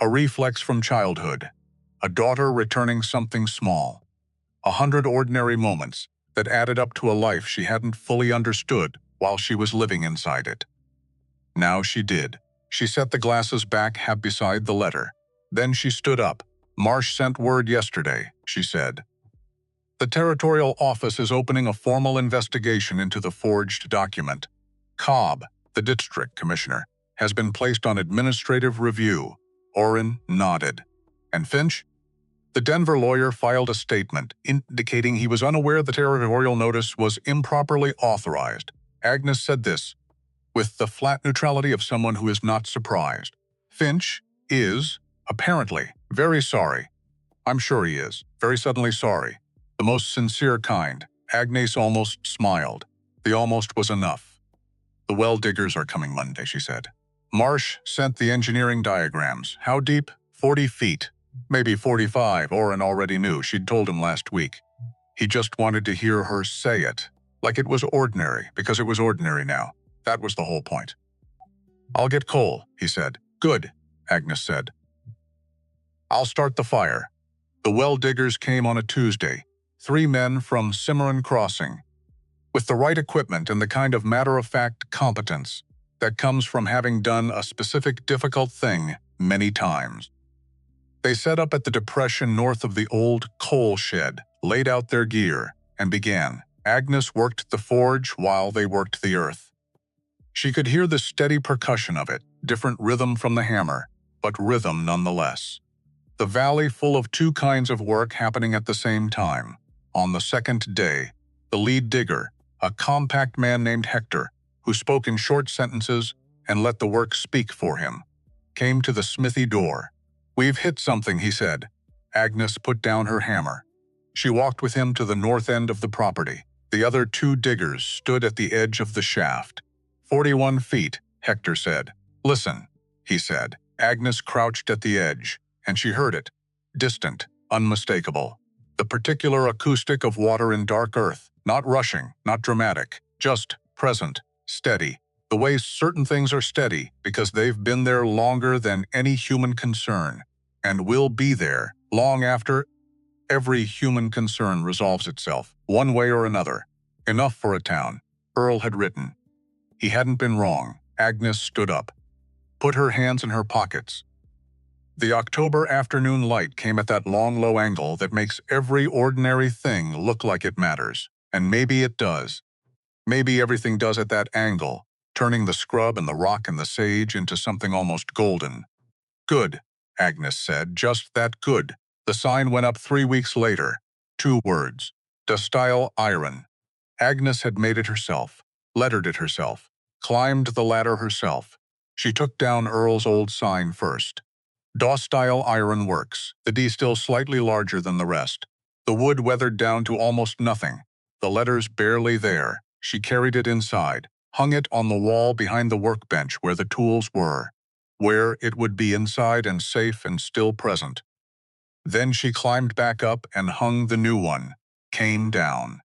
A reflex from childhood. A daughter returning something small. 100 ordinary moments, that added up to a life she hadn't fully understood while she was living inside it. Now she did. She set the glasses back beside the letter. Then she stood up. "Marsh sent word yesterday," she said. "The Territorial Office is opening a formal investigation into the forged document. Cobb, the district commissioner, has been placed on administrative review." Orrin nodded. "And Finch?" The Denver lawyer filed a statement indicating he was unaware the territorial notice was improperly authorized. Agnes said this, with the flat neutrality of someone who is not surprised. "Finch is, apparently, very sorry. I'm sure he is, very suddenly sorry. The most sincere kind." Agnes almost smiled. The almost was enough. "The well diggers are coming Monday," she said. "Marsh sent the engineering diagrams. How deep? 40 feet. Maybe 45, Orrin already knew. She'd told him last week. He just wanted to hear her say it, like it was ordinary, because it was ordinary now. That was the whole point. "I'll get coal," he said. "Good," Agnes said. "I'll start the fire." The well diggers came on a Tuesday, 3 men from Cimarron Crossing, with the right equipment and the kind of matter-of-fact competence that comes from having done a specific difficult thing many times. They set up at the depression north of the old coal shed, laid out their gear, and began. Agnes worked the forge while they worked the earth. She could hear the steady percussion of it, different rhythm from the hammer, but rhythm nonetheless. The valley full of 2 kinds of work happening at the same time. On the second day, the lead digger, a compact man named Hector, who spoke in short sentences and let the work speak for him, came to the smithy door. "We've hit something," he said. Agnes put down her hammer. She walked with him to the north end of the property. The other 2 diggers stood at the edge of the shaft. 41 feet, Hector said. "Listen," he said. Agnes crouched at the edge, and she heard it. Distant, unmistakable. The particular acoustic of water in dark earth, not rushing, not dramatic, just present, steady. The way certain things are steady because they've been there longer than any human concern, and will be there long after every human concern resolves itself, one way or another. Enough for a town, Earl had written. He hadn't been wrong. Agnes stood up, put her hands in her pockets. The October afternoon light came at that long, low angle that makes every ordinary thing look like it matters. And maybe it does. Maybe everything does at that angle, turning the scrub and the rock and the sage into something almost golden. "Good," Agnes said, "just that good." The sign went up 3 weeks later. 2 words. "Dustile Iron." Agnes had made it herself, lettered it herself, climbed the ladder herself. She took down Earl's old sign first. "Dostile Iron Works," the D still slightly larger than the rest. The wood weathered down to almost nothing, the letters barely there. She carried it inside, hung it on the wall behind the workbench where the tools were, where it would be inside and safe and still present. Then she climbed back up and hung the new one, came down,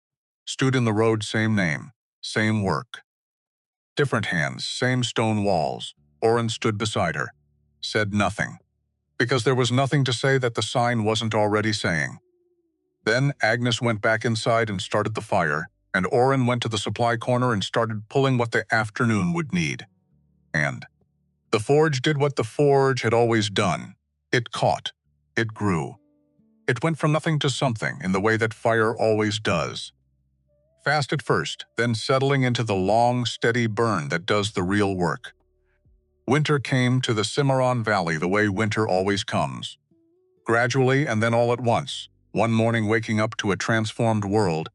stood in the road, same name, same work. Different hands, same stone walls. Orrin stood beside her, said nothing, because there was nothing to say that the sign wasn't already saying. Then Agnes went back inside and started the fire, and Orrin went to the supply corner and started pulling what the afternoon would need. And the forge did what the forge had always done. It caught. It grew. It went from nothing to something in the way that fire always does. Fast at first, then settling into the long, steady burn that does the real work. Winter came to the Cimarron Valley the way winter always comes. Gradually and then all at once, one morning waking up to a transformed world,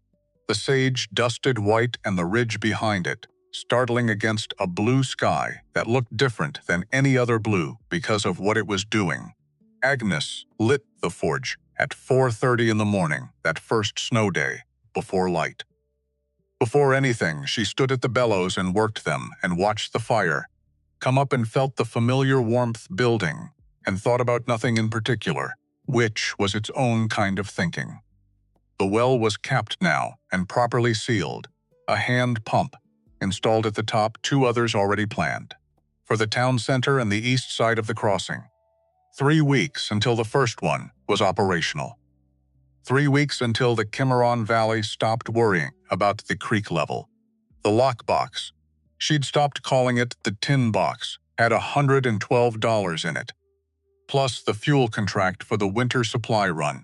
the sage dusted white and the ridge behind it, startling against a blue sky that looked different than any other blue because of what it was doing. Agnes lit the forge at 4:30 in the morning, that first snow day, before light. Before anything, she stood at the bellows and worked them and watched the fire come up and felt the familiar warmth building and thought about nothing in particular, which was its own kind of thinking. The well was capped now and properly sealed, a hand pump installed at the top, 2 others already planned, for the town center and the east side of the crossing. 3 weeks until the first one was operational. 3 weeks until the Cimarron Valley stopped worrying about the creek level. The lockbox, she'd stopped calling it the tin box, had $112 in it, plus the fuel contract for the winter supply run,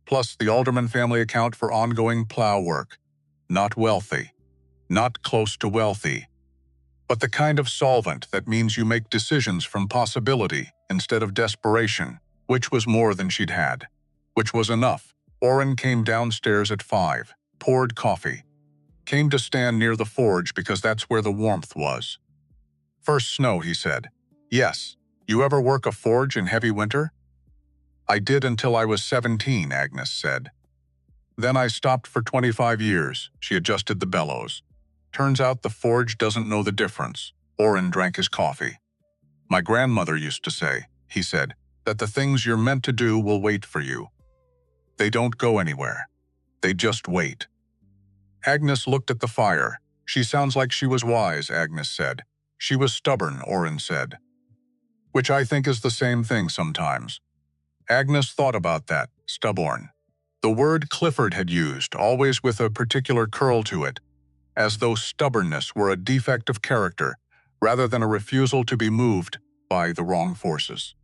plus the Alderman family account for ongoing plow work. Not wealthy, not close to wealthy, but the kind of solvent that means you make decisions from possibility instead of desperation, which was more than she'd had, which was enough. Orrin came downstairs at 5, poured coffee, came to stand near the forge because that's where the warmth was. First snow, he said. Yes. You ever work a forge in heavy winter? I did until I was 17, Agnes said. Then I stopped for 25 years, she adjusted the bellows. Turns out the forge doesn't know the difference. Orrin drank his coffee. My grandmother used to say, he said, that the things you're meant to do will wait for you. They don't go anywhere. They just wait. Agnes looked at the fire. She sounds like she was wise, Agnes said. She was stubborn, Orrin said. Which I think is the same thing sometimes. Agnes thought about that, stubborn. The word Clifford had used, always with a particular curl to it, as though stubbornness were a defect of character, rather than a refusal to be moved by the wrong forces.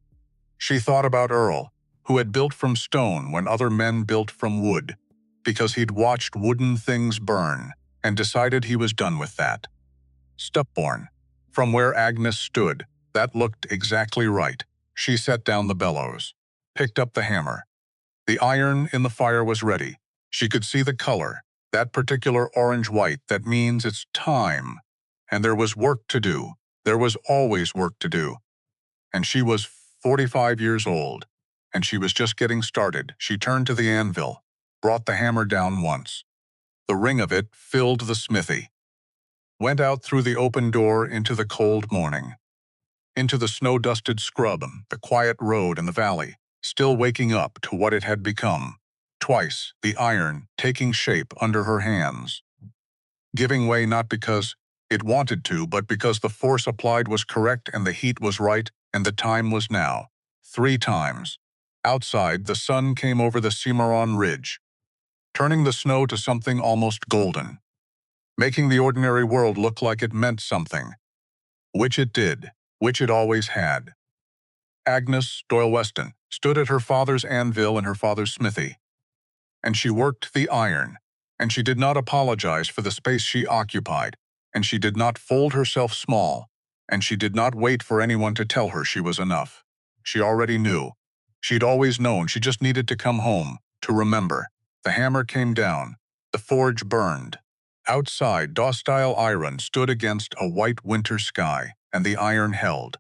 She thought about Earl, who had built from stone when other men built from wood, because he'd watched wooden things burn and decided he was done with that. Stubborn. From where Agnes stood, that looked exactly right. She set down the bellows, picked up the hammer. The iron in the fire was ready. She could see the color, that particular orange-white that means it's time. And there was work to do. There was always work to do. And she was 45 years old, and she was just getting started. She turned to the anvil, brought the hammer down once. The ring of it filled the smithy. Went out through the open door into the cold morning. Into the snow-dusted scrub, the quiet road in the valley, still waking up to what it had become. Twice, the iron taking shape under her hands. Giving way not because it wanted to, but because the force applied was correct and the heat was right and the time was now. 3 times. Outside, the sun came over the Cimarron Ridge, turning the snow to something almost golden, making the ordinary world look like it meant something, which it did, which it always had. Agnes Doyle Weston stood at her father's anvil in her father's smithy, and she worked the iron, and she did not apologize for the space she occupied, and she did not fold herself small, and she did not wait for anyone to tell her she was enough. She already knew. She'd always known. She just needed to come home, to remember. The hammer came down. The forge burned. Outside, docile iron stood against a white winter sky, and the iron held.